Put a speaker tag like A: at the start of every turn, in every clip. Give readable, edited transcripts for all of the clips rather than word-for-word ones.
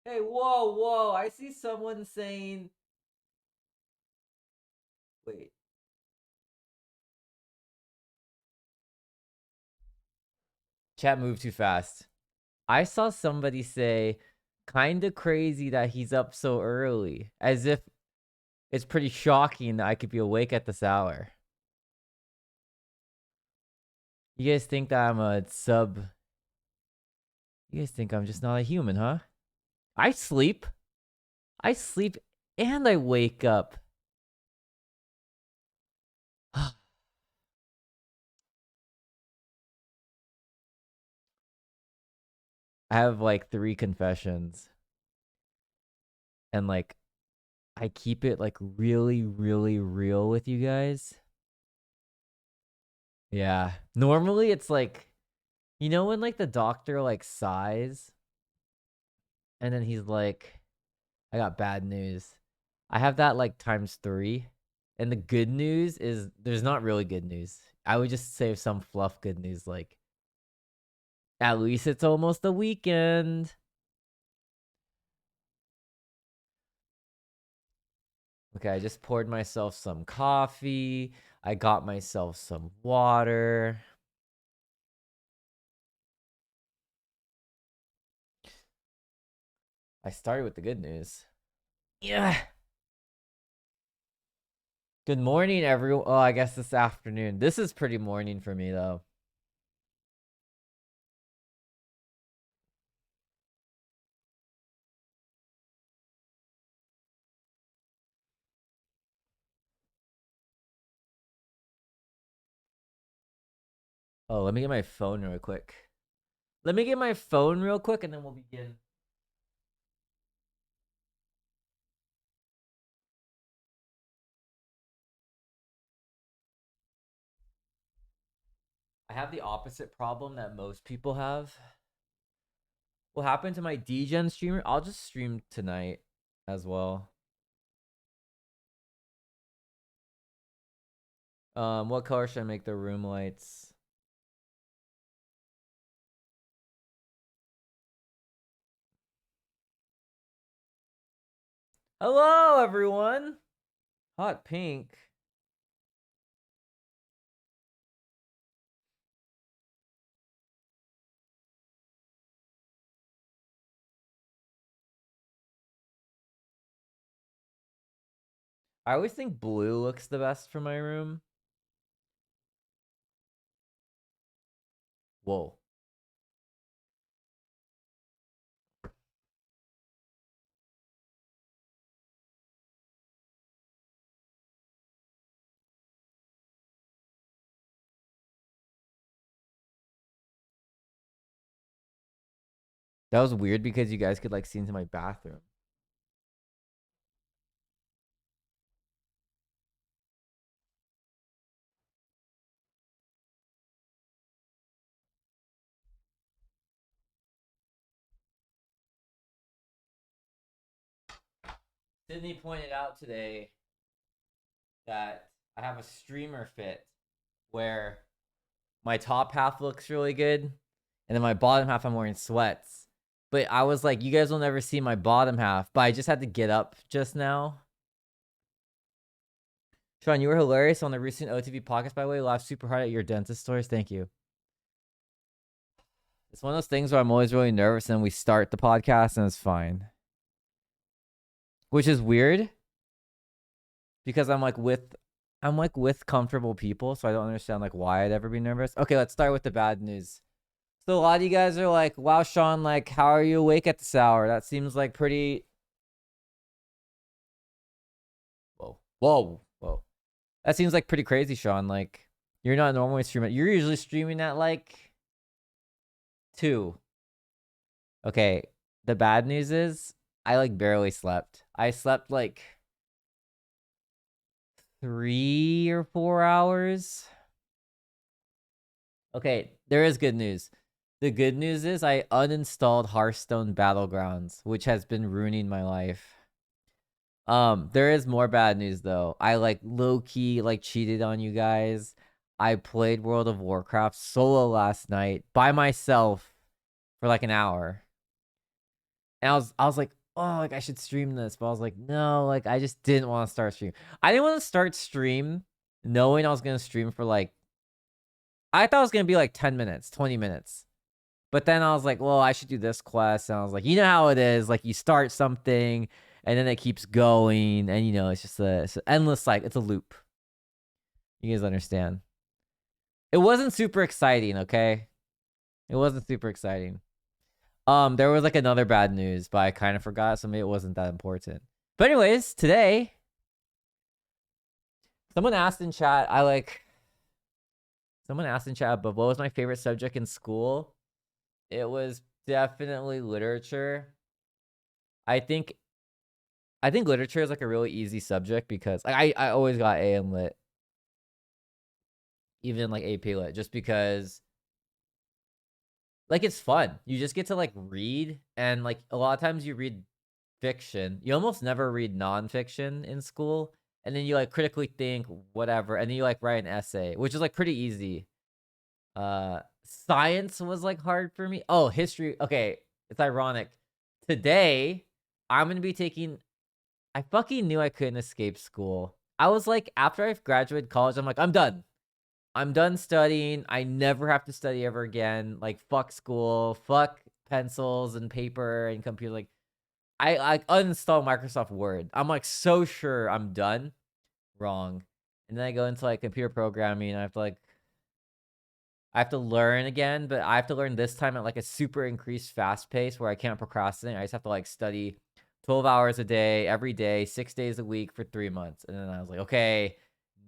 A: Hey, whoa. I see someone saying... Wait. Chat moved too fast. I saw somebody say, kinda crazy that he's up so early. As if it's pretty shocking that I could be awake at this hour. You guys think that I'm a sub... You guys think I'm just not a human, huh? I sleep. I sleep and I wake up. I have like 3 confessions. And like, I keep it like really, really real with you guys. Yeah. Normally it's like, you know when like the doctor like sighs and then he's like, I got bad news. I have that like times 3. And the good news is there's not really good news. I would just say some fluff good news like at least it's almost the weekend. Okay, I just poured myself some coffee. I got myself some water. I started with the good news. Yeah. Good morning, everyone. Oh, I guess this afternoon. This is pretty morning for me, though. Oh, let me get my phone real quick. Let me get my phone real quick and then we'll begin. I have the opposite problem that most people have. What happened to my DGen streamer? I'll just stream tonight as well. What color should I make the room lights? Hello, everyone. Hot pink. I always think blue looks the best for my room. Whoa. That was weird because you guys could like see into my bathroom. Sydney pointed out today that I have a streamer fit where my top half looks really good and then my bottom half I'm wearing sweats. But I was like, you guys will never see my bottom half, but I just had to get up just now. Sean, you were hilarious on the recent OTV podcast, by the way. Laughed super hard at your dentist stories. Thank you. It's one of those things where I'm always really nervous and we start the podcast and it's fine. Which is weird because I'm like with comfortable people, so I don't understand like why I'd ever be nervous. Okay, let's start with the bad news. So a lot of you guys are like, wow, Sean, like, how are you awake at this hour? That seems like pretty... Whoa. That seems like pretty crazy, Sean. Like, you're not normally streaming. You're usually streaming at like 2. Okay, the bad news is I like barely slept. I slept like 3 or 4 hours. Okay, there is good news. The good news is I uninstalled Hearthstone Battlegrounds, which has been ruining my life. There is more bad news though. I like low-key like cheated on you guys. I played World of Warcraft solo last night by myself for like an hour. And I was like, oh, like I should stream this, but I was like, no, like I just didn't want to start stream. I didn't want to start stream knowing I was gonna stream for like, I thought it was gonna be like 10 minutes, 20 minutes. But then I was like, well, I should do this quest. And I was like, you know how it is. Like you start something and then it keeps going. And you know, it's an endless like it's a loop. You guys understand. It wasn't super exciting, okay? It wasn't super exciting. There was like another bad news, but I kind of forgot, so maybe it wasn't that important. But anyways, today, someone asked in chat, but what was my favorite subject in school? It was definitely literature. I think literature is like a really easy subject because like, I always got A in lit, even like AP lit, just because like it's fun. You just get to like read, and like a lot of times you read fiction. You almost never read nonfiction in school, and then you like critically think whatever, and then you like write an essay, which is like pretty easy. Science was like hard for me. Oh, history. Okay, it's ironic. Today, I'm gonna be taking. I fucking knew I couldn't escape school. I was like, after I graduated college, I'm like, I'm done. I'm done studying. I never have to study ever again. Like, fuck school, fuck pencils and paper and computer. Like, I uninstall Microsoft Word. I'm like so sure I'm done. Wrong. And then I go into like computer programming. And I have to learn again, but I have to learn this time at like a super increased fast pace where I can't procrastinate. I just have to like study 12 hours a day, every day, 6 days a week for 3 months. And then I was like, okay,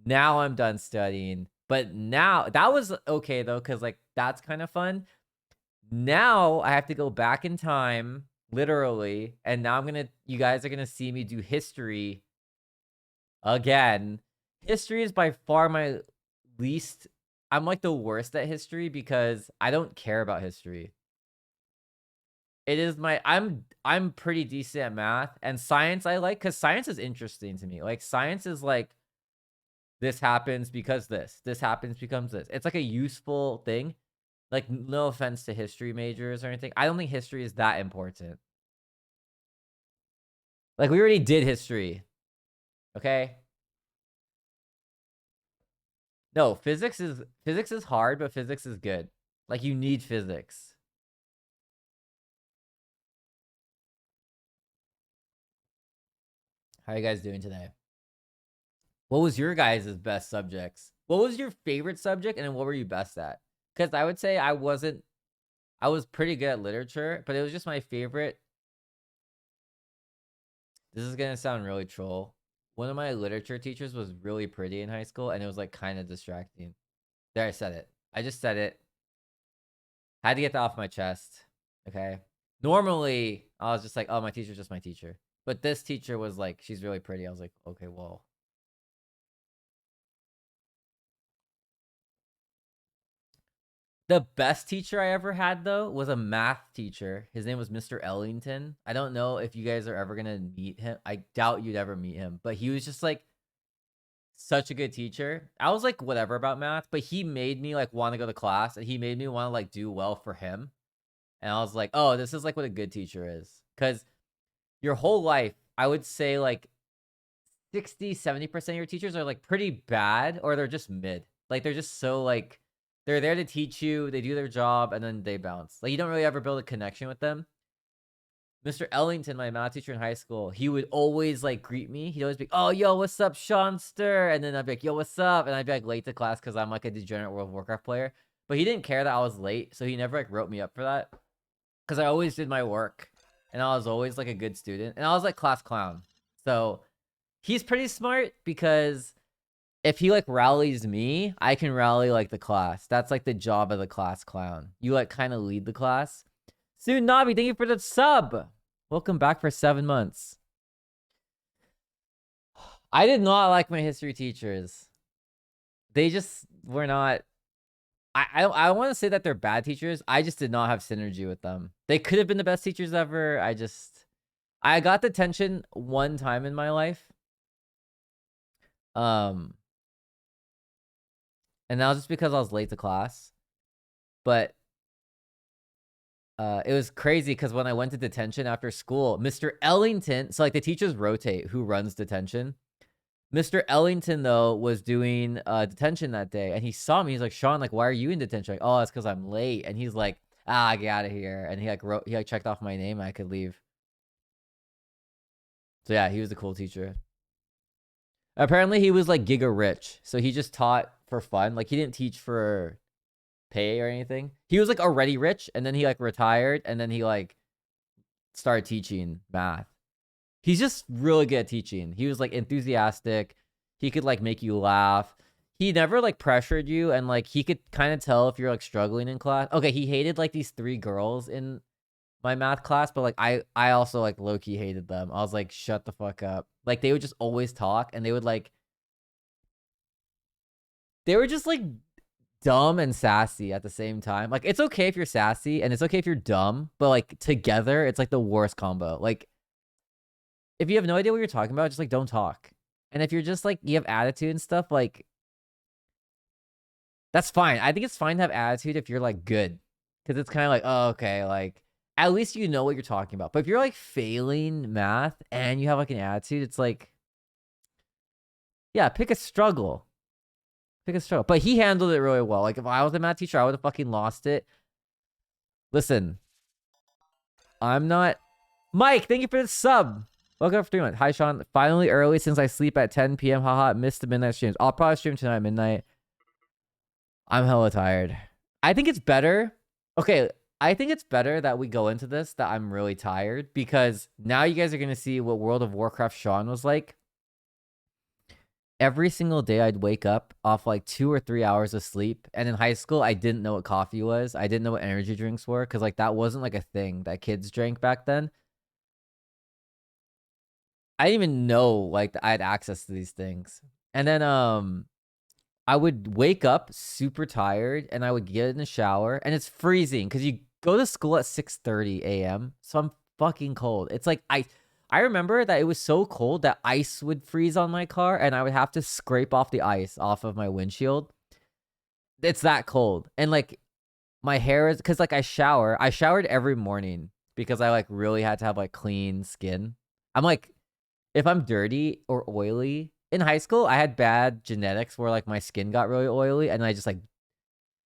A: now I'm done studying. But now that was okay though, because like that's kind of fun. Now I have to go back in time, literally, and now you guys are gonna see me do history again. History is by far my least. I'm like the worst at history because I don't care about history. It is I'm pretty decent at math, and science I like because science is interesting to me. Like science is like this happens because this happens becomes this. It's like a useful thing. Like no offense to history majors or anything. I don't think history is that important. Like we already did history. Okay? No, physics is hard, but physics is good. Like you need physics. How are you guys doing today? What was your guys' best subjects? What was your favorite subject, and then what were you best at? Because I would say I was pretty good at literature, but it was just my favorite. This is gonna sound really troll. One of my literature teachers was really pretty in high school, and it was like kind of distracting. There, I said it. I just said it. Had to get that off my chest. Okay. Normally, I was just like, oh, my teacher's just my teacher. But this teacher was like, she's really pretty. I was like, okay, well. The best teacher I ever had, though, was a math teacher. His name was Mr. Ellington. I don't know if you guys are ever going to meet him. I doubt you'd ever meet him. But he was just like such a good teacher. I was like, whatever about math. But he made me like want to go to class. And he made me want to like do well for him. And I was like, oh, this is like what a good teacher is. Because your whole life, I would say like 60-70% of your teachers are like pretty bad, or they're just mid. Like they're just so like they're there to teach you, they do their job, and then they bounce. Like you don't really ever build a connection with them. Mr. Ellington, my math teacher in high school, he would always like greet me. He'd always be, "Oh, yo, what's up, Seanster?" And then I'd be like, "Yo, what's up?" And I'd be like late to class because I'm like a degenerate World of Warcraft player. But he didn't care that I was late, so he never like wrote me up for that because I always did my work, and I was always like a good student, and I was like class clown. So he's pretty smart because if he like rallies me, I can rally like the class. That's like the job of the class clown. You like kind of lead the class. Soon Nabi, thank you for the sub. Welcome back for 7 months. I did not like my history teachers. They just were not. I want to say that they're bad teachers. I just did not have synergy with them. They could have been the best teachers ever. I got the tension one time in my life. Um, and that was just because I was late to class. But It was crazy because when I went to detention after school, Mr. Ellington, so like the teachers rotate who runs detention. Mr. Ellington, though, was doing detention that day, and he saw me. He's like, Sean, like, why are you in detention? Like, oh, it's because I'm late. And he's like, get out of here. And he checked off my name and I could leave. So yeah, he was a cool teacher. Apparently he was like giga rich. So he just taught for fun. Like he didn't teach for pay or anything. He was like already rich, and then he like retired, and then he like started teaching math. He's just really good at teaching. He was like enthusiastic. He could like make you laugh. He never like pressured you, and like he could kind of tell if you're like struggling in class. Okay, he hated like these 3 girls in my math class, but like I also like low-key hated them. I was like, shut the fuck up. Like they would just always talk, and they were just like dumb and sassy at the same time. Like it's okay if you're sassy and it's okay if you're dumb, but like together it's like the worst combo. Like if you have no idea what you're talking about, just like don't talk. And if you're just like you have attitude and stuff, like that's fine. I think it's fine to have attitude if you're like good, because it's kind of like, oh, okay, like at least you know what you're talking about. But if you're like failing math and you have like an attitude, it's like, yeah, pick a struggle. Pick a struggle. But he handled it really well. Like if I was a math teacher, I would have fucking lost it. Listen, I'm not. Mike, thank you for the sub. Welcome for 3 months. Hi, Sean. Finally early since I sleep at 10 p.m. Haha, missed the midnight streams. I'll probably stream tonight at midnight. I'm hella tired. I think it's better. Okay, I think it's better that we go into this that I'm really tired, because now you guys are going to see what World of Warcraft Sean was like. Every single day I'd wake up off like 2 or 3 hours of sleep. And in high school, I didn't know what coffee was. I didn't know what energy drinks were, because like that wasn't like a thing that kids drank back then. I didn't even know like I had access to these things. And then I would wake up super tired, and I would get in the shower, and it's freezing because you go to school at 6:30 a.m. So I'm fucking cold. It's like I remember that it was so cold that ice would freeze on my car, and I would have to scrape off the ice off of my windshield. It's that cold. And like my hair is, because like I showered every morning because I like really had to have like clean skin. I'm like, if I'm dirty or oily, in high school, I had bad genetics where like my skin got really oily, and I just like,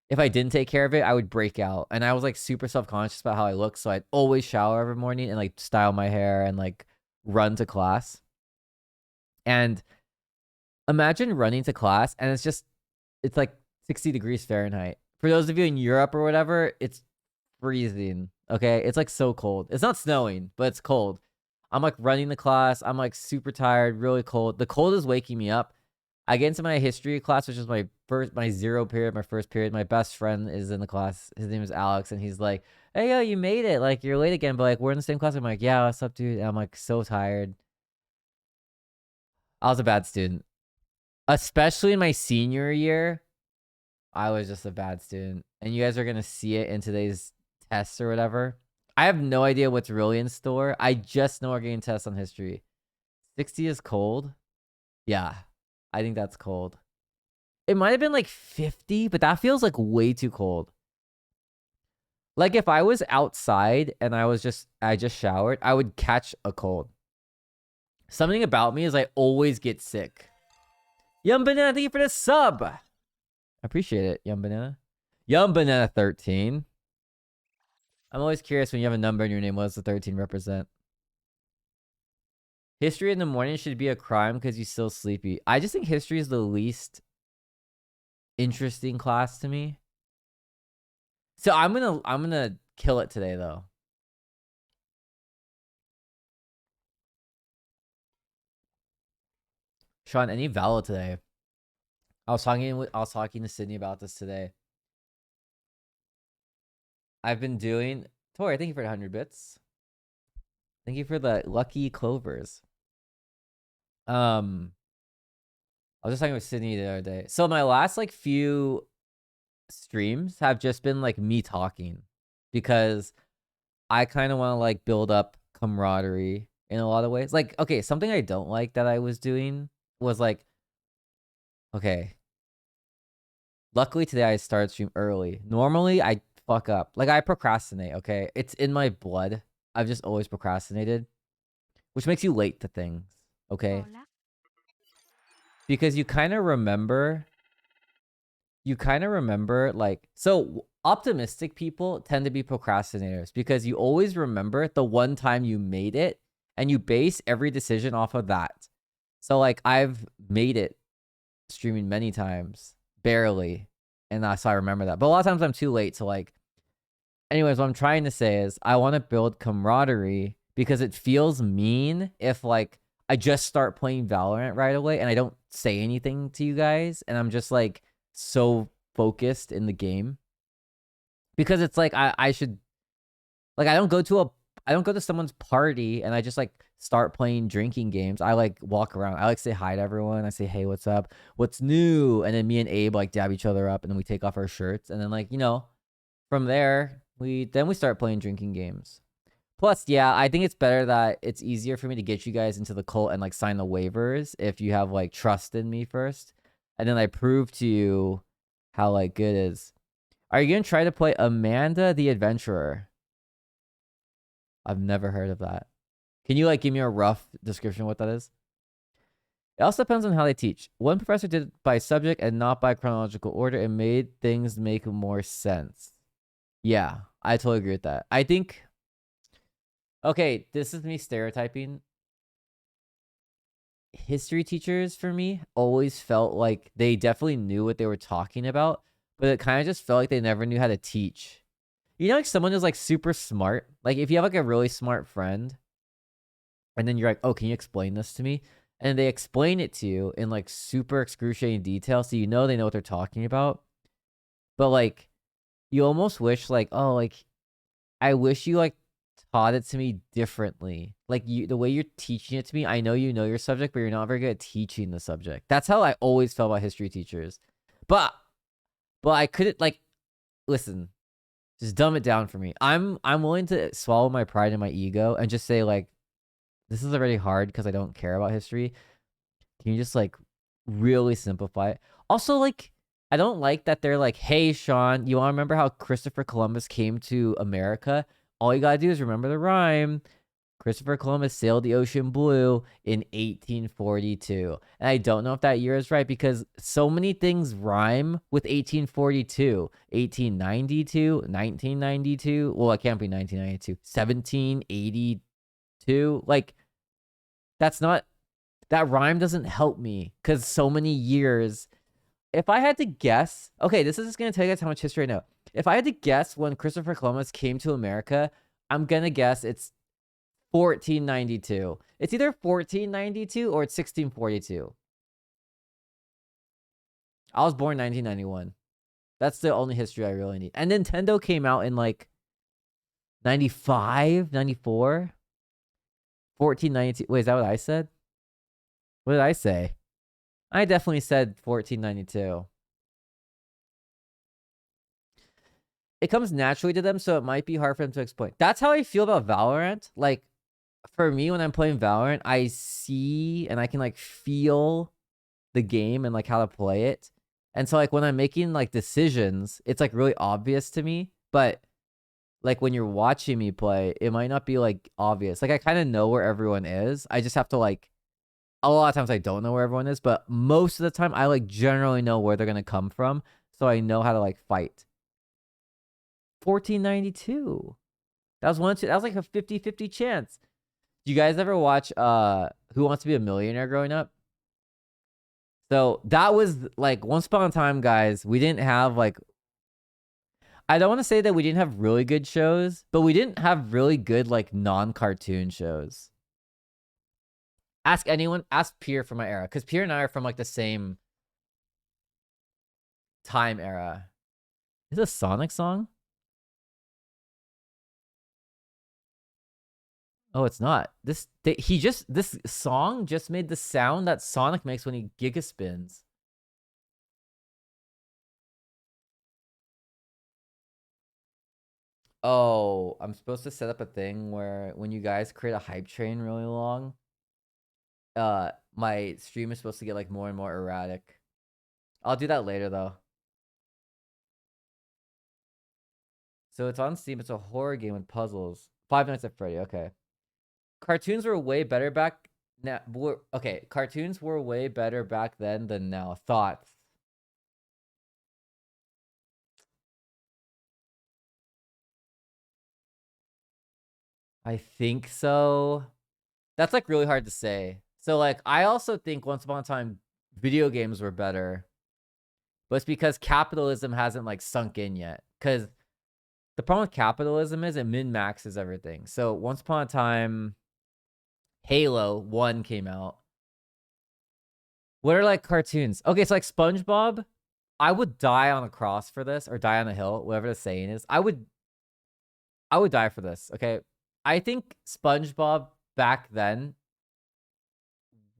A: if I didn't take care of it, I would break out. And I was like super self-conscious about how I look. So I'd always shower every morning and like style my hair and like run to class. And imagine running to class and it's like 60 degrees Fahrenheit. For those of you in Europe or whatever, it's freezing. Okay. It's like so cold. It's not snowing, but it's cold. I'm like running the class. I'm like super tired, really cold. The cold is waking me up. I get into my history class, which is my zero period, my first period. My best friend is in the class. His name is Alex, and he's like, hey, yo, you made it. Like, you're late again, but like, we're in the same class. I'm like, yeah, what's up, dude? And I'm like, so tired. I was a bad student. Especially in my senior year, I was just a bad student. And you guys are going to see it in today's tests or whatever. I have no idea what's really in store. I just know we're getting tests on history. 60 is cold. Yeah, I think that's cold. It might have been like 50, but that feels like way too cold. Like if I was outside and I just showered, I would catch a cold. Something about me is I always get sick. Yum Banana, thank you for the sub. I appreciate it, Yum Banana. Yum Banana 13. I'm always curious when you have a number in your name, what does the 13 represent? History in the morning should be a crime because you're still sleepy. I just think history is the least interesting class to me. So I'm gonna kill it today though. Sean, any valid today? I was talking to Sydney about this today. I've been doing Tori, thank you for the 100 bits. Thank you for the lucky clovers. I was just talking with Sydney the other day. So my last like few streams have just been like me talking, because I kind of want to like build up camaraderie in a lot of ways. Like, okay, something I don't like that I was doing was like, okay, luckily today I started stream early. Normally I fuck up. Like, I procrastinate, okay? It's in my blood. I've just always procrastinated, which makes you late to things, okay? Because you kind of remember, like, so optimistic people tend to be procrastinators because you always remember the one time you made it and you base every decision off of that. So, like, I've made it streaming many times, barely, and so I remember that. But a lot of times I'm too late to, like, anyways, what I'm trying to say is I want to build camaraderie because it feels mean if, like, I just start playing Valorant right away and I don't say anything to you guys and I'm just, like, so focused in the game. Because it's like I should, like, I don't go to someone's party and I just, like, start playing drinking games. I, like, walk around. I, like, say hi to everyone. I say, hey, what's up? What's new? And then me and Abe, like, dab each other up and then we take off our shirts and then, like, you know, from there we start playing drinking games. Plus, yeah, I think it's better that it's easier for me to get you guys into the cult and, like, sign the waivers if you have, like, trust in me first. And then I prove to you how, like, good it is. Are you going to try to play Amanda the Adventurer? I've never heard of that. Can you, like, give me a rough description of what that is? It also depends on how they teach. One professor did it by subject and not by chronological order. It made things make more sense. Yeah, I totally agree with that. I think... Okay, this is me stereotyping. History teachers, for me, always felt like they definitely knew what they were talking about, but it kind of just felt like they never knew how to teach. You know, like, someone who's, like, super smart. Like, if you have, like, a really smart friend, and then you're like, oh, can you explain this to me? And they explain it to you in, like, super excruciating detail, so you know they know what they're talking about. But, like, you almost wish, like, oh, like, I wish you, like, taught it to me differently. Like, the way you're teaching it to me, I know you know your subject, but you're not very good at teaching the subject. That's how I always felt about history teachers. But I couldn't, like, listen, just dumb it down for me. I'm willing to swallow my pride and my ego and just say, like, this is already hard because I don't care about history. Can you just, like, really simplify it? Also, like, I don't like that they're like, hey, Sean, you want to remember how Christopher Columbus came to America? All you got to do is remember the rhyme. Christopher Columbus sailed the ocean blue in 1842. And I don't know if that year is right because so many things rhyme with 1842, 1892, 1992. Well, it can't be 1992, 1782. Like, that's not, that rhyme doesn't help me because so many years. If I had to guess, okay, this is just going to tell you guys how much history I know. If I had to guess when Christopher Columbus came to America, I'm going to guess it's 1492. It's either 1492 or it's 1642. I was born 1991. That's the only history I really need. And Nintendo came out in, like, 95, 94. 1492. Wait, is that what I said? What did I say? I definitely said 1492. It comes naturally to them, so it might be hard for them to explain. That's how I feel about Valorant. Like, for me, when I'm playing Valorant, I see and I can, like, feel the game and, like, how to play it. And so, like, when I'm making, like, decisions, it's, like, really obvious to me. But, like, when you're watching me play, it might not be, like, obvious. Like, I kind of know where everyone is. I just have to, like, a lot of times I don't know where everyone is, but most of the time I, like, generally know where they're going to come from. So I know how to, like, fight. 1492. That was like a 50-50 chance. Do you guys ever watch Who Wants to Be a Millionaire growing up? So that was, like, once upon a time, guys, we didn't have, like, I don't want to say that we didn't have really good shows, but we didn't have really good, like, non-cartoon shows. Ask anyone, ask Pierre from my era, because Pierre and I are from, like, the same time era. Is this a Sonic song? Oh, it's not. This song just made the sound that Sonic makes when he giga spins. Oh, I'm supposed to set up a thing where when you guys create a hype train really long, my stream is supposed to get, like, more and more erratic. I'll do that later though. So it's on Steam. It's a horror game with puzzles. 5 Nights at Freddy. Okay. Cartoons were way better back now. Okay, cartoons were way better back then than now. Thoughts? I think so. That's like really hard to say. So like I also think once upon a time video games were better, but it's because capitalism hasn't like sunk in yet. Because the problem with capitalism is it min maxes everything. So once upon a time, Halo 1 came out. What are like cartoons? Okay, so like SpongeBob, I would die on a cross for this, or die on a hill, whatever the saying is. I would die for this. Okay, I think SpongeBob back then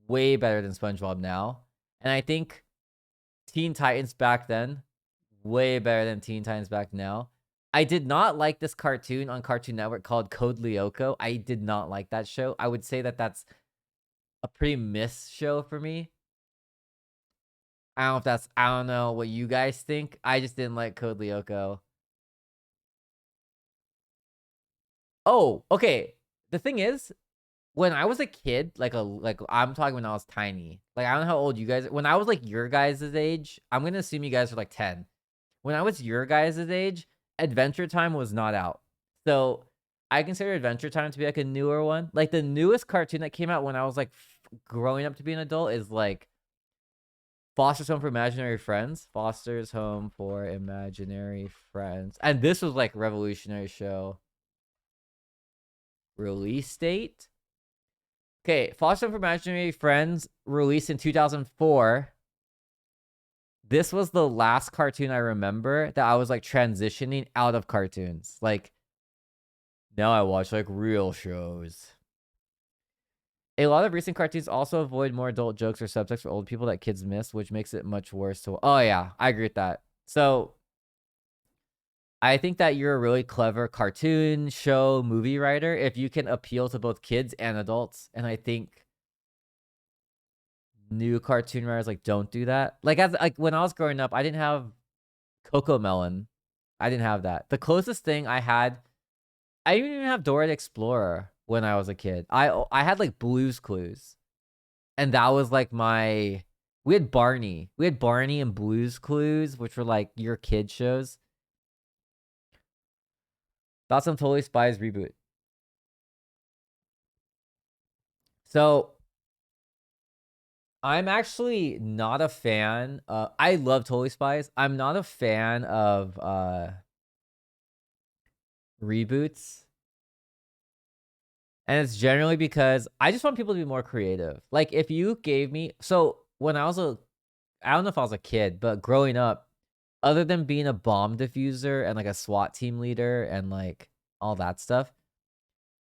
A: way better than SpongeBob now, and I think Teen Titans back then way better than Teen Titans back now. I did not like this cartoon on Cartoon Network called Code Lyoko. I did not like that show. I would say that that's a pretty miss show for me. I don't know what you guys think. I just didn't like Code Lyoko. Oh, okay. The thing is, when I was a kid, like I'm talking when I was tiny. Like I don't know how old you guys. When I was like your guys' age, I'm gonna assume you guys are like 10. When I was your guys' age, Adventure Time was not out. So I consider Adventure Time to be like a newer one. Like the newest cartoon that came out when I was like growing up to be an adult is like Foster's Home for Imaginary Friends. Foster's Home for Imaginary Friends. And this was like revolutionary show. Release date? Okay, Foster's Home for Imaginary Friends released in 2004. This was the last cartoon I remember that I was like transitioning out of cartoons. Like now I watch like real shows. A lot of recent cartoons also avoid more adult jokes or subtext for old people that kids miss, which makes it much worse to. Oh yeah, I agree with that. So I think that you're a really clever cartoon, show, movie writer if you can appeal to both kids and adults. And I think new cartoon writers like don't do that. Like when I was growing up, I didn't have Coco Melon. I didn't have that. The closest thing I had, I didn't even have Dora the Explorer when I was a kid. I had like Blue's Clues, and that was like my. We had Barney. We had Barney and Blue's Clues, which were like your kid shows. Thoughts on Totally Spies reboot? So I'm actually not a fan. I love Totally Spies. I'm not a fan of reboots. And it's generally because I just want people to be more creative. Like if you gave me so when I don't know if I was a kid, but growing up, other than being a bomb diffuser and like a SWAT team leader and like all that stuff,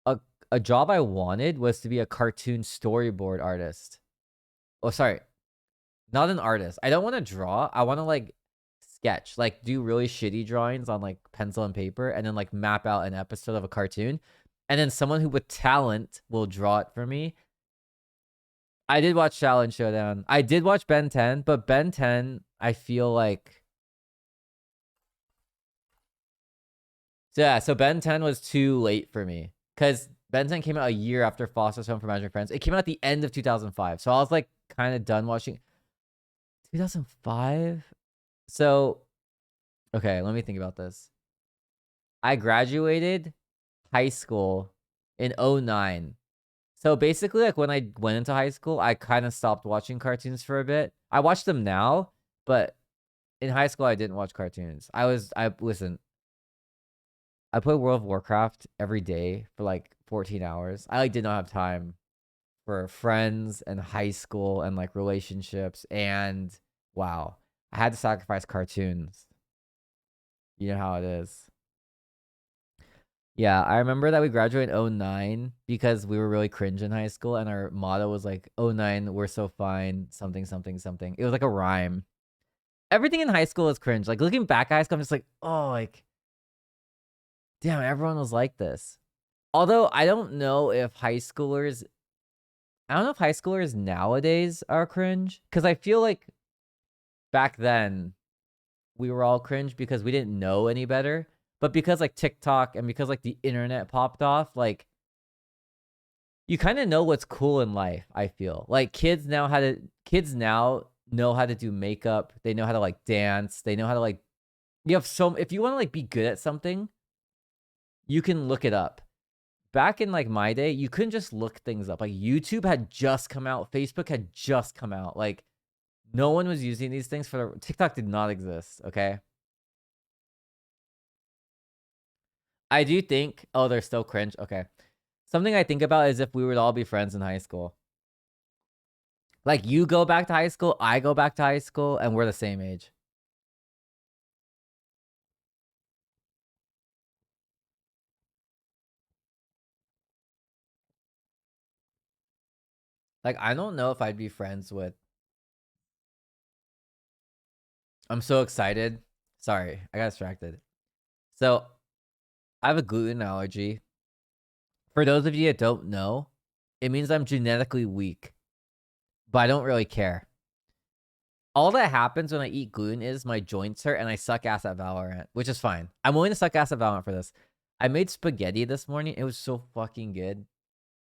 A: a a job I wanted was to be a cartoon storyboard artist. Oh, sorry, not an artist. I don't want to draw. I want to like sketch, like do really shitty drawings on like pencil and paper, and then like map out an episode of a cartoon, and then someone who with talent will draw it for me. I did watch Challenge Showdown. I did watch Ben 10, but Ben 10, I feel like. So yeah, so Ben 10 was too late for me because Ben 10 came out a year after Foster's Home for Imaginary Friends. It came out at the end of 2005. So I was like kind of done watching 2005. So, okay, let me think about this. I graduated high school in 09. So basically, like when I went into high school, I kind of stopped watching cartoons for a bit. I watch them now, but in high school, I didn't watch cartoons. Listen, I play World of Warcraft every day for like 14 hours. I like did not have time for friends and high school and like relationships. And wow, I had to sacrifice cartoons. You know how it is. Yeah, I remember that we graduated in 09 because we were really cringe in high school, and our motto was like 09, we're so fine, something, something, something. It was like a rhyme. Everything in high school is cringe. Like looking back at high school, I'm just like, oh, like, damn, everyone was like this. Although I don't know if high schoolers nowadays are cringe, because I feel like back then we were all cringe because we didn't know any better. But because like TikTok and because like the internet popped off, like you kind of know what's cool in life, I feel. Like kids now know how to do makeup. They know how to like dance. They know how to like if you want to like be good at something, you can look it up. Back in like my day, you couldn't just look things up. Like YouTube had just come out, Facebook had just come out. Like no one was using these things TikTok did not exist, okay? I do think, oh, they're still cringe. Okay. Something I think about is if we would all be friends in high school. Like you go back to high school, I go back to high school, and we're the same age. Like I don't know if I'd be friends with. I'm so excited. Sorry, I got distracted. So I have a gluten allergy. For those of you that don't know, it means I'm genetically weak, but I don't really care. All that happens when I eat gluten is my joints hurt and I suck ass at Valorant, which is fine. I'm willing to suck ass at Valorant for this. I made spaghetti this morning. It was so fucking good.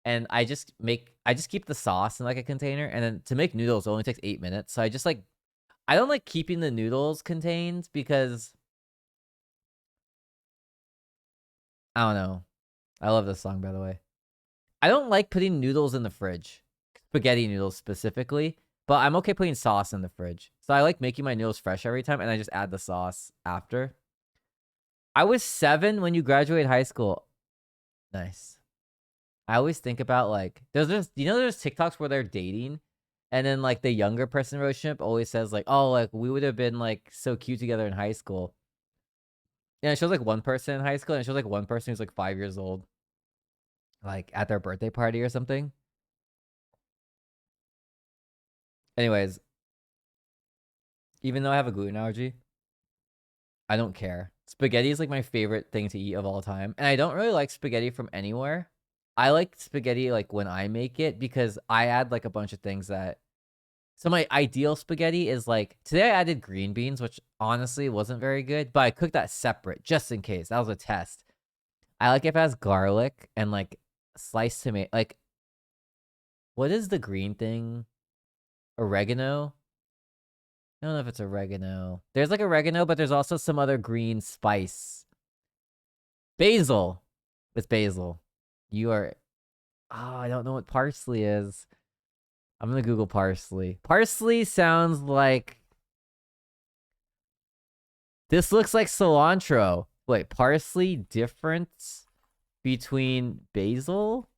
A: And I just keep the sauce in like a container, and then to make noodles it only takes 8 minutes. So I don't like keeping the noodles contained because I don't know. I love this song, by the way. I don't like putting noodles in the fridge, spaghetti noodles specifically, but I'm okay putting sauce in the fridge. So I like making my noodles fresh every time, and I just add the sauce after. I was 7 when you graduated high school. Nice. I always think about like there's TikToks where they're dating, and then like the younger person relationship always says like, oh, like we would have been like so cute together in high school. And it shows like one person in high school, and it shows like one person who's like 5 years old, like at their birthday party or something. Anyways, even though I have a gluten allergy, I don't care. Spaghetti is like my favorite thing to eat of all time. And I don't really like spaghetti from anywhere. I like spaghetti like when I make it because I add like a bunch of things that. So my ideal spaghetti is like today I added green beans, which honestly wasn't very good, but I cooked that separate just in case. That was a test. I like if it has garlic and like sliced tomato. Like, what is the green thing? Oregano? I don't know if it's oregano. There's like oregano, but there's also some other green spice. Basil. It's basil. You are. Oh, I don't know what parsley is. I'm gonna Google parsley. Parsley sounds like. This looks like cilantro. Wait, parsley difference between basil?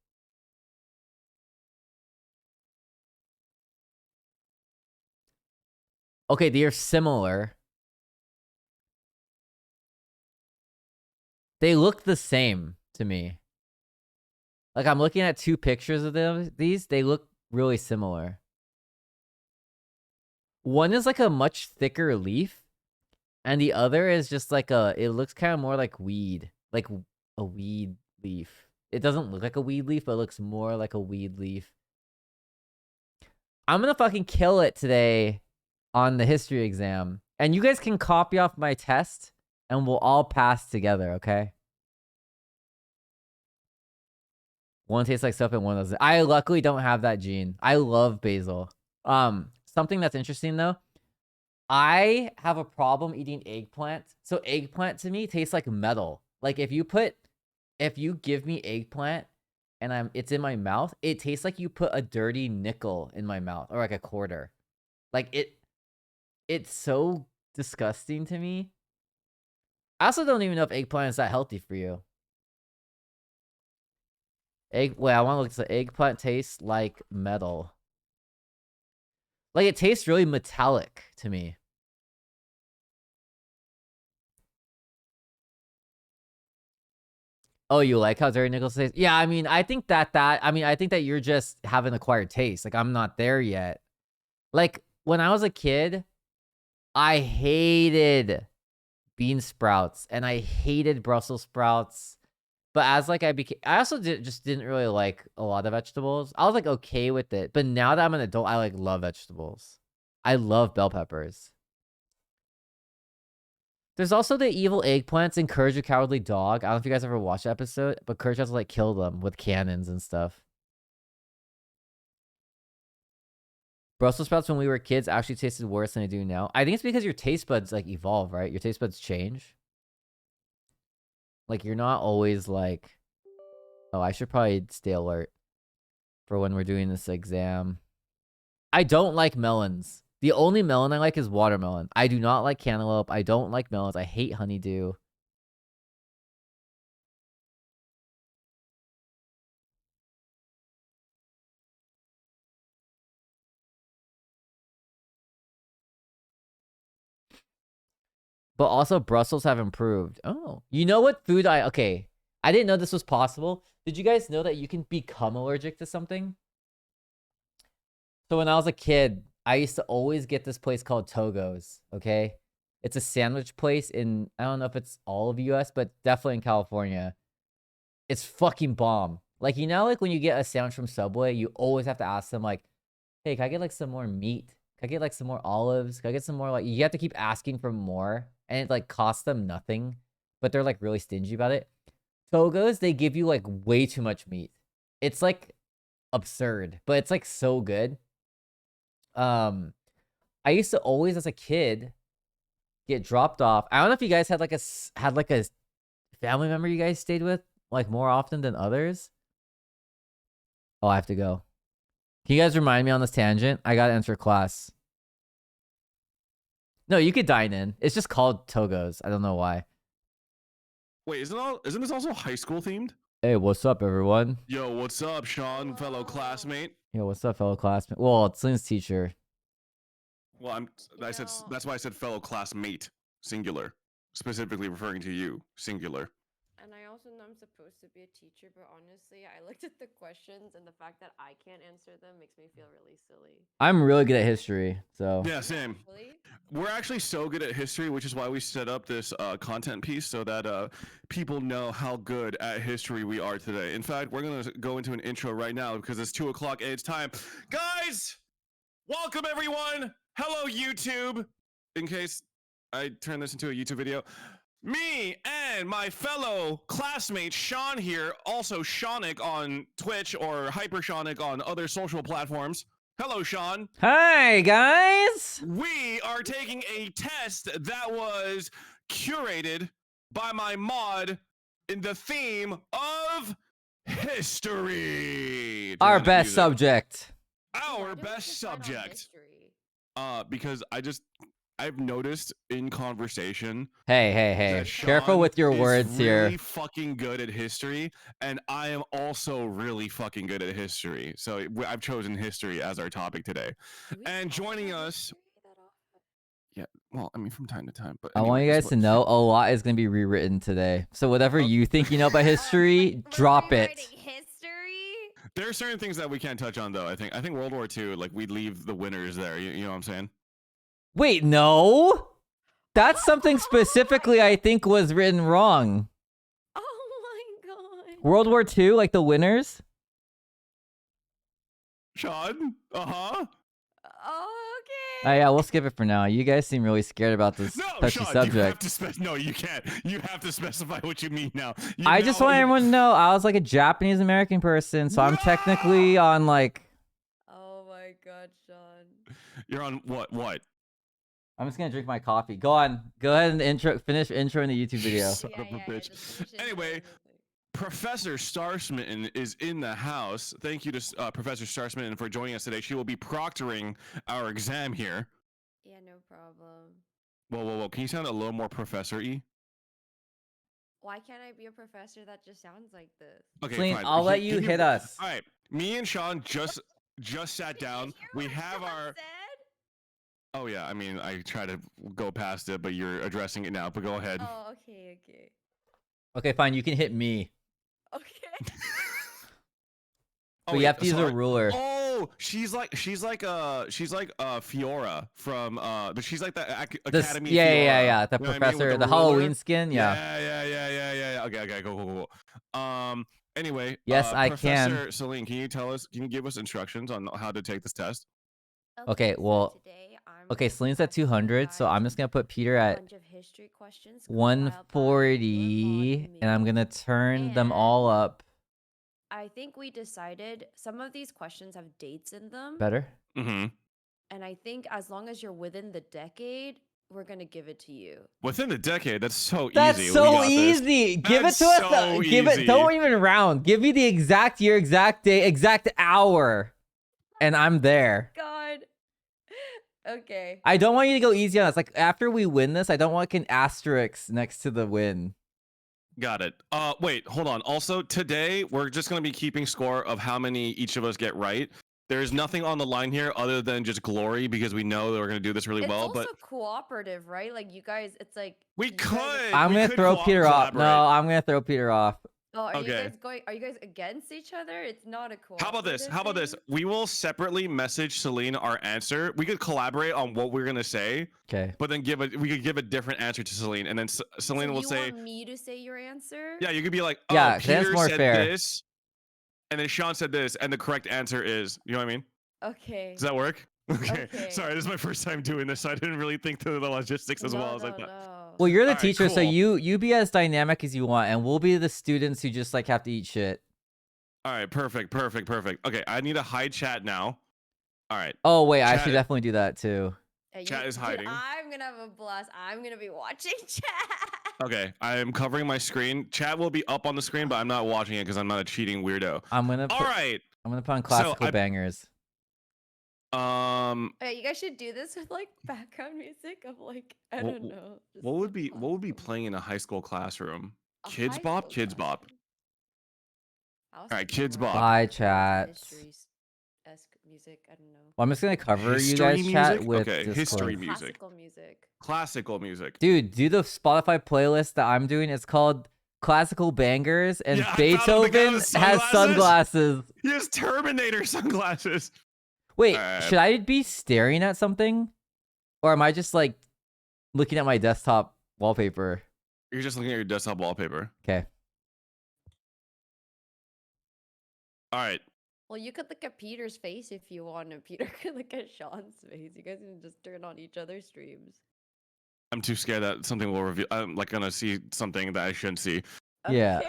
A: Okay, they are similar. They look the same to me. Like I'm looking at two pictures of these, they look really similar. One is like a much thicker leaf, and the other is just like it looks kind of more like weed, like a weed leaf. It doesn't look like a weed leaf, but it looks more like a weed leaf. I'm gonna fucking kill it today on the history exam. And you guys can copy off my test and we'll all pass together, okay? One tastes like soap and one doesn't. I luckily don't have that gene. I love basil. Something that's interesting though, I have a problem eating eggplant. So eggplant to me tastes like metal. Like if you give me eggplant and it's in my mouth, it tastes like you put a dirty nickel in my mouth or like a quarter. Like it's so disgusting to me. I also don't even know if eggplant is that healthy for you. Wait, I want to look at the eggplant tastes like metal. Like it tastes really metallic to me. Oh, you like how dirty nickel tastes? Yeah, I mean, I think that you're just have an acquired taste. Like I'm not there yet. Like when I was a kid, I hated bean sprouts and I hated Brussels sprouts. But as like I also just didn't really like a lot of vegetables. I was like okay with it. But now that I'm an adult, I like love vegetables. I love bell peppers. There's also the evil eggplants in Courage the Cowardly Dog. I don't know if you guys ever watched the episode, but Courage has to like kill them with cannons and stuff. Brussels sprouts when we were kids actually tasted worse than they do now. I think it's because your taste buds like evolve, right? Your taste buds change. Like you're not always like, oh, I should probably stay alert for when we're doing this exam. I don't like melons. The only melon I like is watermelon. I do not like cantaloupe. I don't like melons. I hate honeydew. But also Brussels have improved. Oh, you know what food okay. I didn't know this was possible. Did you guys know that you can become allergic to something? So when I was a kid, I used to always get this place called Togo's, okay? It's a sandwich place in, I don't know if it's all of the US, but definitely in California. It's fucking bomb. Like, you know, like when you get a sandwich from Subway, you always have to ask them like, hey, can I get like some more meat? Can I get like some more olives? Can I get some more, like, you have to keep asking for more and it like costs them nothing, but they're like really stingy about it. Togo's, they give you like way too much meat. It's like absurd, but it's like so good. I used to always as a kid get dropped off. I don't know if you guys had like a family member you guys stayed with like more often than others. Oh, I have to go. Can you guys remind me on this tangent? I gotta enter class. No, you could dine in. It's just called Togo's. I don't know why.
B: Wait, isn't this also high school themed?
A: Hey, what's up, everyone?
B: Yo, what's up, Sean, fellow classmate?
A: Yo, what's up, fellow classmate? Well, it's Celine's teacher.
B: Well, that's why I said fellow classmate, singular, specifically referring to you, singular.
C: And I also know I'm supposed to be a teacher, but honestly, I looked at the questions and the fact that I can't answer them makes me feel really silly.
A: I'm really good at history, so.
B: Yeah, same.
C: Actually?
B: We're actually so good at history, which is why we set up this content piece so that people know how good at history we are today. In fact, we're going to go into an intro right now because it's 2 o'clock and it's time. Guys, welcome everyone. Hello, YouTube. In case I turn this into a YouTube video. Me and my fellow classmate Sean here, also Seanic on Twitch or Hypershonic on other social platforms. Hello, Sean.
A: Hi, guys.
B: We are taking a test that was curated by my mod in the theme of history.
A: Our best subject.
B: Our best subject. Because I've noticed in conversation.
A: Hey. Careful with your words here.
B: Really fucking good at history, and I am also really fucking good at history. So I've chosen history as our topic today. And joining us. Yeah, well, I mean, from time to time. But
A: anyway, I want you guys to know a lot is going to be rewritten today. So whatever you think you know about history, drop it.
B: There are certain things that we can't touch on, though. I think World War II, like, we'd leave the winners there. You know what I'm saying?
A: Wait, no. That's something specifically I think was written wrong.
C: Oh my god.
A: World War II, like the winners?
B: Sean? Uh-huh.
C: Okay.
A: Yeah, we'll skip it for now. You guys seem really scared about this touchy
B: Sean,
A: subject.
B: No, you can't. You have to specify what you mean now.
A: I just want everyone to know I was like a Japanese American person, so I'm technically on like.
C: Oh my god, Sean.
B: You're on what? What?
A: I'm just gonna drink my coffee. Go on. Go ahead and finish intro in the YouTube video.
B: Son of a bitch. Anyway, Professor Starsmitten is in the house. Thank you to Professor Starsmitten for joining us today. She will be proctoring our exam here.
C: Yeah, no problem.
B: Whoa. Can you sound a little more professor-y?
C: Why can't I be a professor that just sounds like this?
B: Okay,
A: Celine,
B: fine.
A: I'll let you hit us.
B: All right. Me and Sean just sat down. We have our... Oh, yeah. I mean, I try to go past it, but you're addressing it now. But go ahead.
C: Oh, okay.
A: Okay, fine. You can hit me.
C: Okay.
A: But you have to use a ruler.
B: Oh, she's like Fiora from she's like the Academy.
A: Yeah. The
B: you know
A: professor,
B: I mean?
A: the Halloween skin. Yeah.
B: Yeah. Okay. Cool. Anyway.
A: Yes, I can.
B: Professor Celine, can you give us instructions on how to take this test?
A: Okay, well.
C: So today I'm
A: Okay, Celine's at 200, so I'm just gonna put Peter at
C: bunch of history questions compiled by your
A: 140, and I'm gonna
C: mods.
A: turn them all
C: And
A: up.
C: I think we decided some of these questions have dates in them.
A: Better?
B: Mm-hmm.
C: And I think as long as you're within the decade, we're gonna give it to you.
B: Within the decade, that's so
A: That's
B: easy.
A: so
B: We got this.
A: easy. Give it
B: That's
A: to us.
B: so
A: Give it.
B: easy.
A: Don't even round. Give me the exact year, exact day, exact hour, and I'm there.
C: God. Okay.
A: I don't want you to go easy on us. Like after we win this, I don't want like an asterisk next to the win.
B: Got it. Wait, hold on. Also, today we're just gonna be keeping score of how many each of us get right. There's nothing on the line here other than just glory because we know that we're gonna do this really
C: It's
B: well.
C: also
B: But
C: cooperative, right? Like you guys, it's like
B: we
C: you guys
B: could.
A: I'm
B: we
A: gonna
B: could
A: throw Peter off. No,
B: collaborate.
A: I'm gonna throw Peter off.
C: Oh, are you
B: Okay.
C: guys going? Are you guys against each other? It's not a cooperative.
B: How about this? How about this?
C: thing?
B: We will separately message Celine our answer. We could collaborate on what we're gonna say,
A: Okay.
B: but then we could give a different answer to Celine, and then Celine
C: So
B: will
C: you
B: say,
C: want me to say your answer?
B: "Yeah, you could be like, oh,
A: Yeah, 'cause that's
B: Peter
A: more
B: said
A: fair.
B: this, and then Sean said this, and the correct answer is, you know what I mean?
C: Okay.
B: Does that work?" Okay.
C: Okay.
B: Sorry, this is my first time doing this, so I didn't really think through the logistics as well as I thought.
C: No.
A: Well, you're the
B: Alright,
A: teacher, so
B: cool.
A: you be as dynamic as you want, and we'll be the students who just like have to eat shit.
B: All right, perfect. Okay, I need a hide chat now. All right,
A: Oh wait, I
B: Chat-
A: should definitely do that too.
C: Hey,
B: Chat is
C: dude,
B: hiding.
C: I'm gonna have a blast. I'm gonna be watching chat.
B: okay, I am covering my screen. Chat will be up on the screen, but I'm not watching it because I'm not a cheating weirdo.
A: I'm gonna
B: All right.
A: I'm gonna put on classical bangers.
C: Hey, you guys should do this with like background music of like I
B: Wha-
C: don't know. just
B: what would be
C: classical
B: playing in a high school classroom?
C: A
B: Kids
C: high
B: Bop,
C: school
B: Kids Bop.
C: classroom. I was
B: Alright,
C: thinking
B: Kids
C: more
B: Bop.
A: Bye,
C: like
A: chats.
C: history-esque music. I don't know.
A: Well, I'm just gonna cover
B: History
A: you guys chat
B: music?
A: with
B: Okay,
A: Discord.
B: history music.
C: Classical music.
B: Classical music.
A: Dude, do the Spotify playlist that I'm doing. It's called Classical Bangers, and
B: Yeah, I found the guy
A: Beethoven
B: with
A: has sunglasses.
B: He has Terminator sunglasses.
A: Wait,
B: Alright.
A: should I be staring at something, or am I just like looking at my desktop wallpaper?
B: You're just looking at your desktop wallpaper.
A: Okay.
B: All right.
C: Well, you could look at Peter's face if you want, and Peter could look at Sean's face. You guys can just turn on each other's streams.
B: I'm too scared that something will reveal. I'm like gonna see something that I shouldn't see.
A: Yeah.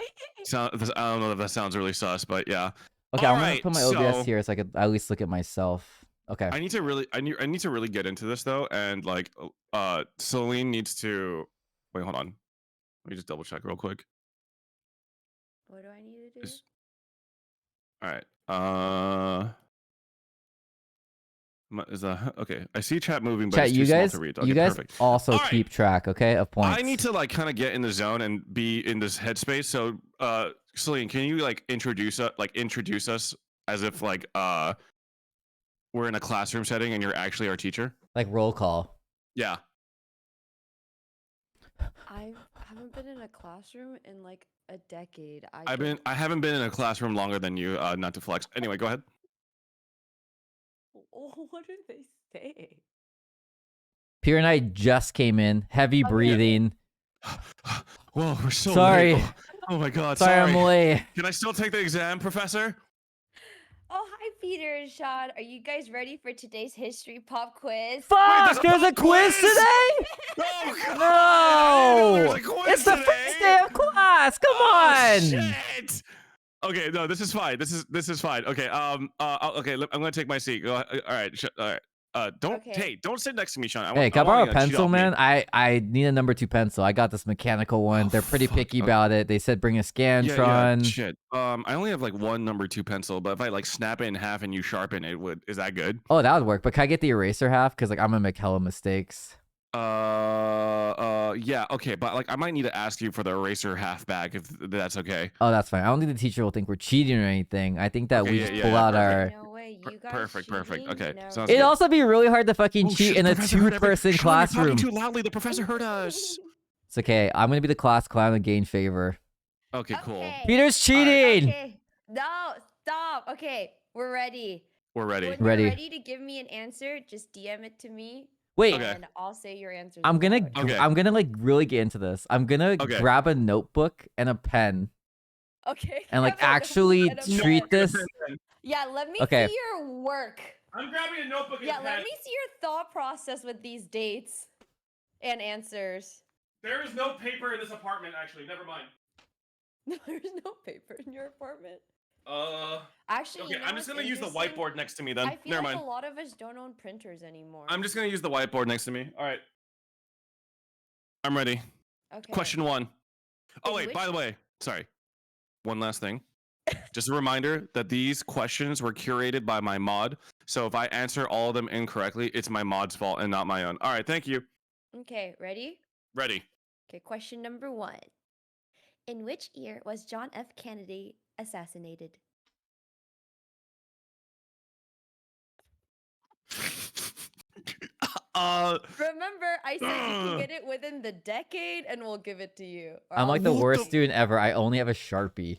B: I don't know if that sounds really sus, but yeah.
A: Okay, I'm
B: Alright,
A: gonna put my OBS
B: so-
A: here so I could at least look at myself. Okay.
B: I need to really get into this though, and like, Celine needs to. Wait, hold on. Let me just double check real quick.
C: What do I need to do?
B: Just- All right. Is that okay? I see chat moving, but
A: Chat,
B: it's too
A: you
B: small
A: guys,
B: to read.
A: you
B: Okay,
A: guys
B: perfect.
A: also
B: Alright.
A: keep track, okay, of points.
B: I need to like kind of get in the zone and be in this headspace. So, Celine, can you like introduce us as if like we're in a classroom setting and you're actually our teacher?
A: like roll call.
B: Yeah.
C: I haven't been in a classroom in like a decade.
B: I haven't been in a classroom longer than you. Not to flex. Anyway, go ahead.
C: What do they say?
A: Peter and I just came in. Heavy
C: Okay.
A: breathing.
B: Whoa, we're so
A: Sorry.
B: late. Oh my god.
A: Sorry, I'm late.
B: Can I still take the exam, Professor?
C: Oh, hi, Peter and Sean. Are you guys ready for today's history pop quiz?
A: Fuck!
B: there's
A: There's
B: a
A: a quiz
B: quiz!
A: today?
B: Oh god! I didn't know there
A: No!
B: was a quiz
A: It's the
B: today!
A: first day of class. Come
B: Oh,
A: on!
B: shit! Okay, no, this is fine. This is fine. Okay, okay, I'm gonna take my seat. Go. All right, all right. Don't.
C: Okay.
B: Hey, don't sit next to me, Sean.
A: Hey, can I borrow a pencil, man? I need a number 2 pencil. I got this mechanical one.
B: Oh,
A: They're pretty
B: fuck.
A: picky about it. They said bring a Scantron.
B: Shit. I only have like one number 2 pencil, but if I like snap it in half and you sharpen it, is that good?
A: Oh, that would work. But can I get the eraser half? Because like I'm gonna make hella mistakes.
B: Yeah. Okay, but like I might need to ask you for the eraser half back if that's okay.
A: Oh, that's fine. I don't think the teacher will think we're cheating or anything. I think that
B: Okay,
A: we
B: yeah,
A: just
B: yeah,
A: pull
B: yeah,
A: out
B: perfect.
A: our.
C: No way, you guys
B: Perfect.
C: cheating?
B: Okay,
C: No.
B: sounds
A: It'd
B: good.
A: also be really hard to fucking
B: Oh,
A: cheat
B: shit,
A: in
B: the
A: a
B: professor heard everything.
A: 2-person
B: Sean,
A: classroom.
B: You're talking too loudly. The professor heard us.
A: It's okay. I'm gonna be the class clown and gain favor.
B: Okay, cool.
C: Okay.
A: Peter's cheating.
C: Okay. No, stop. Okay, we're ready.
B: We're ready.
C: When
A: Ready.
C: you're ready to give me an answer, just DM it to me,
A: Wait,
B: Okay.
C: and I'll say your answers.
A: I'm gonna
C: aloud.
B: Okay.
A: I'm gonna like really get into this. I'm gonna
B: Okay.
A: grab a notebook and a pen
C: Okay.
A: and like
C: have a notebook
A: actually
C: and a
A: treat
C: pen.
A: this.
C: Yeah, let me
A: Okay.
C: see your work.
B: I'm grabbing a notebook and
C: Yeah,
B: a
C: let
B: pen.
C: me see your thought process with these dates and answers.
B: There is no paper in this apartment, actually. Never mind.
C: There's no paper in your apartment.
B: Okay,
C: Actually, you know
B: I'm just
C: what's
B: gonna use the
C: interesting?
B: whiteboard next to me then.
C: I feel
B: Never
C: like
B: mind.
C: a lot of us don't own printers anymore.
B: I'm just gonna use the whiteboard next to me. All right. I'm ready.
C: Okay.
B: Question 1. Oh,
C: In
B: wait,
C: which-
B: by the way, sorry. One last thing. Just a reminder that these questions were curated by my mod. So if I answer all of them incorrectly, it's my mod's fault and not my own. All right, thank you.
C: Okay, ready?
B: Ready.
C: Okay, question number 1. In which year was John F. Kennedy assassinated? Remember, I said you can get it within the decade and we'll give it to you. or
A: I'm like the
C: else-
B: What
A: worst
B: the-
A: student ever. I only have a Sharpie.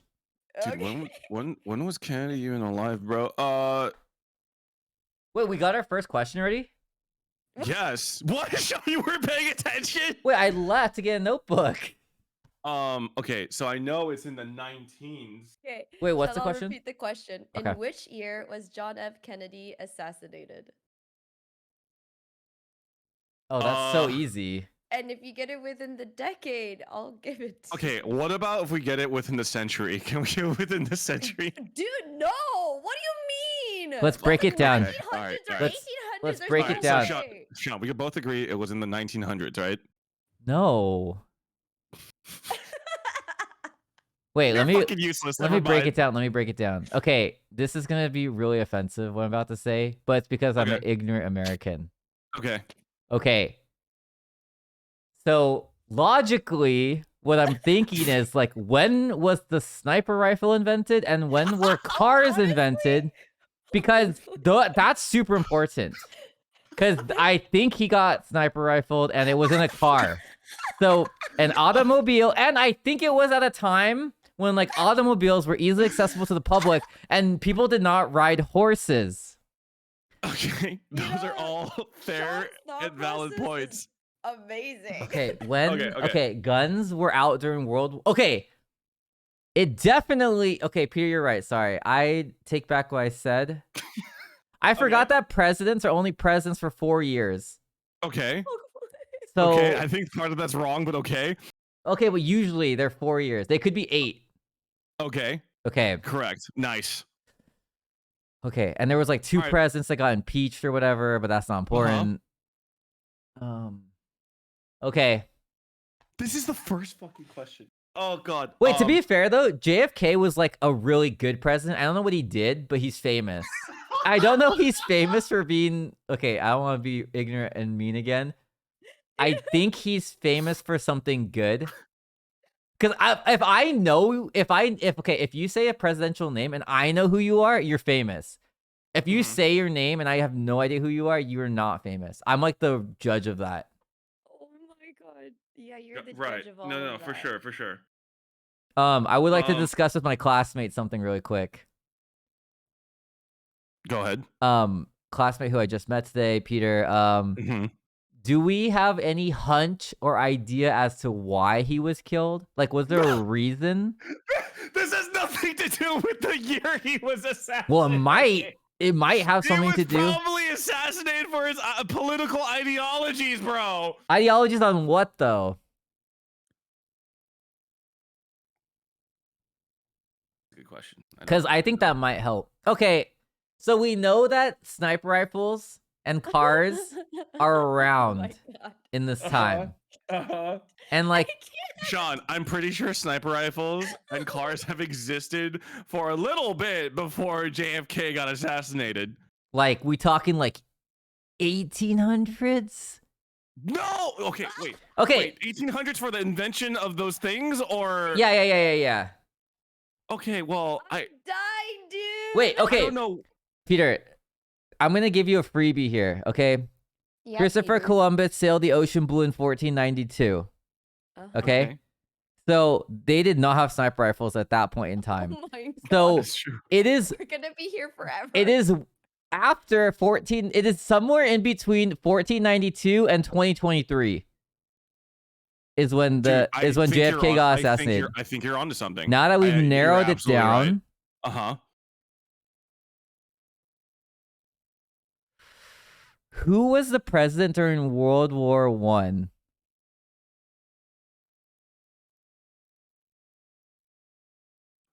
B: Dude,
C: Okay.
B: when was Kennedy even alive, bro?
A: Wait, we got our first question already?
B: Yes. What? You were paying attention?
A: Wait, I left to get a notebook.
B: Okay, so I know it's in the 19s.
C: Okay.
A: Wait, what's
C: so
A: the
C: I'll
A: question?
C: repeat the question.
A: Okay.
C: In which year was John F. Kennedy assassinated?
A: Oh, that's so
B: Uh,
A: easy.
C: And if you get it within the decade, I'll give it to
B: Okay,
C: you.
B: what about if we get it within the century? Can we get it within the century?
C: Dude, no! What do you mean?
A: Let's break it down.
C: 1900s or
B: Alright,
C: 1800s
A: let's
C: are
A: break
C: so
A: it down.
B: So
C: okay.
B: Sean, we could both agree it was in the 1900s, right?
A: No. Wait,
B: You're
A: let me
B: fucking useless.
A: let me break it down. Let me break it down. Okay, this is gonna be really offensive what I'm about to say, but it's because I'm an
B: Okay.
A: ignorant American.
B: Okay.
A: Okay. So logically, what I'm thinking is like, when was the sniper rifle invented and when were cars
C: Honestly?
A: invented? Because that's super important. Because I think he got sniper rifled and it was in a car. So an automobile, and I think it was at a time when like automobiles were easily accessible to the public and people did not ride horses.
B: Okay.
C: You
B: Those
C: know,
B: are all fair
C: Sean's thought
B: and valid
C: process is
B: points.
C: Amazing.
A: Okay, when
B: Okay.
A: guns were out during Okay. It definitely Peter, you're right. Sorry. I take back what I said. I forgot that presidents are only presidents for 4 years.
B: Okay.
A: So
B: Okay, I think part of that's wrong, but okay.
A: okay, but usually they're 4 years. They could be 8.
B: Okay.
A: Okay.
B: Correct. Nice.
A: Okay, and there was like 2
B: Alright.
A: presidents that got impeached or whatever, but that's not important. Okay.
B: This is the first fucking question. Oh god.
A: Wait, to be fair though, JFK was like a really good president. I don't know what he did, but he's famous. I don't know if he's famous for being okay. I don't want to be ignorant and mean again. I think he's famous for something good. Because if you say a presidential name and I know who you are, you're famous. If you say your name and I have no idea who you are, you're not famous. I'm like the judge of that.
C: Oh my god. Yeah, you're the
B: Right.
C: judge of all
B: No,
C: of
B: for
C: that.
B: sure, for sure.
A: I would like to discuss with my classmate something really quick.
B: Go ahead.
A: Classmate who I just met today, Peter. Do we have any hunch or idea as to why he was killed? Like, was there a reason?
B: This has nothing to do with the year he was assassinated.
A: Well, it might have something to do.
B: He was probably assassinated for his political ideologies, bro.
A: Ideologies on what though?
B: Good question.
A: Because I think that might help. Okay, so we know that sniper rifles and cars are
C: Oh
A: around
C: my god.
A: in this time. And
C: I
A: like,
C: can't.
B: Sean, I'm pretty sure sniper rifles and cars have existed for a little bit before JFK got assassinated.
A: like we talking like 1800s?
B: No. Okay. Wait.
A: Okay.
B: Wait. 1800s for the invention of those things, or
A: Yeah.
B: Okay. Well,
C: I'm dying, dude.
A: Wait,
B: I
A: okay.
B: don't know.
A: Peter, I'm gonna give you a freebie here, okay?
C: Yeah,
A: Christopher
C: Peter.
A: Columbus sailed the ocean blue in 1492. Okay? So they did not have sniper rifles at that point in time.
C: Oh my god.
A: So
B: That's true.
A: it is
C: We're gonna be here forever.
A: it is after 14 it is somewhere in between 1492 and 2023 is when
B: Dude, I think
A: JFK
B: you're
A: got
B: on-
A: assassinated.
B: I think you're onto something.
A: Now that we've
B: you're
A: narrowed it
B: absolutely right.
A: down,
B: Uh-huh.
A: Who was the president during World War One?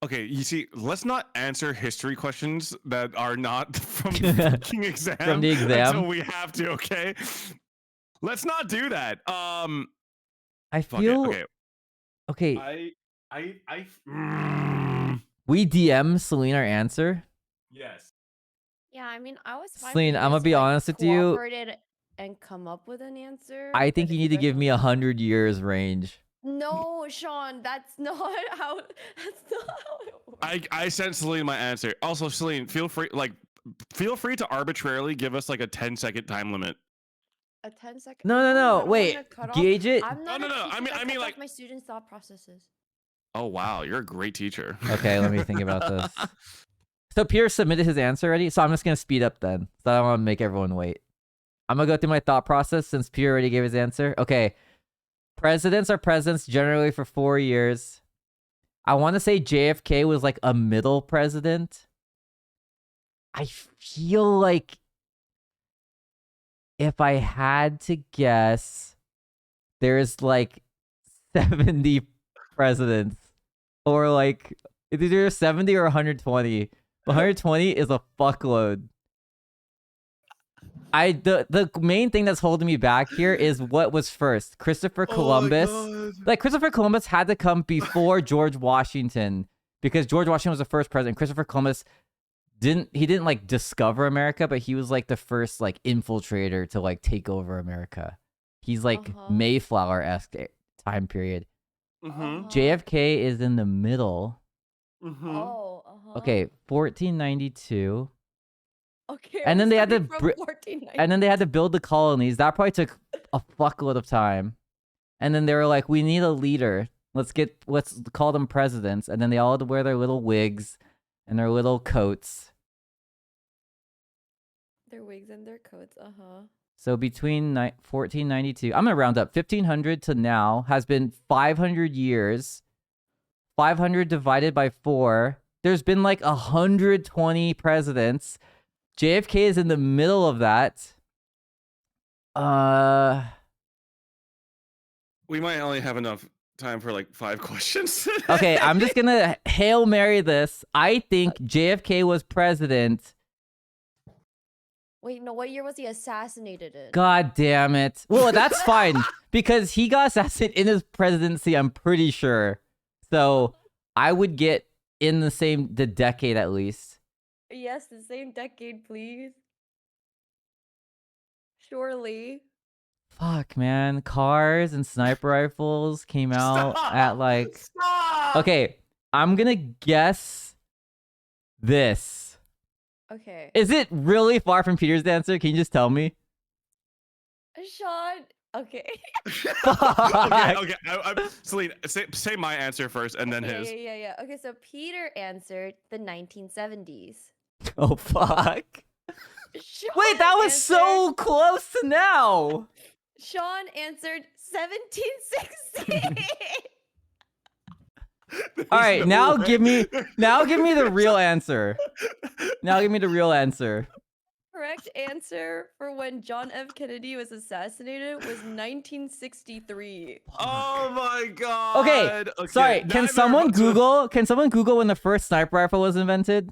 B: Okay, you see, let's not answer history questions that are not from the fucking exam.
A: From the exam?
B: Until we have to, okay? Let's not do that.
A: I
B: Fuck it.
A: feel
B: Okay.
A: okay.
B: I
A: We DM Celine our answer.
B: yes.
C: Yeah, I mean, I was fine.
A: Celine,
C: for you
A: I'm gonna
C: guys
A: be
C: to, like,
A: honest with you.
C: cooperate and come up with an answer.
A: I think
C: but
A: you
C: if
A: need to
C: guys
A: give me
C: want-
A: 100 years range.
C: No, Sean, that's not how. That's not how it works.
B: I sent Celine my answer. Also, Celine, feel free to arbitrarily give us like a 10-second time limit.
C: A 10-second.
A: No,
C: I don't wanna
A: wait.
C: cut off-
A: Gauge it.
C: I'm not
B: No,
C: a
B: no,
C: teacher
B: I mean-
C: that
B: I mean,
C: cuts
B: like-
C: off my students' thought processes.
B: Oh wow, you're a great teacher.
A: Okay, let me think about this. So Pierre submitted his answer already, so I'm just gonna speed up then. So I don't want to make everyone wait. I'm gonna go through my thought process since Pierre already gave his answer. Okay. Presidents are presidents generally for 4 years. I want to say JFK was like a middle president. I feel like if I had to guess, there's like 70 presidents. Or like, it's either 70 or 120. 120 is a fuckload. The main thing that's holding me back here is what was first. Christopher Columbus. Like, Christopher Columbus had to come before George Washington because George Washington was the first president. Christopher Columbus didn't like discover America, but he was like the first like infiltrator to like take over America. He's like Mayflower-esque time period.
B: Mm-hmm.
A: JFK is in the middle.
B: Mm-hmm.
C: Oh,
A: Okay, 1492.
C: Okay.
A: And then they had to
C: and
A: then they had to build the colonies. That probably took a fuckload of time. And then they were like, we need a leader. Let's call them presidents. And then they all had to wear their little wigs and their little coats.
C: their wigs and their coats.
A: So between 1492, I'm gonna round up, 1500 to now has been 500 years. 500 divided by 4. There's been like 120 presidents. JFK is in the middle of that.
B: We might only have enough time for like 5 questions.
A: Okay, I'm just gonna Hail Mary this. I think JFK was president.
C: Wait, no, what year was he assassinated in?
A: God damn it. Well, that's fine because he got assassinated in his presidency, I'm pretty sure. So I would get in the decade at least.
C: Yes, the same decade, please. Surely.
A: Fuck, man. Cars and sniper rifles came out at like...
B: Stop!
A: Okay, I'm gonna guess this.
C: Okay.
A: Is it really far from Peter's answer? Can you just tell me?
C: Sean. Okay.
B: Okay. Celine, say my answer first and then his.
C: Yeah. Okay, so Peter answered the 1970s.
A: Oh, fuck.
C: Sean
A: Wait, that was so close to now.
C: Sean answered 1760.
A: All right, now give me the real answer. Now give me the real answer.
C: Correct answer for when John F. Kennedy was assassinated was 1963.
B: Oh my god.
A: Okay, sorry. Can someone Google when the first sniper rifle was invented?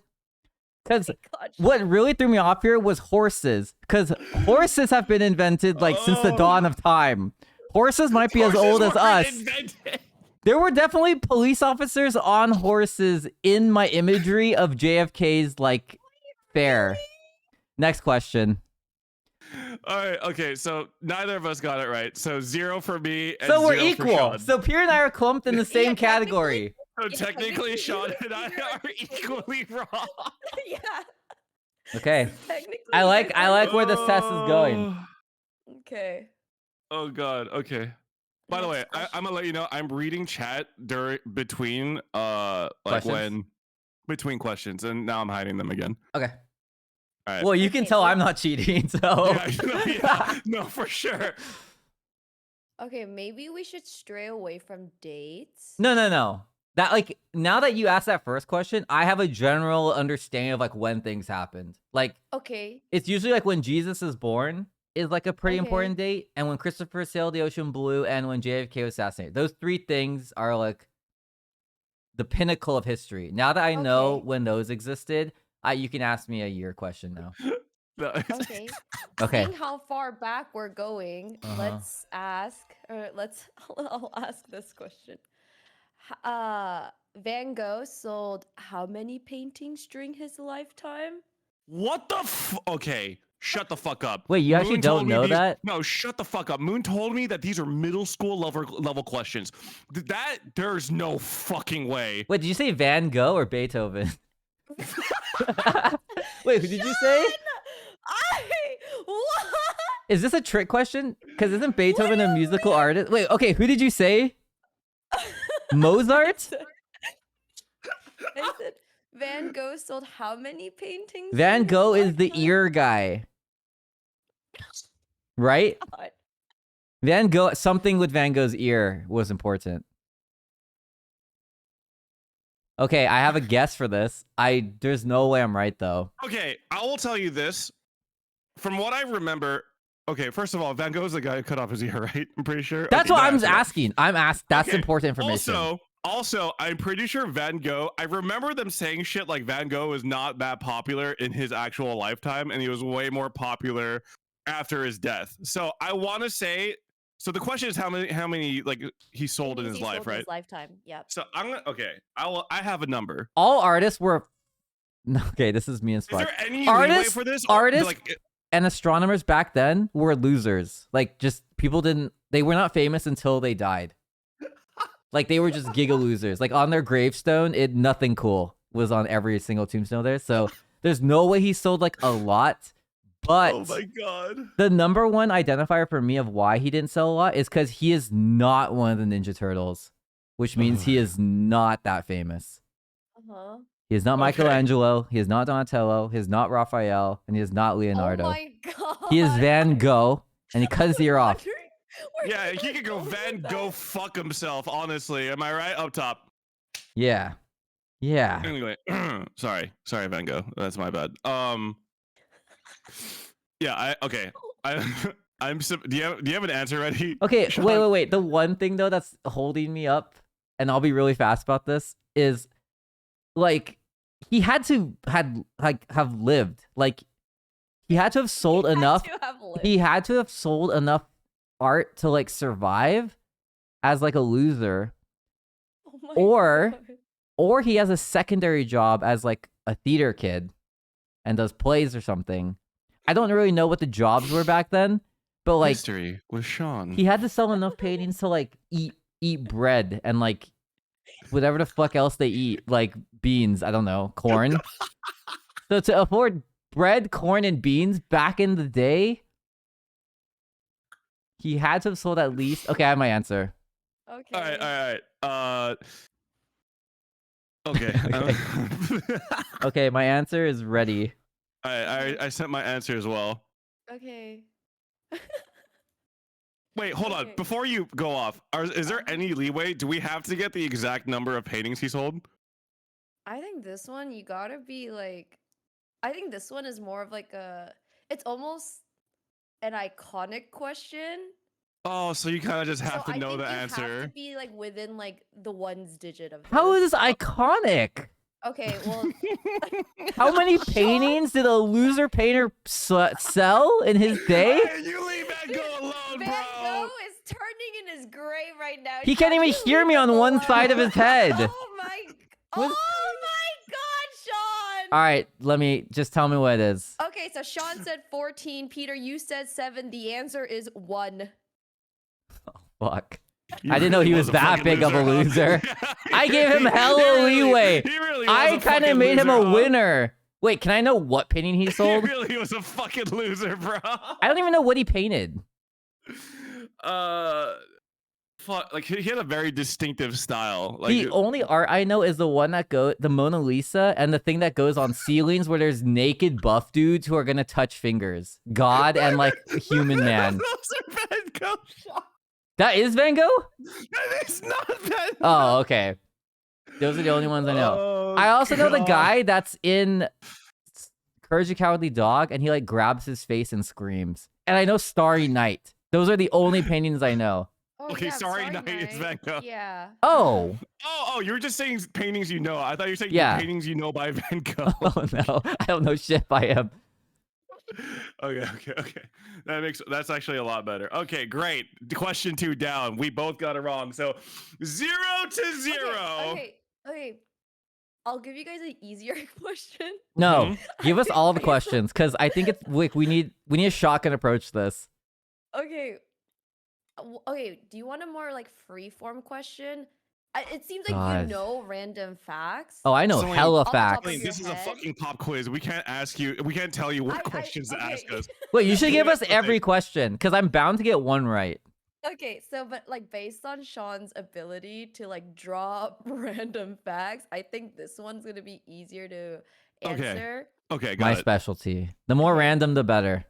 A: Because what really threw me off here was horses. Because horses have been invented like since the dawn of time. Horses might be as old as us. There were definitely police officers on horses in my imagery of JFK's like fair. Next question.
B: All right, okay, so neither of us got it right. So 0 for me and
A: So we're
B: 0 for
A: equal.
B: Sean.
A: So Pierre and I are clumped in the same category.
B: So technically, Sean and I are equally wrong.
C: Yeah.
A: Okay.
C: Technically.
A: I like where this test is going.
C: Okay.
B: Oh god. Okay. By the way, I'm gonna let you know I'm reading chat between between questions, and now I'm hiding them again.
A: Okay.
B: All right.
A: Well, you can tell I'm not cheating, so.
B: No, for sure.
C: Okay, maybe we should stray away from dates.
A: No. That like now that you asked that first question, I have a general understanding of like when things happened. Like
C: Okay.
A: it's usually like when Jesus is born. is like a pretty
C: Okay.
A: important date, and when Christopher sailed the ocean blue, and when JFK was assassinated. Those 3 things are like the pinnacle of history. Now that I know
C: Okay.
A: when those existed, you can ask me a year question now.
B: No,
C: Okay.
A: Okay.
C: Seeing how far back we're going, let's ask, or I'll ask this question. Van Gogh sold how many paintings during his lifetime?
B: What the okay, shut the fuck up.
A: Wait, you actually don't know that?
B: No, shut the fuck up. Moon told me that these are middle school level questions. There's no fucking way.
A: Wait, did you say Van Gogh or Beethoven? Wait, who did you say?
C: What?
A: Is this a trick question? Because isn't Beethoven a musical artist? Wait, okay, who did you say? Mozart?
C: I said Van Gogh sold how many paintings?
A: Van
C: in his
A: Gogh is the
C: lifetime?
A: ear guy. Right?
C: God.
A: Van Gogh, something with Van Gogh's ear was important. Okay, I have a guess for this. There's no way I'm right though.
B: Okay, I will tell you this. From what I remember, okay, first of all, Van Gogh's the guy who cut off his ear, right? I'm pretty sure.
A: That's
B: okay,
A: what
B: no,
A: I'm
B: answer that.
A: asking. That's
B: Okay,
A: important information.
B: Also, I'm pretty sure Van Gogh, I remember them saying shit like Van Gogh was not that popular in his actual lifetime, and he was way more popular after his death. So I want to say, so the question is how many like he sold in his life,
C: sold in
B: right?
C: his lifetime. Yep.
B: So I'm gonna, okay, I have a number.
A: All artists were okay, this is me and
B: Is
A: Spike.
B: there any leeway for this?
A: Artists
B: Like,
A: and astronomers back then were losers. Like, just people they were not famous until they died. Like, they were just giga losers. Like, on their gravestone, nothing cool was on every single tombstone there. So there's no way he sold like a lot. But
B: oh my god.
A: the number one identifier for me of why he didn't sell a lot is because he is not one of the Ninja Turtles, which means he is not that famous.
C: Uh-huh.
A: He is not Michelangelo. He is not Donatello. He is not Raphael, and he is not Leonardo.
C: Oh my god.
A: He is Van Gogh, and he cut his ear off.
B: Yeah, he could go Van Gogh fuck himself, honestly. Am I right? Up top.
A: Yeah. Yeah.
B: Anyway, sorry, Van Gogh. That's my bad. Yeah, do you have an answer ready?
A: Okay,
B: Sean?
A: wait. The one thing though that's holding me up, and I'll be really fast about this, is like he had to have lived. Like he had to have sold enough. He had to have sold enough art to like survive as like a loser.
C: Oh my
A: Or
C: God.
A: or he has a secondary job as like a theater kid and does plays or something. I don't really know what the jobs were back then, but like
B: History with Sean.
A: he had to sell enough paintings to like eat bread and like whatever the fuck else they eat, like beans, I don't know, corn. So to afford bread, corn, and beans back in the day, he had to have sold at least. Okay, I have my answer.
C: Okay.
B: All right. Okay.
A: Okay, my answer is ready.
B: I sent my answer as well.
C: Okay.
B: Wait, hold on.
C: Okay.
B: Before you go off, is there any leeway? Do we have to get the exact number of paintings he sold?
C: I think this one you gotta be like. I think this one is more of like a. It's almost an iconic question.
B: Oh, so you kind of just have
C: So
B: to know
C: I think
B: the
C: you
B: answer.
C: have to be like within like the ones digit of.
A: How
C: this.
A: is this iconic?
C: Okay, well.
A: How many
C: Sean?
A: paintings did a loser painter sell in his day?
B: Hey, you leave Van Gogh alone,
C: Van
B: bro.
C: Gogh is turning in his grave right now.
A: He can't
C: Sean,
A: even
C: you
A: hear
C: leave
A: me on
C: him
A: one
C: alone.
A: side of his head.
C: Oh my!
A: What-
C: Oh my God, Sean!
A: All right, let me just tell me what it is.
C: Okay, so Sean said 14. Peter, you said 7. The answer is 1.
A: Fuck.
B: You
A: I didn't know he was
B: a
A: that
B: fucking
A: big of a
B: huh?
A: loser.
B: Yeah,
A: I gave him
B: he
A: hella
B: really-
A: leeway.
B: He really
A: I
B: was a
A: kind of
B: fucking
A: made him
B: loser,
A: a
B: huh?
A: winner. Wait, can I know what painting he
B: He
A: sold?
B: really was a fucking loser, bro.
A: I don't even know what he painted.
B: Fuck, like he had a very distinctive style. Like
A: The only art I know is the one that the Mona Lisa, and the thing that goes on ceilings where there's naked buff dudes who are gonna touch fingers. God and like human man.
B: Those are Van Gogh shots.
A: That is Van Gogh?
B: That is not Van Gogh.
A: Oh, okay. Those are the only ones I know.
B: Oh,
A: I also know the
B: God.
A: guy that's in Courage the Cowardly Dog, and he like grabs his face and screams. and I know Starry Night. Those are the only paintings I know.
C: Oh,
B: Okay,
C: yeah,
B: Starry Night is Van Gogh.
C: Yeah.
A: Oh.
B: Oh, you were just saying paintings you know. I thought you were saying
A: Yeah.
B: paintings you know by Van Gogh.
A: Oh no, I don't know shit by him.
B: Okay. That's actually a lot better. Okay, great. Question 2 down. We both got it wrong. So 0-0.
C: Okay. I'll give you guys an easier question.
A: No, give us
C: think
A: all the
C: based on-
A: questions because I think it's like we need a shotgun approach this.
C: Okay. Okay, do you want a more like free-form question? It seems like
A: God.
C: you know random facts.
A: Oh, I know
B: Celine,
A: hella
C: off the top of
A: facts.
C: your
B: This is a
C: head.
B: fucking pop quiz. We can't tell you what questions to ask
C: okay.
B: us.
A: Wait, you should give us
B: Okay.
A: every question because I'm bound to get one right.
C: Okay, so but like based on Sean's ability to like draw up random facts, I think this one's gonna be easier to answer.
B: Okay,
A: My
B: got it.
A: specialty. The more
C: Okay.
A: random, the better.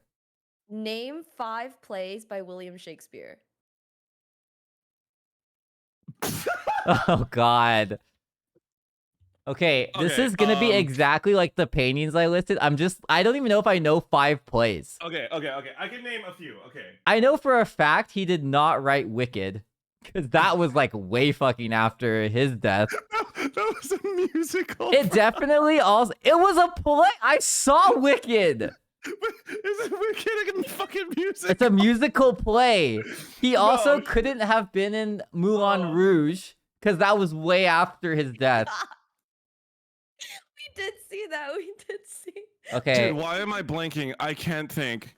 C: Name 5 plays by William Shakespeare.
A: Oh God. Okay, this
B: Okay,
A: is gonna be exactly like the paintings I listed. I don't even know if I know 5 plays.
B: Okay. I can name a few. Okay.
A: I know for a fact he did not write Wicked. Because that was like way fucking after his death.
B: That was a musical.
A: It definitely also. It was a play. I saw Wicked.
B: Is it Wicked a fucking music?
A: It's a musical play. He also
B: No.
A: couldn't have been in Moulin Rouge because that was way after his death.
C: We did see that. We did see.
A: Okay.
B: Dude, why am I blanking? I can't think.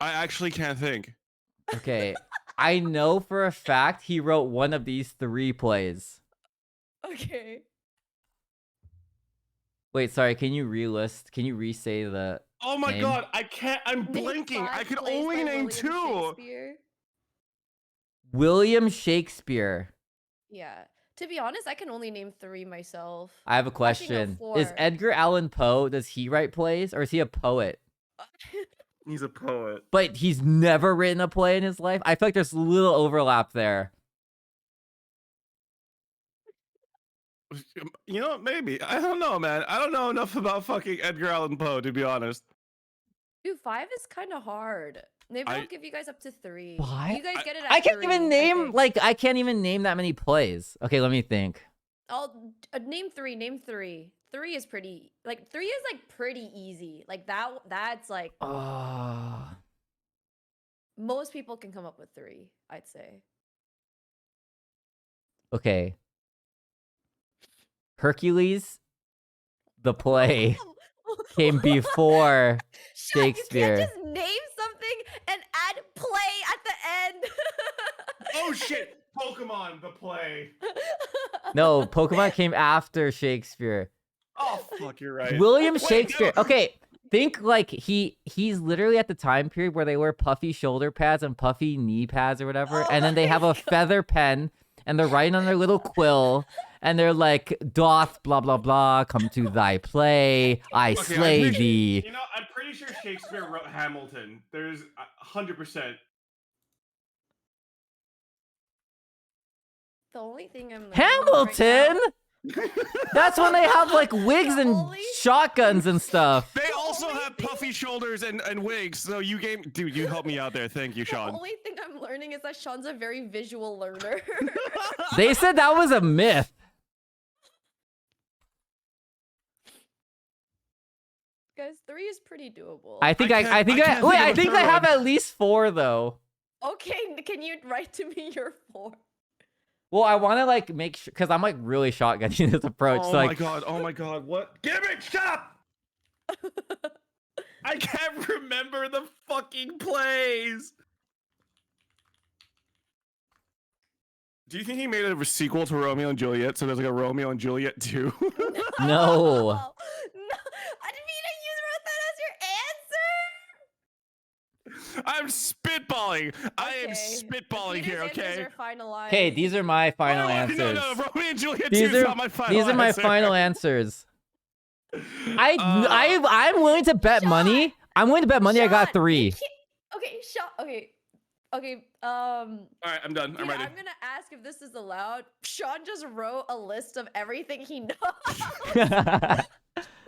B: I actually can't think.
A: Okay. I know for a fact he wrote one of these 3 plays.
C: Okay.
A: Wait, sorry. Can you relist? Can you re-say the
B: Oh my
A: name?
B: god, I can't. I'm
C: Name
B: blanking.
C: 5
B: I could
C: plays
B: only
C: by
B: name
C: William
B: 2.
C: Shakespeare.
A: William Shakespeare.
C: Yeah. To be honest, I can only name 3 myself.
A: I have a
C: Actually, no,
A: question. Is
C: 4.
A: Edgar Allan Poe, does he write plays or is he a poet?
B: He's a poet.
A: But he's never written a play in his life? I feel like there's a little overlap there.
B: You know, maybe. I don't know, man. I don't know enough about fucking Edgar Allan Poe, to be honest.
C: Dude, 5 is kind of hard. Maybe I'll give you guys up to 3.
A: Why?
C: You guys get it at
A: I can't
C: 3,
A: even
C: I
A: name,
C: think.
A: like, I can't even name that many plays. Okay, let me think.
C: I'll name 3. Name 3. 3 is pretty. Like 3 is like pretty easy. Like that's like most people can come up with 3, I'd say.
A: Okay. Hercules, the play, came before
C: Sean,
A: Shakespeare.
C: you can't just name something and add play at the end.
B: Oh shit! Pokemon, the play.
A: No, Pokemon came after Shakespeare.
B: Oh fuck, you're right.
A: William
B: Wait,
A: Shakespeare.
B: no.
A: Okay, think like he's literally at the time period where they wear puffy shoulder pads and puffy knee pads or whatever, and then they have a feather pen and they're writing on their little quill and they're like, "Doth blah blah blah come to thy play, I
B: Okay,
A: slay thee."
B: You know, I'm pretty sure Shakespeare wrote Hamilton. There's 100%.
C: The only thing I'm learning
A: Hamilton.
C: Right
A: That's when they have like wigs and
C: Only-
A: shotguns and stuff.
B: They also
C: only
B: have
C: thing-
B: puffy shoulders and wigs. So you dude, you helped me out there. Thank you,
C: the
B: Sean.
C: only thing I'm learning is that Sean's a very visual learner.
A: They said that was a myth.
C: Guys, 3 is pretty doable.
A: I think
B: can't-
A: I think
B: I can't
A: wait,
B: think of
A: I
B: a
A: think
B: third
A: I have
B: one.
A: at least 4 though.
C: Okay, can you write to me your 4?
A: Well, I want to like make sure because I'm like really shotgunning this approach.
B: Oh
A: so,
B: my
A: like,
B: god! Oh my god! What? Give it! Shut up! I can't remember the fucking plays. Do you think he made a sequel to Romeo and Juliet? So there's like a Romeo and Juliet 2?
A: No.
C: No, I didn't mean you wrote that as your answer.
B: I'm spitballing. I am
C: Okay.
B: spitballing
C: Peter's
B: here,
C: answers
B: okay?
C: are finalized.
A: Okay, these are my final answers.
B: No, Romeo and Juliet 2
A: These
B: is
A: are
B: not my final
A: these are my
B: answer.
A: final answers. I'm willing to bet
C: Sean!
A: money. I'm willing to bet money I got
C: Sean,
A: 3.
C: you can't- Okay, Sean. Okay.
B: All right, I'm done.
C: Dude,
B: I'm ready.
C: I'm gonna ask if this is allowed. Sean just wrote a list of everything he knows.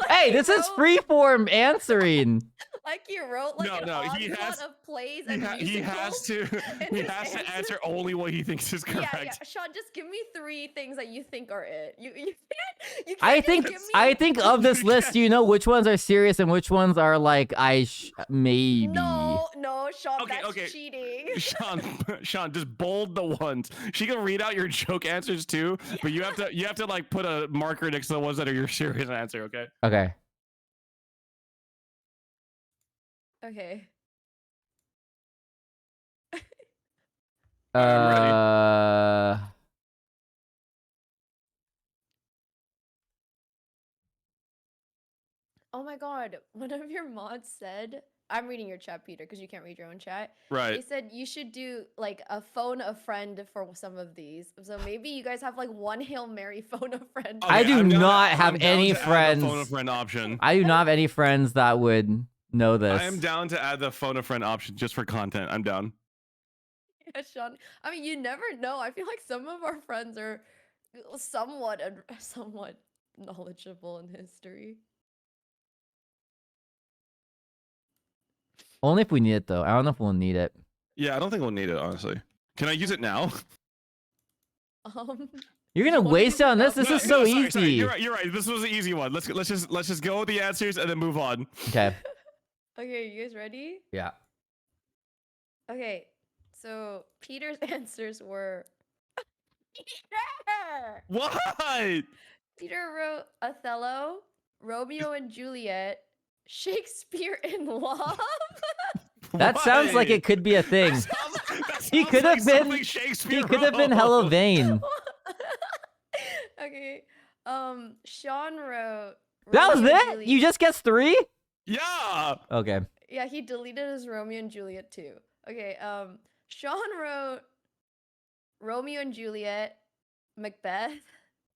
A: Hey, this is
C: wrote-
A: freeform answering.
C: Like he wrote like an onslaught of plays and
B: he has
C: musicals.
B: to he has to answer only what he thinks is correct.
C: Yeah. Sean, just give me 3 things that you think are it. You can't. You can't
A: I
C: just
A: think
C: give me.
A: I think of this list, you know which ones are serious and which ones are like maybe.
C: No, Sean,
B: Okay,
C: that's
B: okay.
C: cheating.
B: Sean, just bold the ones. She can read out your joke answers too, but you have to like put a marker next to the ones that are your serious answer. Okay.
A: Okay.
C: Okay.
B: I'm ready.
C: Oh my god, one of your mods said, I'm reading your chat, Peter, because you can't read your own chat.
B: Right.
C: They said you should do like a phone a friend for some of these. So maybe you guys have like one Hail Mary phone a friend.
A: I do not have
B: I'm down
A: any
B: to add the
A: friends.
B: phone a friend option.
A: I do not have any friends that would know this.
B: I am down to add the phone a friend option just for content. I'm down.
C: Yeah, Sean. I mean, you never know. I feel like some of our friends are somewhat knowledgeable in history.
A: Only if we need it, though. I don't know if we'll need it.
B: Yeah, I don't think we'll need it, honestly. Can I use it now?
A: You're gonna waste it on this? This is so easy.
B: Sorry. You're right. This was an easy one. Let's just go with the answers and then move on.
A: Okay.
C: Okay, you guys ready?
A: Yeah.
C: Okay, so Peter's answers were
B: What?
C: Peter wrote Othello, Romeo and Juliet, Shakespeare in Love.
A: That sounds like it could be a thing. He could have been. He could have been hella vain.
C: Okay. Sean wrote.
A: That was
C: Romeo and
A: it?
C: Juliet.
A: You just guessed 3?
B: Yeah.
A: Okay.
C: Yeah, he deleted his Romeo and Juliet too. Okay. Sean wrote Romeo and Juliet, Macbeth,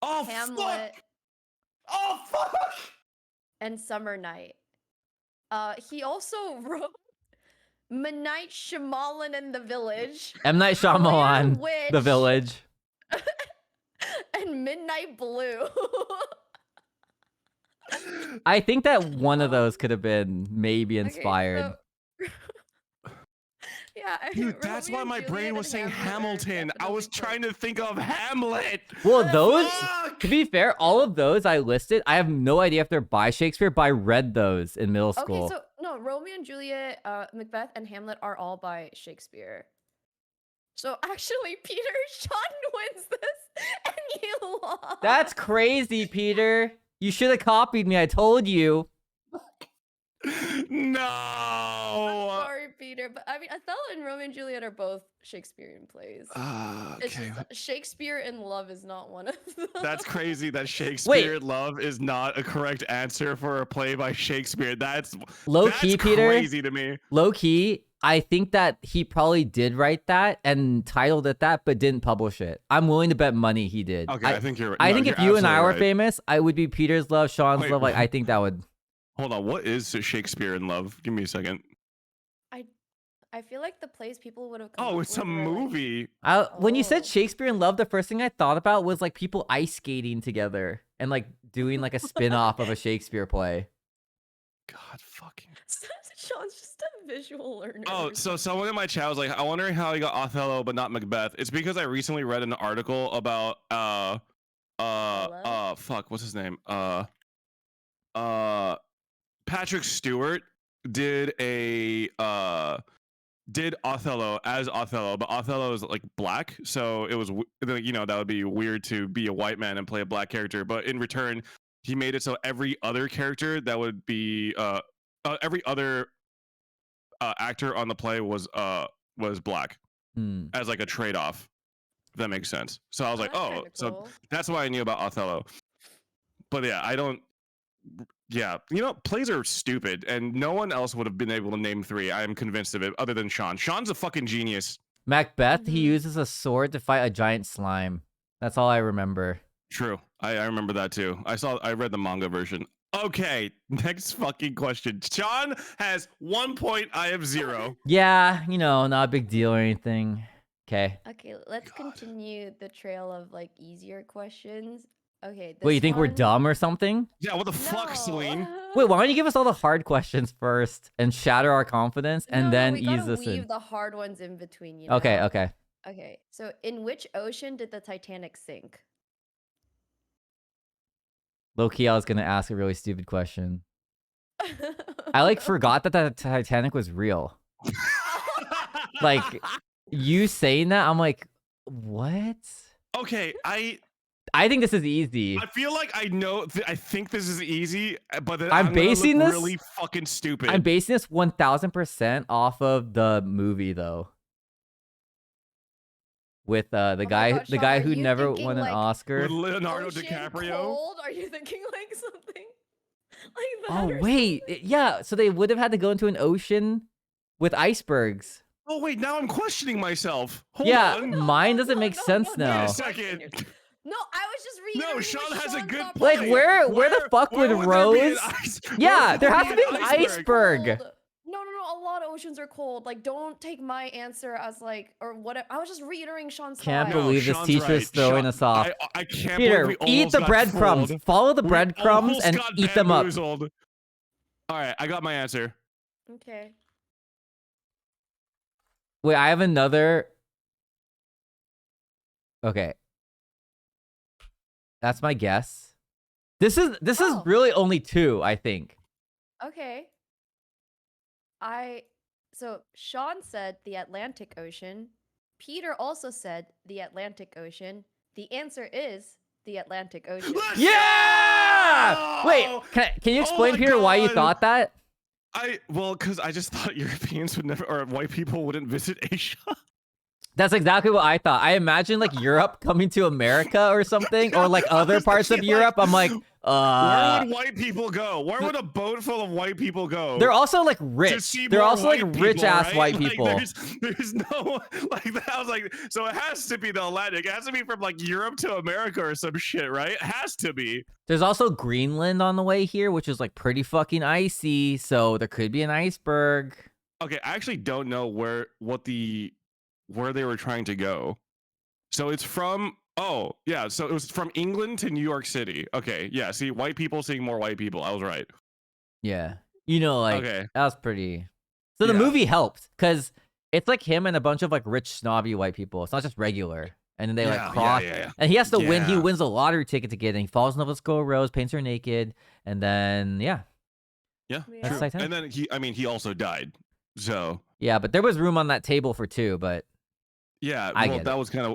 B: Oh,
C: Hamlet,
B: fuck. Oh, fuck.
C: and Summer Night. He also wrote Midnight Shyamalan and the Village.
A: M. Night
C: Blair
A: Shyamalan,
C: Witch,
A: The Village.
C: and Midnight Blue.
A: I think that one of those could have been maybe inspired.
C: Okay, so... Yeah,
B: Dude, that's why my brain was saying Hamilton. I was trying to think of Hamlet.
A: Well, those,
B: Fuck!
A: to be fair, all of those I listed, I have no idea if they're by Shakespeare, but I read those in middle school.
C: Okay, so no, Romeo and Juliet, Macbeth, and Hamlet are all by Shakespeare. So actually, Peter, Sean wins this, and you lost.
A: That's crazy, Peter. You should have copied me. I told you.
B: No.
C: I'm sorry, Peter, but I mean, Othello and Romeo and Juliet are both Shakespearean plays. It's
B: Okay.
C: just Shakespeare in Love is not one of them.
B: That's crazy that Shakespeare in Love is not a correct answer for a play by Shakespeare. That's
A: low key, Peter.
B: Crazy to me.
A: Low key, I think that he probably did write that and titled it that, but didn't publish it. I'm willing to bet money he did.
B: Okay, I think you're.
A: I
B: no,
A: think
B: you're
A: if you and I were
B: right.
A: famous, I would be Peter's Love, Sean's Love. Like I think that would.
B: Hold on, what is Shakespeare in Love? Give me a second.
C: I feel like the plays people would have come
B: Oh,
C: up
B: it's a
C: with were, like,
B: movie.
A: When you said
C: Oh.
A: Shakespeare in Love, the first thing I thought about was like people ice skating together and like doing like a spin-off of a Shakespeare play.
B: God fucking.
C: Sean's just a visual learner.
B: Oh, so someone in my chat was like, I wondering how he got Othello but not Macbeth. It's because I recently read an article about fuck, what's his name? Patrick Stewart did Othello as Othello, but Othello is like black, so it was that would be weird to be a white man and play a black character. But in return, he made it so every other character that would be every other actor on the play was black as like a trade-off. If that makes sense. So I was like,
C: that's
B: oh,
C: kinda
B: so
C: cool.
B: that's why I knew about Othello. But yeah, I don't. Yeah, plays are stupid, and no one else would have been able to name 3. I am convinced of it, other than Sean. Sean's a fucking genius.
A: Macbeth, he
C: Mhm.
A: uses a sword to fight a giant slime. That's all I remember.
B: True, I remember that too. I read the manga version. Okay, next fucking question. Sean has 1 point. I have 0.
A: Yeah, not a big deal or anything. Okay.
C: Okay, let's
B: God.
C: continue the trail of like easier questions. Okay, this
A: Wait, you think we're
C: one-
A: dumb or something?
B: Yeah, what the fuck,
C: No.
B: Celine?
A: Wait, why don't you give us all the hard questions first and shatter our confidence and
C: No,
A: then
C: we
A: ease
C: gotta
A: this
C: weave
A: in?
C: the hard ones in between, you
A: Okay,
C: know?
A: okay.
C: Okay, so in which ocean did the Titanic sink?
A: Low-key, I was gonna ask a really stupid question. I like forgot that the Titanic was real. Like, you saying that, I'm like, what?
B: Okay, I
A: think this is easy.
B: feel like I know. I think this is easy, but then
A: I'm
B: I'm gonna
A: basing
B: look
A: this-
B: really fucking stupid.
A: I'm basing this 1000% off of the movie though. With the
C: Oh my
A: guy
C: God,
A: the
C: Sean,
A: guy
C: are
A: who
C: you
A: never
C: thinking,
A: won an
C: like,
A: Oscar.
B: With Leonardo
C: Ocean
B: DiCaprio.
C: cold? Are you thinking like something like that?
A: Oh
C: or
A: wait,
C: something?
A: yeah. So they would have had to go into an ocean with icebergs.
B: Oh wait, now I'm questioning myself. Hold
A: Yeah,
B: on.
A: mine doesn't make sense
C: no,
A: now.
B: Wait a
C: don't
B: second.
C: question yourself. No, I was just reiterating.
B: No,
C: what
B: Sean has a
C: Sean's
B: good
C: thought
B: point.
A: Like, where the fuck would
B: there be an
A: Rose? Yeah,
B: where
A: there
B: would
A: has to be an iceberg.
C: Cold. No, a lot of oceans are cold. Like, don't take my answer as like, or whatever. I was just reiterating Sean's
A: Can't
C: thought.
A: believe this
B: Sean's
A: teacher is throwing us off.
B: I can't
A: Peter,
B: believe we
A: eat
B: almost
A: the
B: got
A: breadcrumbs.
B: fooled.
A: Follow the
B: We
A: breadcrumbs
B: almost
A: and
B: got
A: eat them up.
B: bamboozled. All right, I got my answer.
C: Okay.
A: Wait, I have another. Okay. That's my guess. This is
C: Oh.
A: really only two, I think.
C: Okay. So Sean said the Atlantic Ocean. Peter also said the Atlantic Ocean. The answer is the Atlantic Ocean.
B: Let's
A: Yeah!
B: go!
A: Wait, can you
B: Oh
A: explain,
B: my
A: Peter, why you
B: God.
A: thought that?
B: Because I just thought Europeans would never, or white people wouldn't visit Asia.
A: That's exactly what I thought. I imagine like Europe coming to America or something, or like
B: I
A: other
B: was
A: parts of
B: thinking,
A: Europe. I'm like,
B: where would white people go? Where would a boat full of white people go?
A: they're also like
B: To
A: rich.
B: see
A: They're
B: more
A: also like
B: white
A: rich
B: people,
A: ass
B: right?
A: white
B: Like,
A: people.
B: there's no like that. I was like, so it has to be the Atlantic. It has to be from like Europe to America or some shit, right? It has to be.
A: There's also Greenland on the way here, which is like pretty fucking icy. So there could be an iceberg.
B: Okay, I actually don't know where they were trying to go. So it's from so it was from England to New York City. Okay, yeah. See, white people seeing more white people. I was right.
A: Yeah. You know, like,
B: Okay.
A: that was pretty. So the
B: Yeah.
A: movie helped because it's like him and a bunch of like rich, snobby white people. It's not just regular. And then they like cross.
B: Yeah.
A: And he has to win. He
B: Yeah.
A: wins a lottery ticket to get in. He falls in love with Skull Rose, paints her naked. And then, yeah.
B: Yeah,
C: Yeah.
A: That's
B: true.
A: Titanic.
B: And then he also died. So
A: Yeah, but there was room on that table for two, but
B: yeah,
A: I
B: well,
A: get
B: that was kind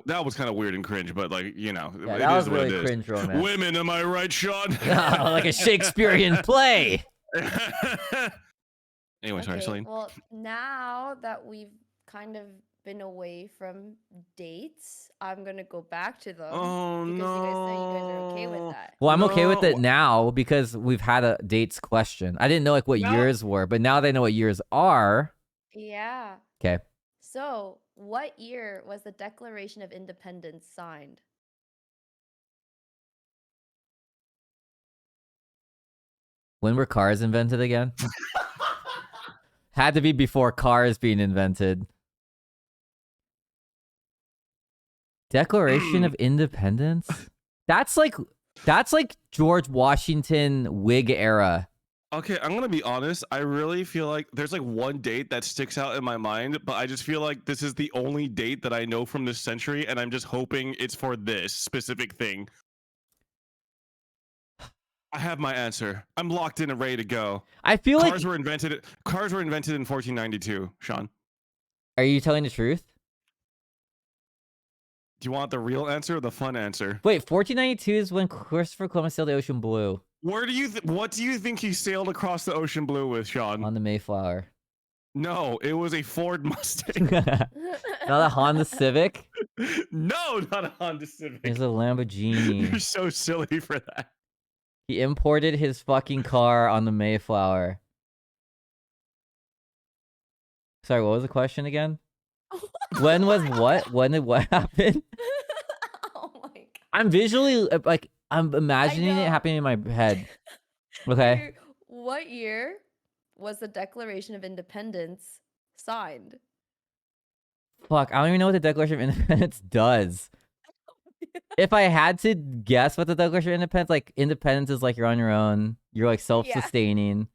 B: of weird and cringe, but like, you know,
A: yeah,
B: it
A: that
B: is
A: was
B: what
A: really
B: it is.
A: cringe romance.
B: Women, am I right, Sean?
A: Like a Shakespearean play.
B: Anyway, sorry,
C: Okay,
B: Celine.
C: well, now that we've kind of been away from dates, I'm gonna go back to them
B: Oh
C: because
B: no.
C: you guys said you guys are okay with that.
A: Well, I'm okay with it
B: No.
A: now because we've had a dates question. I didn't know like what
B: No.
A: years were, but now they know what years are.
C: Yeah.
A: Okay.
C: So, what year was the Declaration of Independence signed?
A: When were cars invented again? Had to be before cars being invented. Declaration of Independence? That's like George Washington Whig era.
B: Okay, I'm gonna be honest. I really feel like there's like one date that sticks out in my mind, but I just feel like this is the only date that I know from this century, and I'm just hoping it's for this specific thing. I have my answer. I'm locked in and ready to go.
A: I feel like
B: Cars were invented in 1492, Sean.
A: Are you telling the truth?
B: Do you want the real answer or the fun answer?
A: Wait, 1492 is when Christopher Columbus sailed the ocean blue
B: What do you think he sailed across the ocean blue with, Sean?
A: on the Mayflower.
B: No, it was a Ford Mustang.
A: Not a Honda Civic.
B: No, not a Honda Civic.
A: It's a Lamborghini.
B: You're so silly for that.
A: He imported his fucking car on the Mayflower. Sorry, what was the question again? When was what? When did what happen?
C: Oh my god.
A: I'm visually like I'm imagining it
C: know.
A: happening in my head. Okay.
C: What year was the Declaration of Independence signed?
A: Fuck, I don't even know what the Declaration of Independence does. If I had to guess what the Declaration of Independence, like independence is like you're on your own, you're like self-sustaining.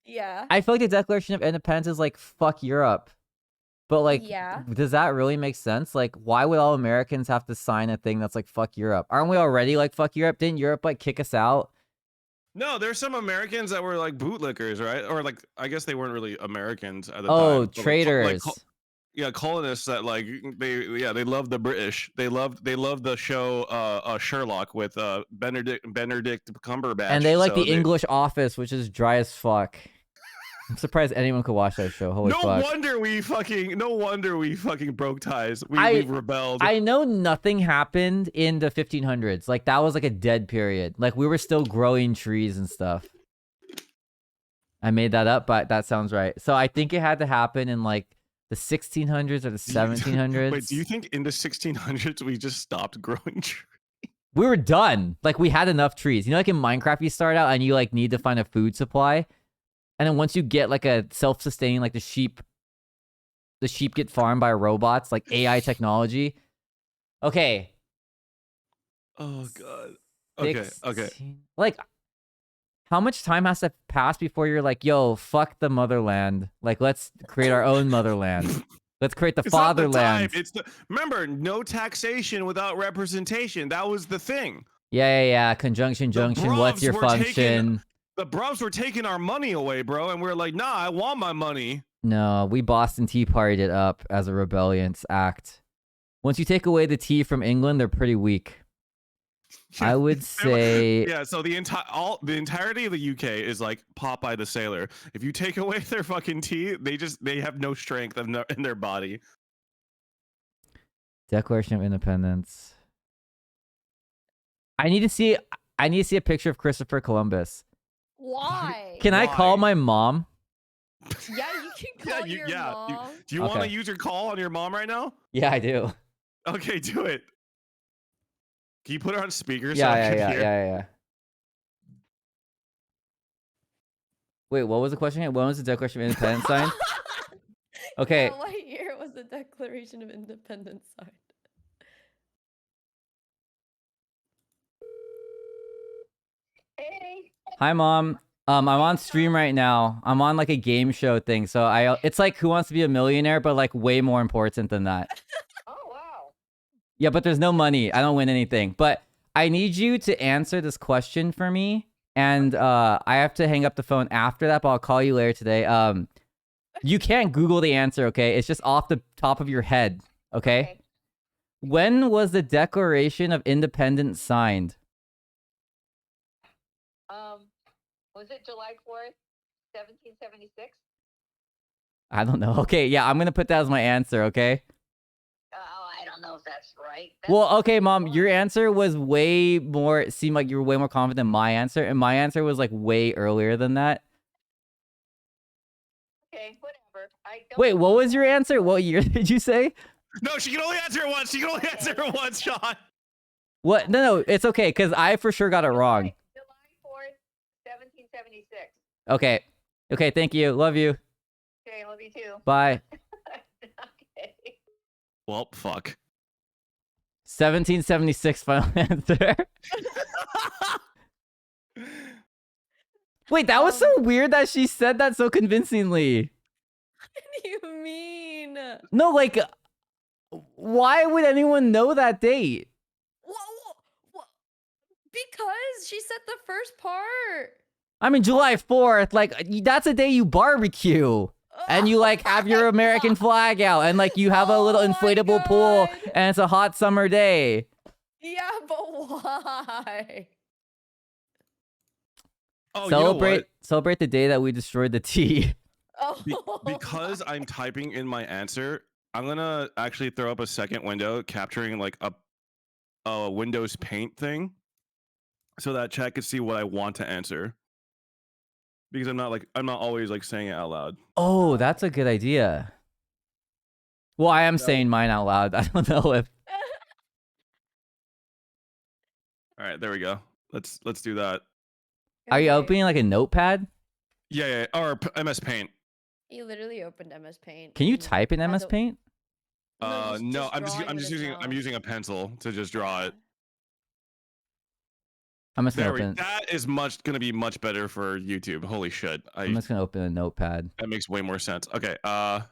C: Yeah.
A: I feel like the Declaration of Independence is like fuck Europe. But like,
C: Yeah.
A: does that really make sense? Like, why would all Americans have to sign a thing that's like fuck Europe? Aren't we already like fuck Europe? Didn't Europe like kick us out?
B: No, there's some Americans that were like bootlickers, right? Or like I guess they weren't really Americans at the
A: Oh,
B: time. But
A: traitors.
B: yeah, colonists that like they love the British. They loved the show Sherlock with Benedict Cumberbatch.
A: And they like
B: so
A: the English Office, which is dry as fuck. I'm surprised anyone could watch that show. Holy
B: no
A: fuck.
B: wonder we fucking broke ties. We rebelled.
A: I know nothing happened in the 1500s. Like that was like a dead period. Like we were still growing trees and stuff. I made that up, but that sounds right. So I think it had to happen in like the 1600s or the 1700s.
B: Wait, do you think in the 1600s we just stopped growing trees?
A: We were done. Like we had enough trees. You know, like in Minecraft, you start out and you like need to find a food supply. And then once you get like a self-sustaining, like the sheep get farmed by robots, like AI technology. Okay.
B: Oh god. Okay.
A: 16 Like, how much time has to pass before you're like, yo, fuck the motherland. Like, let's create our own motherland. Let's create the fatherland.
B: Remember, no taxation without representation. That was the thing.
A: Yeah. Conjunction, junction. What's your function?
B: The Brubs were taking our money away, bro, and we're like, nah, I want my money.
A: No, we Boston Tea Partied it up as a rebellion act. Once you take away the tea from England, they're pretty weak. I would say
B: yeah. So the entirety of the UK is like Popeye the Sailor. If you take away their fucking tea, they have no strength in their body.
A: Declaration of Independence. I need to see a picture of Christopher Columbus.
C: Why?
A: Can I call my mom?
C: Yeah, you can call your mom.
B: Do you want to use your call on your mom right now?
A: Yeah, I do.
B: Okay, do it. Can you put her on speaker so
A: Yeah,
B: I can hear?
A: Yeah. Wait, what was the question? When was the Declaration of Independence signed? Okay.
C: Yeah, what year was the Declaration of Independence signed?
D: Hey.
A: Hi, Mom. I'm on stream right now. I'm on like a game show thing. So it's like Who Wants to Be a Millionaire, but like way more important than that.
D: Oh, wow.
A: Yeah, but there's no money. I don't win anything. But I need you to answer this question for me. And I have to hang up the phone after that, but I'll call you later today. You can't Google the answer, okay? It's just off the top of your head, okay? When was the Declaration of Independence signed?
D: Was it July 4th, 1776?
A: I don't know. Okay, yeah, I'm going to put that as my answer, okay?
D: Oh, I don't know if that's right.
A: Well, okay, Mom, your answer was seemed like you were way more confident than my answer, and my answer was like way earlier than that.
D: Okay, whatever.
A: Wait, what was your answer? What year did you say?
B: No, she can only answer it once. She can only answer it once, Sean.
A: What? No, it's okay, because I for sure got it wrong.
D: July 4th, 1776.
A: Okay. Okay, thank you. Love you.
D: Okay, love you too.
A: Bye.
D: Okay.
B: Well, fuck.
A: 1776 final answer. Wait, that was so weird that she said that so convincingly.
C: What do you mean?
A: No, like, why would anyone know that date?
C: Because she said the first part.
A: I mean, July 4th, like, that's a day you barbecue. And you, like, have your American flag out. And, like, you have a little inflatable pool. And it's a hot summer day.
C: Yeah, but why?
B: Oh,
A: celebrate the day that we destroyed the tea.
B: Because I'm typing in my answer, I'm gonna actually throw up a second window capturing like a Windows Paint thing, so that chat can see what I want to answer. Because I'm not always like saying it out loud.
A: Oh, that's a good idea. Well, I am saying mine out loud. I don't know if.
B: All right, there we go. Let's do that.
A: Are you opening like a notepad?
B: Yeah, or MS Paint.
C: You literally opened MS Paint.
A: Can you type in MS Paint?
B: No, I'm using a pencil to just draw it.
A: I'm just gonna
B: There we.
A: open.
B: That is gonna be much better for YouTube. Holy shit!
A: I'm just gonna open a notepad.
B: That makes way more sense. Okay. I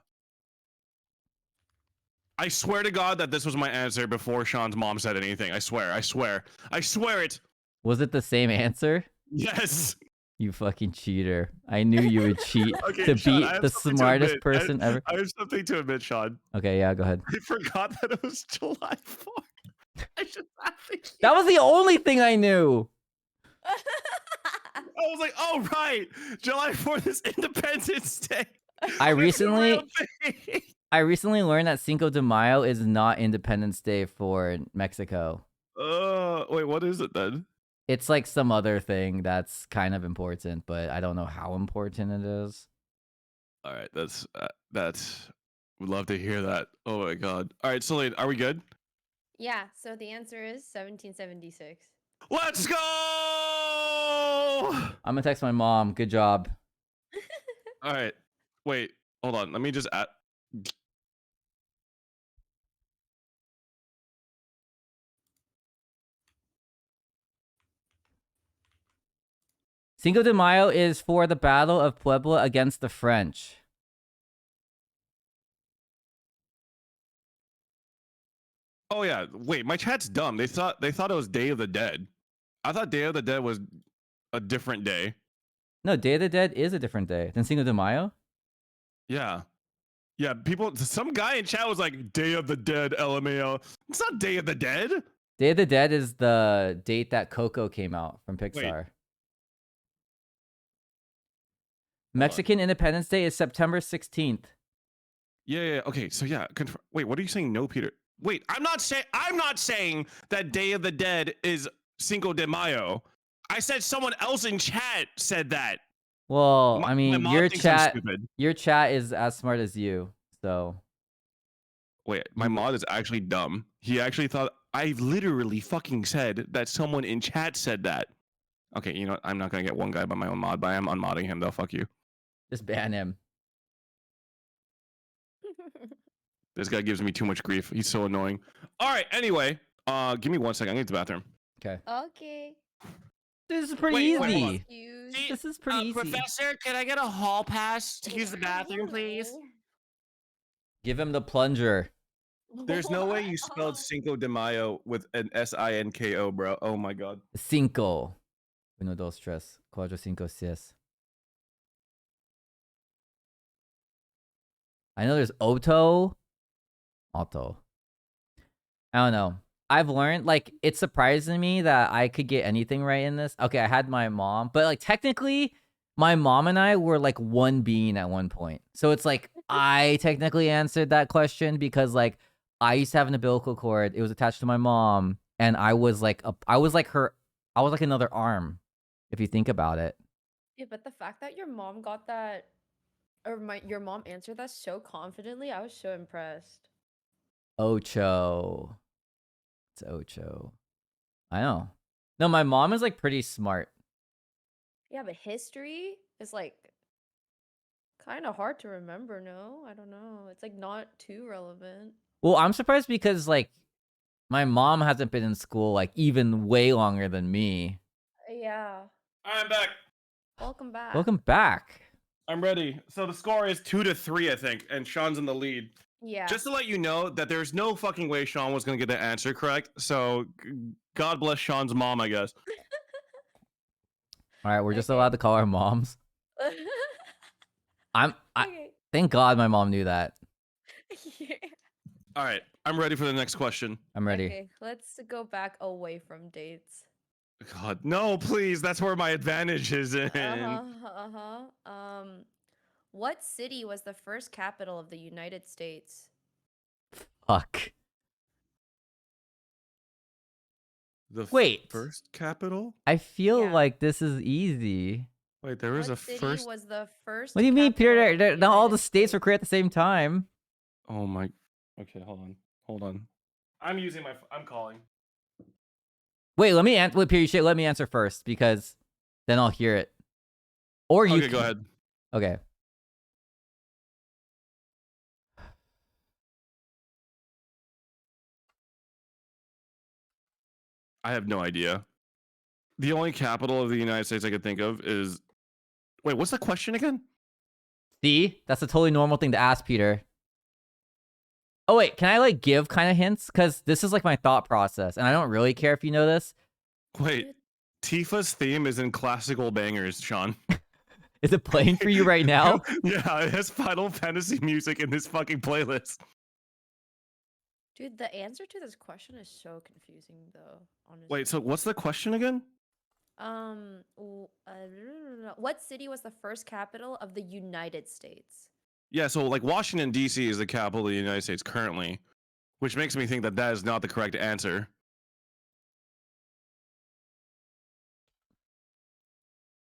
B: swear to God that this was my answer before Sean's mom said anything. I swear. I swear. I swear it.
A: Was it the same answer?
B: Yes.
A: You fucking cheater! I knew you would cheat
B: Okay,
A: to
B: Sean, I
A: beat
B: have
A: the
B: something to
A: smartest
B: admit.
A: person ever.
B: I have something to admit, Sean.
A: Okay, yeah, go ahead.
B: I forgot that it was July 4th. I should have it.
A: That was the only thing I knew.
B: I was like, oh right, July 4th is Independence Day.
A: I
B: It's a real
A: recently
B: thing.
A: learned that Cinco de Mayo is not Independence Day for Mexico.
B: Wait, what is it then?
A: It's like some other thing that's kind of important, but I don't know how important it is.
B: All right, that's would love to hear that. Oh my god. All right, Celine, are we good?
C: Yeah, so the answer is 1776.
B: Let's go!
A: I'm gonna text my mom. Good job.
B: All right. Wait, hold on. Let me just add.
A: Cinco de Mayo is for the Battle of Puebla against the French.
B: Oh yeah. Wait, my chat's dumb. They thought it was Day of the Dead. I thought Day of the Dead was a different day.
A: No, Day of the Dead is a different day than Cinco de Mayo.
B: Yeah. Yeah, some guy in chat was like, Day of the Dead, LMAO. It's not Day of the Dead.
A: Day of the Dead is the date that Coco came out from Pixar. Mexican Independence Day is September 16th.
B: Yeah. Okay, so yeah. Wait, what are you saying? No, Peter. Wait, I'm not saying that Day of the Dead is Cinco de Mayo. I said someone else in chat said that.
A: Well, I
B: My
A: mean,
B: mom
A: your
B: thinks I'm
A: chat
B: stupid.
A: is as smart as you. So
B: Wait, my mod is actually dumb. He actually thought I literally fucking said that someone in chat said that. Okay, you know what? I'm not gonna get one guy by my own mod, but I am unmodding him though. Fuck you.
A: just ban him.
B: This guy gives me too much grief. He's so annoying. All right. Anyway, give me 1 second. I need the bathroom.
A: Okay.
C: Okay.
A: This is pretty
B: Wait, hold on.
A: easy.
C: Excuse.
A: This is pretty easy.
B: Professor, can I get a hall pass to use the bathroom, please?
C: Hello.
A: Give him the plunger.
B: There's no way you spelled
C: Oh.
B: Cinco de Mayo with an Sinko, bro. Oh my god.
A: Cinco. Uno, dos, tres. Cuatro, cinco, seis. I know there's Auto. I don't know. I've learned, like, it's surprising me that I could get anything right in this. Okay, I had my mom, but like technically, my mom and I were like one being at one point. So it's like I technically answered that question because like I used to have an umbilical cord. It was attached to my mom, and I was like another arm, if you think about it.
C: Yeah, but the fact that your mom got that, or your mom answered that so confidently, I was so impressed.
A: Ocho. It's Ocho. I know. No, my mom is like pretty smart.
C: Yeah, but history is like kind of hard to remember, no? I don't know. It's like not too relevant.
A: Well, I'm surprised because like my mom hasn't been in school like even way longer than me.
C: Yeah.
B: I'm back.
C: Welcome back.
A: Welcome back.
B: I'm ready. So the score is 2-3, I think, and Sean's in the lead.
C: Yeah.
B: Just to let you know that there's no fucking way Sean was gonna get the answer correct. So God bless Sean's mom, I guess.
A: All right, we're just
C: Okay.
A: allowed to call our moms.
C: Okay.
A: Thank God my mom knew that.
C: Yeah.
B: All right, I'm ready for the next question.
A: I'm ready.
C: Okay, let's go back away from dates.
B: God, no, please. That's where my advantage is in.
C: What city was the first capital of the United States?
A: Fuck.
B: The
A: Wait.
B: first capital?
A: I feel
C: Yeah.
A: like this is easy.
B: Wait, there is
C: What
B: a
C: city
B: first.
C: was the first?
A: What do you mean,
C: capital
A: Peter?
C: of the
A: Not all the
C: United
A: states were created at the same time.
B: Oh my. Okay, hold on. I'm calling.
A: Wait, wait, Peter, you should let me answer first because then I'll hear it. Or you
B: Okay, go ahead.
A: Okay.
B: I have no idea. The only capital of the United States I could think of is. Wait, what's the question again?
A: See? That's a totally normal thing to ask, Peter. Oh, wait. Can I, like, give kind of hints? Because this is, like, my thought process. And I don't really care if you know this.
B: Wait, Tifa's theme is in classical bangers, Sean.
A: Is it playing for you right now?
B: Yeah, it has Final Fantasy music in this fucking playlist.
C: Dude, the answer to this question is so confusing, though. Honestly.
B: Wait, so what's the question again?
C: What city was the first capital of the United States?
B: Yeah, so like Washington D.C. is the capital of the United States currently, which makes me think that that is not the correct answer.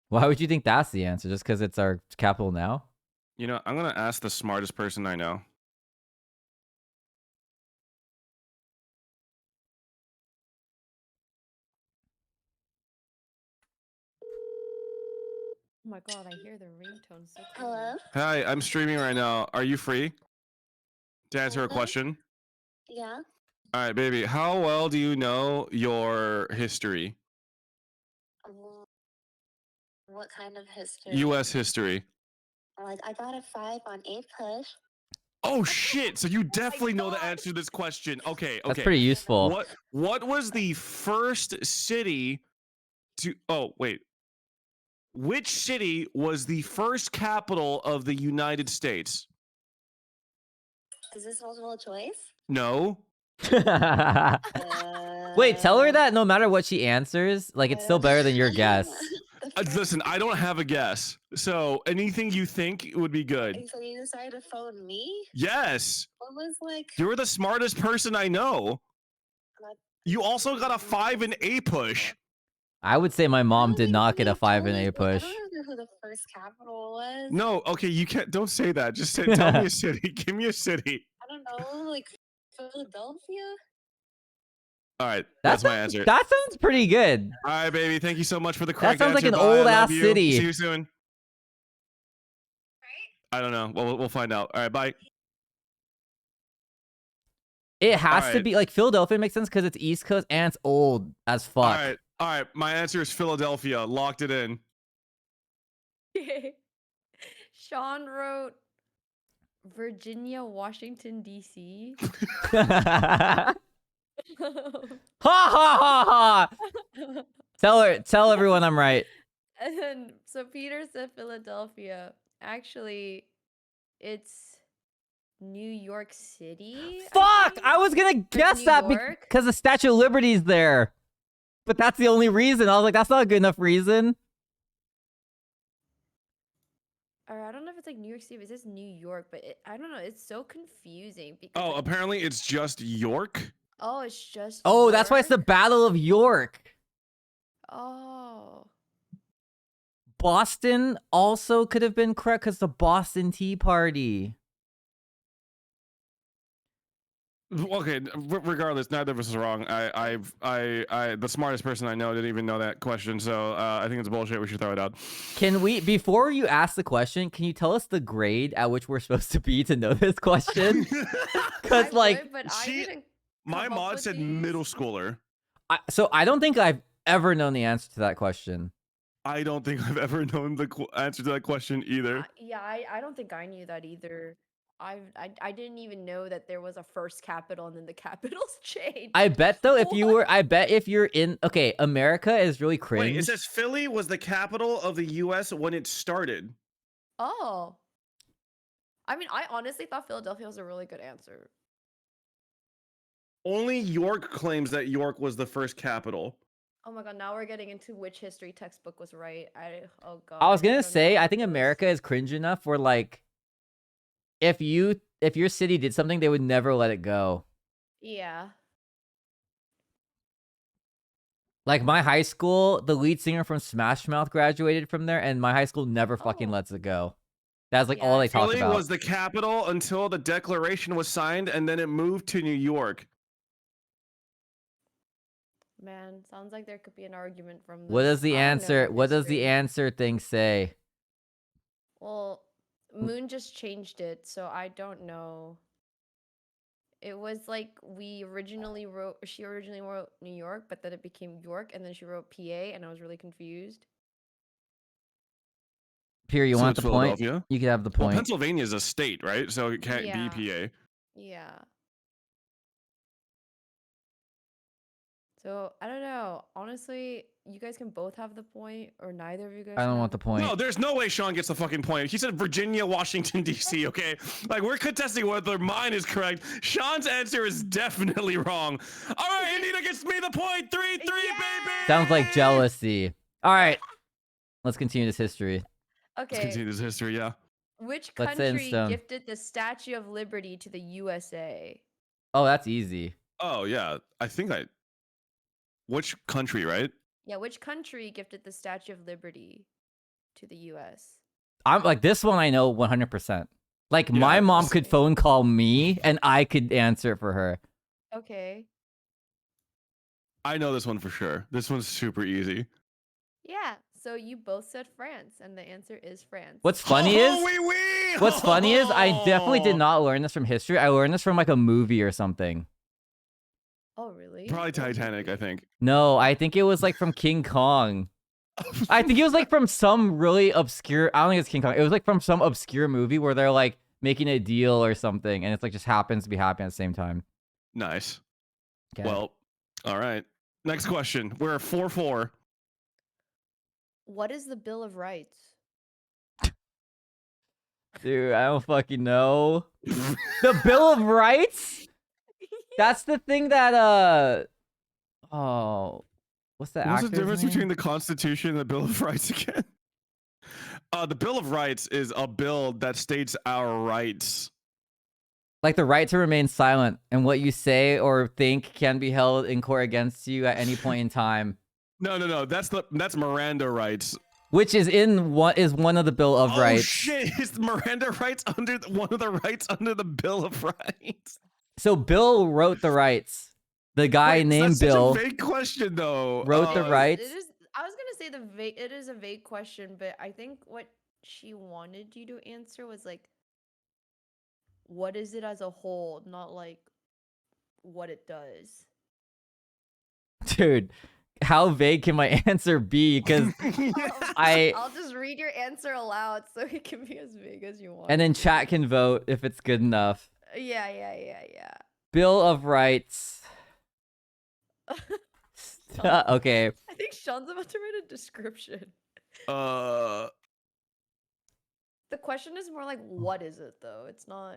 A: Why would you think that's the answer? Just because it's our capital now?
B: You know, I'm gonna ask the smartest person I know.
C: Oh my god, I hear the ringtone so clearly.
D: Hello?
B: Hi, I'm streaming right now. Are you free to answer a
D: Hello?
B: question?
D: Yeah.
B: All right, baby. How well do you know your history?
D: What kind of history?
B: U.S. history.
D: Like, I got a 5 on A push.
B: Oh shit! So you definitely know the
C: God.
B: answer to this question. Okay,
A: That's
B: okay.
A: pretty useful.
B: What was the first city to? Oh wait. Which city was the first capital of the United States?
D: Is this multiple choice?
B: No.
A: Wait, tell her that no matter what she answers, like, it's still better than your guess.
B: Listen, I don't have a guess. So anything you think would be good.
D: So you decided to phone me?
B: Yes.
D: What was like?
B: You're the smartest person I know. You also got a 5 in A push.
A: I would say my mom did not get a 5 in A push.
D: I don't know who the first capital was.
B: No, okay, you can't. Don't say that. Just say, tell me a city. Give me a city.
D: I don't know, like Philadelphia.
B: All right, that's my answer.
A: That sounds pretty good.
B: All right, baby. Thank you so much for the correct
A: sounds like
B: answer.
A: an
B: Bye, I
A: old-ass
B: love you.
A: city.
B: See you soon. I don't know. Well, we'll find out. All right, bye.
A: It has to
B: Alright.
A: be like Philadelphia makes sense because it's East Coast and it's old as fuck.
B: All right. My answer is Philadelphia. Locked it in.
C: Sean wrote Virginia, Washington, D.C.
A: Ha ha ha ha! Tell everyone I'm right.
C: And then, so Peter said Philadelphia. Actually, it's New York City.
A: Fuck! I was gonna guess
C: New
A: that
C: York?
A: because the Statue of Liberty's there. But that's the only reason. I was like, that's not a good enough reason.
C: Or I don't know if it's like New York City, but it says New York, but I don't know. It's so confusing because.
B: Oh,
C: like,
B: apparently it's just York.
C: oh, it's just.
A: Oh, that's why it's the
C: York?
A: Battle of York.
C: Oh.
A: Boston also could have been correct because the Boston Tea Party.
B: Okay, regardless, neither of us is wrong. The smartest person I know didn't even know that question, so I think it's bullshit. We should throw it out.
A: Can we, before you ask the question, can you tell us the grade at which we're supposed to be to know this question? Because
C: I
A: like,
C: would, but I
B: she-
C: didn't
B: My
C: come up
B: mod
C: with
B: said
C: these.
B: middle schooler.
A: so I don't think I've ever known the answer to that question.
B: I don't think I've ever known the answer to that question either.
C: Yeah, I don't think I knew that either. I didn't even know that there was a first capital and then the capitals changed.
A: I bet though, if you
C: What?
A: were, I bet if you're in, okay, America is really cringe.
B: Wait, it says Philly was the capital of the U.S. when it started.
C: Oh. I mean, I honestly thought Philadelphia was a really good answer.
B: Only York claims that York was the first capital.
C: Oh my god, now we're getting into which history textbook was right. Oh god.
A: I was gonna
C: don't know
A: say, I
C: about
A: think
C: this.
A: America is cringe enough where like, if your city did something, they would never let it go.
C: Yeah.
A: Like my high school, the lead singer from Smash Mouth graduated from there, and my high school never fucking
C: Oh.
A: lets it go. That's like
C: Yeah,
A: all they talk
B: Philly
A: about.
B: was the capital until the Declaration was signed, and then it moved to New York.
C: Man, sounds like there could be an argument from this.
A: What does the
C: I don't know
A: answer?
C: no
A: What does the
C: history.
A: answer thing say?
C: Well, Moon just changed it, so I don't know It was like she originally wrote New York, but then it became York, and then she wrote PA, and I was really confused.
A: Pierre, you
B: So
A: want
B: it's
A: the point?
B: Philadelphia?
A: You could have the
B: Well,
A: point.
B: Pennsylvania is a state, right? So it can't
C: Yeah.
B: be PA.
C: Yeah. So I don't know. Honestly, you guys can both have the point, or neither of you guys.
A: I don't
C: can
A: want
C: have
A: the point.
B: No, there's no way Sean gets the fucking point. He said Virginia, Washington, D.C., okay? Like, we're contesting whether mine is correct. Sean's answer is definitely wrong. All right, Anita gets me the point. 3-3, baby!
A: Sounds like jealousy. All right. Let's continue this history.
B: Let's
C: Okay.
B: continue this history, yeah.
C: Which
A: Let's say in
C: country
A: stone.
C: gifted the Statue of Liberty to the USA?
A: Oh, that's easy.
B: Oh, yeah. Which country, right?
C: Yeah, which country gifted the Statue of Liberty to the US?
A: I'm like, this one I know 100%. Like,
B: Yeah,
A: my mom
C: it's-
A: could phone call me and I could answer for her.
C: Okay.
B: I know this one for sure. This one's super easy.
C: Yeah. So you both said France, and the answer is France.
A: What's funny is, what's funny is, I definitely did not learn this from history. I learned this from like a movie or something.
C: Oh, really?
B: Probably
C: What
B: Titanic, I
C: movie?
B: think.
A: No, I think it was like from King Kong. I think it was like from some really obscure, I don't think it's King Kong. It was like from some obscure movie where they're like making a deal or something, and it's like just happens to be happening at the same time.
B: Nice.
A: Okay.
B: Well, all right. Next question. We're 4-4.
C: What is the Bill of Rights?
A: Dude, I don't fucking know. The Bill of Rights? That's the thing that oh, what's the
B: What's the
A: actor's
B: difference
A: name?
B: between the Constitution and the Bill of Rights again? The Bill of Rights is a bill that states our rights.
A: Like the right to remain silent, and what you say or think can be held in court against you at any point in time.
B: No. That's Miranda rights.
A: Which is one of the Bill of
B: Oh
A: Rights.
B: shit! Is Miranda rights under one of the rights under the Bill of Rights?
A: So Bill wrote the rights. The guy
B: Wait,
A: named
B: that's
A: Bill
B: Such a vague question, though.
A: wrote the rights.
C: It is. I was gonna say it is a vague question, but I think what she wanted you to answer was like, what is it as a whole, not like what it does.
A: Dude, how vague can my answer be? Because
C: I'll just read your answer aloud so it can be as vague as you want.
A: and then chat can vote if it's good enough.
C: Yeah.
A: Bill of Rights. Okay.
C: I think Sean's about to write a description.
B: Uh,
C: The question is more like, what is it though? It's not.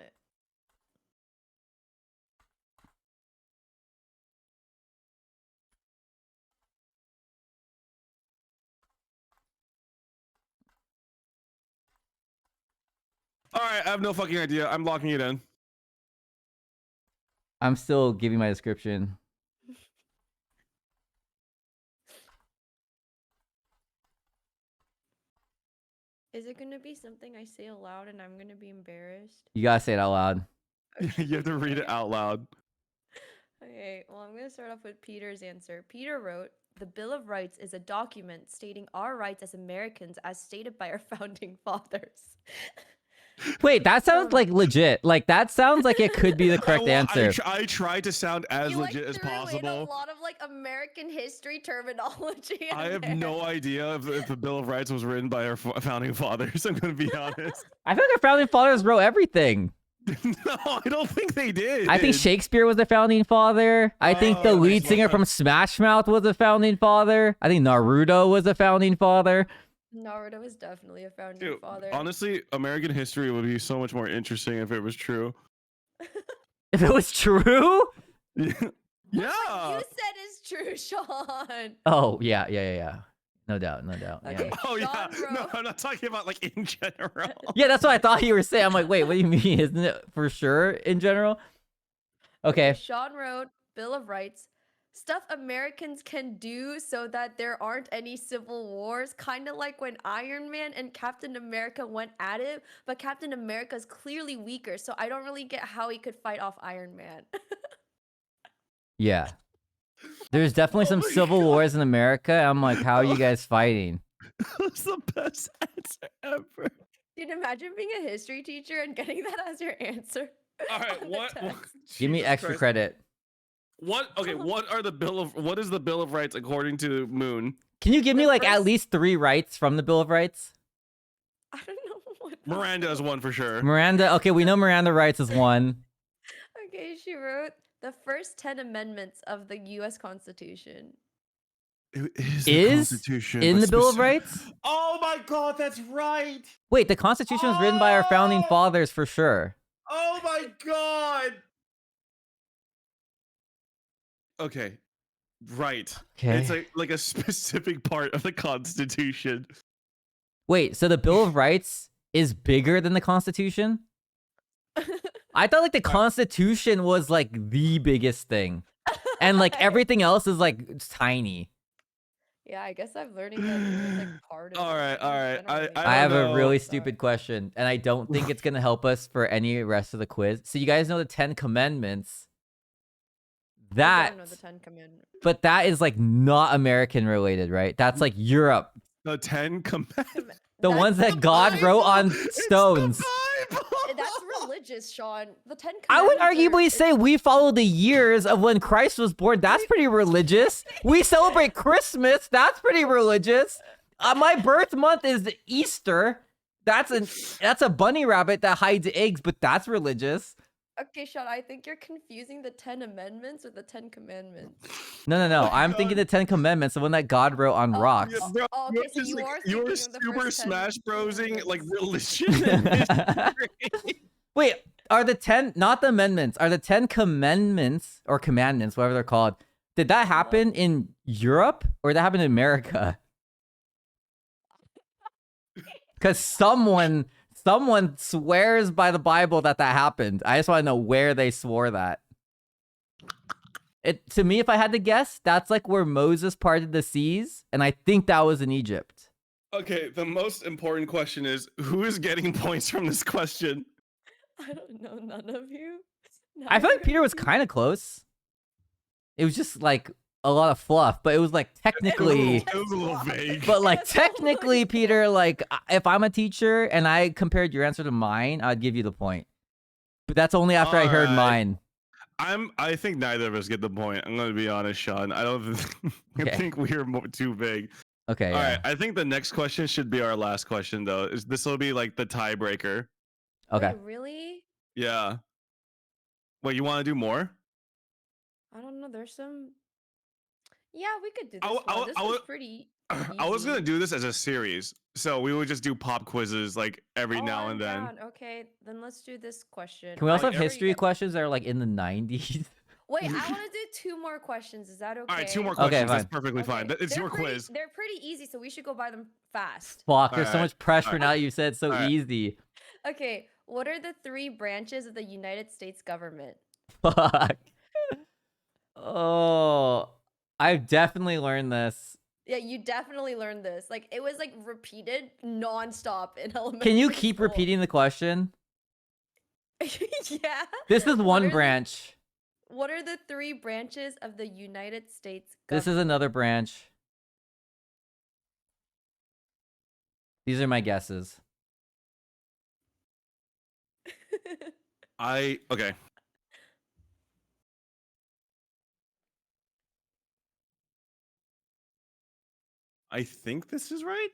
B: all right, I have no fucking idea. I'm locking it in.
A: I'm still giving my description.
C: Is it gonna be something I say aloud and I'm gonna be embarrassed?
A: You gotta say it out loud.
B: You have to read it out loud.
C: Okay, well, I'm gonna start off with Peter's answer. Peter wrote, "The Bill of Rights is a document stating our rights as Americans as stated by our founding fathers."
A: Wait, that sounds like legit. Like that sounds like it could be the correct answer.
B: I tried to sound as
C: You,
B: legit
C: like,
B: as
C: threw in
B: possible.
C: a lot of like American history terminology.
B: I
C: in
B: have
C: there.
B: no idea if the Bill of Rights was written by our founding fathers. I'm gonna be honest.
A: I feel like our founding fathers wrote everything.
B: No, I don't think they did.
A: I think Shakespeare was the founding father. I think the
B: Oh,
A: lead
B: my
A: singer
B: God.
A: from Smash Mouth was a founding father. I think Naruto was a founding father.
C: Naruto is definitely a founding
B: Dude,
C: father.
B: honestly, American history would be so much more interesting if it was true.
A: If it was true?
B: Yeah.
C: What you said is true, Sean.
A: Oh, yeah. No doubt.
C: Okay.
A: Yeah.
B: Oh yeah.
C: Sean
B: No,
C: wrote-
B: I'm not talking about like in general.
A: Yeah, that's what I thought you were saying. I'm like, wait, what do you mean? Isn't it for sure in general? Okay.
C: Sean wrote, "Bill of Rights, stuff Americans can do so that there aren't any civil wars, kind of like when Iron Man and Captain America went at it, but Captain America's clearly weaker, so I don't really get how he could fight off Iron Man."
A: Yeah. There's definitely
B: Oh
A: some
B: my
A: civil
B: God.
A: wars in America. I'm like, how are you guys fighting?
B: That's the best answer ever.
C: Dude, imagine being a history teacher and getting that as your answer.
B: All right,
C: on the
B: what?
C: text.
A: Give me
B: Jesus
A: extra
B: Christ.
A: credit.
B: What? Okay, what is the Bill of Rights according to Moon?
A: Can you give me
C: The
A: like at
C: first-
A: least 3 rights from the Bill of Rights?
C: I don't know what.
B: Miranda is one for sure.
A: Miranda. Okay, we know Miranda rights is one.
C: Okay, she wrote the first 10 amendments of the U.S. Constitution.
B: It is
A: Is
B: the Constitution
A: in
B: but
A: the Bill of
B: specific-
A: Rights?
B: Oh my God, that's right.
A: Wait, the Constitution was written by our founding
B: Oh!
A: fathers for sure.
B: Oh my God. Okay, right.
A: Okay.
B: It's like a specific part of the Constitution.
A: Wait, so the Bill of Rights is bigger than the Constitution? I thought like the Constitution was like the biggest thing. And like everything else is like tiny.
C: Yeah, I guess I'm learning that it's like part of.
B: All right, all right. I
A: I have
B: don't
A: a
B: know.
A: really stupid question, and I don't think it's gonna help us for any rest of the quiz. So you guys know the 10 Commandments.
C: I
A: That,
C: don't know the 10 Commandments.
A: but that is like not American related, right? That's like Europe.
B: The 10 Commandments.
A: The
C: That's
A: ones that
B: the
A: God
B: Bible!
A: wrote on
B: It's
A: stones.
B: the Bible!
C: That's religious, Sean. The 10
A: I would
C: Commandments
A: arguably
C: are-
A: say we follow the years of when Christ was born. That's pretty religious. We celebrate Christmas. That's pretty religious. My birth month is Easter. That's a bunny rabbit that hides eggs, but that's religious.
C: Okay, Sean, I think you're confusing the 10 Amendments with the 10 Commandments.
A: No.
B: my
A: I'm thinking the 10 Commandments, the one that God wrote on
C: Oh,
A: rocks.
B: Yeah, bro,
C: Oh,
B: you're
C: okay, so
B: just
C: you
B: like-
C: are
B: you're
C: thinking of the
B: super
C: first 10
B: smash brosing like
C: commandments.
B: religion and history.
A: Wait, are the 10 not the amendments? Are the 10 commandments or commandments, whatever they're called? Did that happen in Europe or did that happen in America? Because someone swears by the Bible that happened. I just want to know where they swore that. It to me, if I had to guess, that's like where Moses parted the seas, and I think that was in Egypt.
B: Okay, the most important question is who is getting points from this question?
C: I don't know, none of you.
A: I feel like
C: Neither
A: Peter
C: of
A: was
C: you.
A: kind of close. It was just like a lot of fluff, but it was like technically.
B: It was a little vague.
A: But like
C: That's all
A: technically,
C: like
A: Peter, like if I'm a teacher and I compared your answer to mine, I'd give you the point. But that's only after I heard
B: Alright.
A: mine.
B: I think neither of us get the point. I'm gonna be honest, Sean. I don't
A: Okay.
B: think we are too big.
A: Okay.
B: All
A: Yeah.
B: right, I think the next question should be our last question though. This will be like the tiebreaker.
A: Okay.
C: Wait, really?
B: Yeah. Wait, you want to do more?
C: I don't know. There's some. Yeah, we could do this.
B: I w- I
C: one.
B: w-
C: This
B: I
C: was
B: w-
C: pretty.
B: I was gonna
C: easy.
B: do this as a series, so we would just do pop quizzes like every
C: Oh,
B: now
C: I'm
B: and then.
C: down. Okay, then let's do this question.
A: Can we also
B: Like,
A: have
C: Whenever you
A: history
C: get-
A: questions that are like in the 90s?
C: Wait, I want to do 2 more questions. Is that okay?
B: All right, 2 more
A: Okay,
B: questions. That's
A: fine.
B: perfectly fine.
C: Okay,
B: It's
C: they're
B: your
C: pretty-
B: quiz.
C: They're pretty easy, so we should go by them fast.
A: Fuck, there's so
B: Alright,
A: much pressure
B: alright.
A: now that you said so
B: Alright.
A: easy.
C: Okay, what are the 3 branches of the United States government?
A: Fuck. Oh, I've definitely learned this.
C: Yeah, you definitely learned this. Like it was like repeated nonstop in elementary.
A: Can you keep
C: school.
A: repeating the question?
C: Yeah.
A: This is
C: What
A: one
C: are the-
A: branch.
C: What are the 3 branches of the United States
A: This is another branch. These are my guesses.
B: Okay. I think this is right.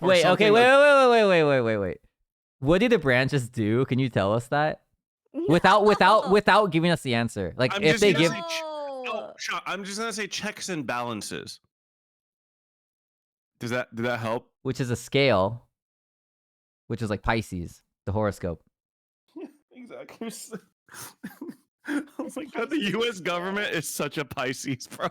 B: Or
A: Wait, okay,
B: something
A: wait. What do the branches do? Can you tell us that? Without giving us the answer. Like
B: I'm
A: if
B: just
A: they
B: gonna
A: give
B: say Oh, Sean, I'm just gonna say checks and balances. Did that help?
A: which is a scale, which is like Pisces, the horoscope.
B: Exactly. Oh
C: Is
B: my god, the
C: Pisces a
B: U.S. government
C: scale?
B: is such a Pisces, bro.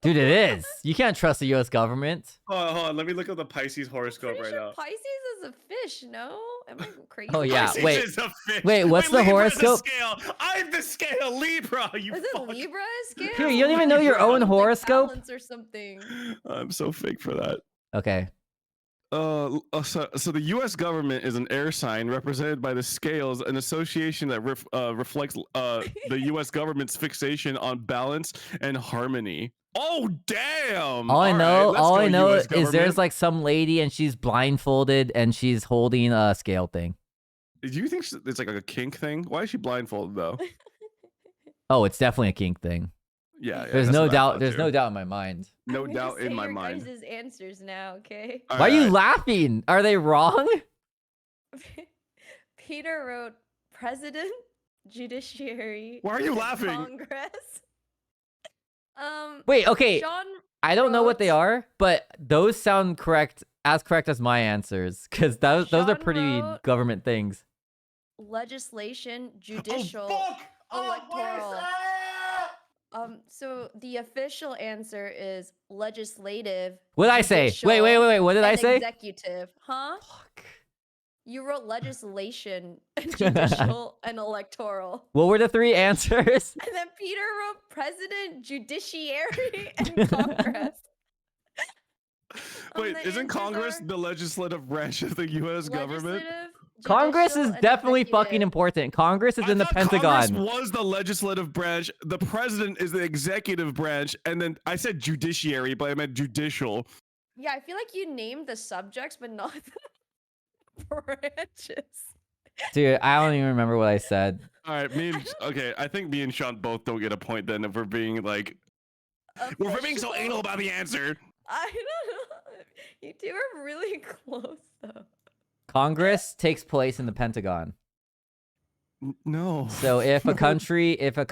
A: Dude, it is. You can't trust the US government.
B: Hold on. Let me look up the Pisces horoscope
C: Pretty
B: right
C: sure
B: now.
C: Pisces is a fish, no? Am I crazy?
A: Oh, yeah,
B: Pisces
A: wait.
B: is a fish.
A: Wait, what's the
B: Libra's a
A: horoscope?
B: scale. I'm the scale, Libra. You
C: Is it
B: fuck.
C: Libra scale?
A: Peter, you don't even know your own
C: Like
A: horoscope?
C: balance or something.
B: I'm so fake for that.
A: Okay.
B: So the U.S. government is an air sign represented by the scales, an association that reflects the U.S. government's fixation on balance and harmony. Oh damn!
A: All I know,
B: let's
A: all
B: go,
A: I know
B: US
A: is there's
B: government.
A: like some lady and she's blindfolded and she's holding a scale thing.
B: Do you think it's like a kink thing? Why is she blindfolded though?
A: Oh, it's definitely a kink thing.
B: Yeah,
A: There's
B: that's
A: no
B: what I
A: doubt.
B: thought,
A: There's
B: too.
A: no doubt in my mind.
B: No
C: I'm gonna
B: doubt
C: say
B: in my
C: your
B: mind.
C: guys' answers now, okay?
B: All
A: Why are you
B: right.
A: laughing? Are they wrong?
C: Peter wrote president, judiciary.
B: Why are you
C: and
B: laughing?
C: Congress.
A: Wait, okay.
C: Sean
A: I don't know what they
C: wrote-
A: are, but those sound correct as my answers, because those are
C: Sean
A: pretty
C: wrote-
A: government things.
C: Legislation, judicial,
B: Oh, fuck!
C: electoral. So the official answer is legislative.
A: What did I say? Wait.
C: judicial,
A: What did I
C: and
A: say?
C: Executive, huh?
A: Fuck.
C: You wrote legislation, judicial, and electoral.
A: What were the three answers?
C: And then Peter wrote president, judiciary, and Congress.
B: Wait,
C: The
B: isn't
C: answers
B: Congress
C: are
B: the legislative branch of the U.S. government?
C: legislative,
A: Congress
C: judicial,
A: is
C: and
A: definitely fucking
C: executive.
A: important. Congress is
B: I
A: in the
B: thought
A: Pentagon.
B: Congress was the legislative branch. The president is the executive branch, and then I said judiciary, but I meant judicial.
C: Yeah, I feel like you named the subjects, but not the branches.
A: Dude, I don't even remember what I said.
B: All right, okay. I think me and Sean both don't get a point then if we're being like, if we're being so
C: Official?
B: anal about the answer.
C: I don't know. You two are really close though.
A: Congress takes place in the Pentagon.
B: No.
A: So if a country, if an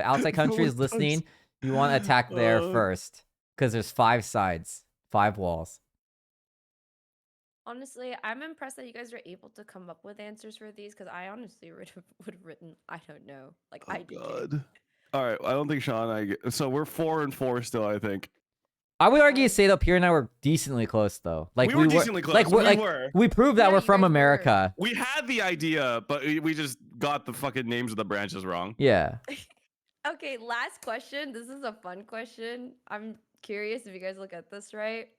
A: outside
B: No,
A: country
B: it
A: is listening,
B: does.
A: you want to attack there
B: Uh.
A: first, because there's 5 sides, 5 walls.
C: Honestly, I'm impressed that you guys are able to come up with answers for these because I honestly would have written, I don't know. Like I did.
B: God. All right, I don't think Sean. So we're 4 and 4 still. I think
A: I would argue say that Pierre and I were decently close though. Like
B: we were decently close.
A: Like
B: we were.
A: we proved that
C: Yeah,
A: we're
C: you
A: from
C: guys were.
A: America.
B: We had the idea, but we just got the fucking names of the branches wrong.
A: Yeah.
C: Okay, last question. This is a fun question. I'm curious if you guys look at this right.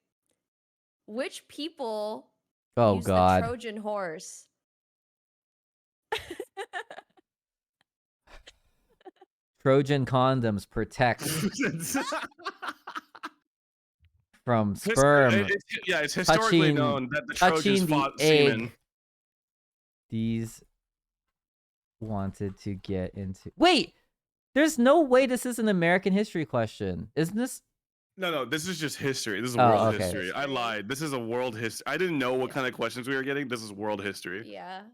C: Which people
A: Oh
C: use
A: God.
C: the Trojan horse?
A: Trojan condoms protect from sperm
B: It's historically
A: touching-
B: known that the
A: touching
B: Trojans
A: the
B: fought
A: egg.
B: semen.
A: These wanted to get into. Wait, there's no way this is an American history question, isn't this?
B: No, this is just history. This is
A: Oh,
B: world
A: okay.
B: history. I
C: History.
B: lied. This is a world history. I didn't know what
C: Yeah.
B: kind of questions we were getting. This is world history.
C: Yeah.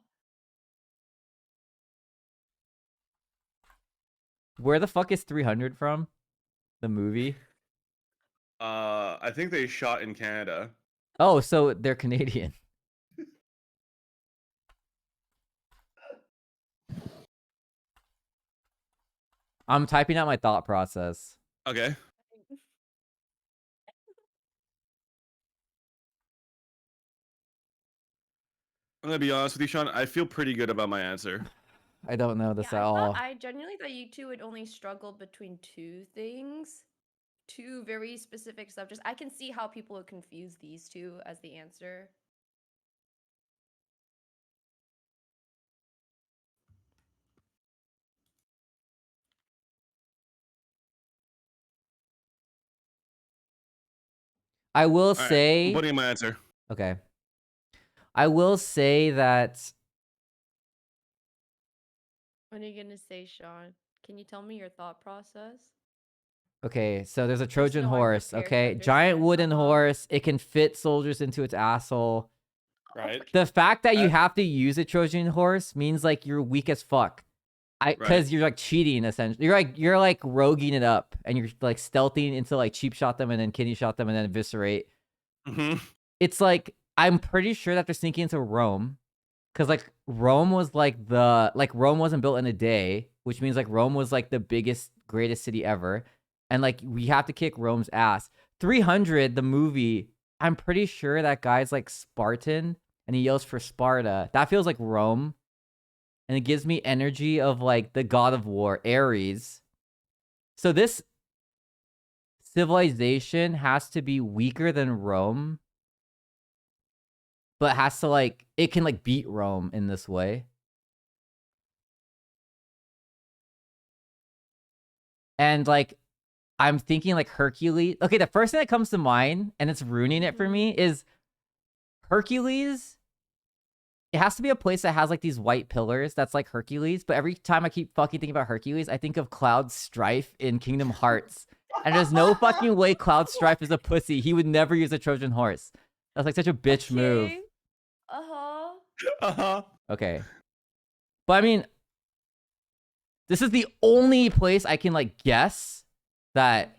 A: Where the fuck is 300 from? The movie?
B: I think they shot in Canada.
A: Oh, so they're Canadian. I'm typing out my thought process.
B: Okay. I'm gonna be honest with you, Sean. I feel pretty good about my answer.
A: I don't know this
C: Yeah,
A: at all.
C: I genuinely thought you two would only struggle between 2 things. 2 very specific subjects. I can see how people would confuse these 2 as the answer.
A: I will
B: All right,
A: say.
B: I'm putting in my answer.
A: Okay. I will say that.
C: What are you gonna say, Sean? Can you tell me your thought process?
A: Okay, so there's a Trojan
C: know I'm
A: horse.
C: prepared to
A: Okay, giant
C: understand,
A: wooden
C: uh-huh.
A: horse. It can fit soldiers into its asshole.
B: Right.
A: The fact that you
B: Uh,
A: have to use a Trojan horse means like you're weak as fuck. Because you're like cheating essentially. You're like roguing it up, and you're like stealthing into like cheap shot them and then kidney shot them and then eviscerate.
B: Mm-hmm.
A: It's like I'm pretty sure that they're sneaking into Rome, because like Rome was like Rome wasn't built in a day, which means like Rome was like the biggest, greatest city ever, and like we have to kick Rome's ass. 300, the movie. I'm pretty sure that guy's like Spartan, and he yells for Sparta. That feels like Rome. And it gives me energy of like the god of war, Ares. So this civilization has to be weaker than Rome, but has to like, it can like beat Rome in this way. And like, I'm thinking like Hercules. Okay, the first thing that comes to mind, and it's ruining it for me, is Hercules it has to be a place that has like these white pillars that's like Hercules. But every time I keep fucking thinking about Hercules, I think of Cloud Strife in Kingdom Hearts. And there's no fucking way Cloud Strife is a pussy. He would never use a Trojan horse. That's like such a bitch move.
B: Uh-huh.
A: Okay. But I mean, this is the only place I can like guess that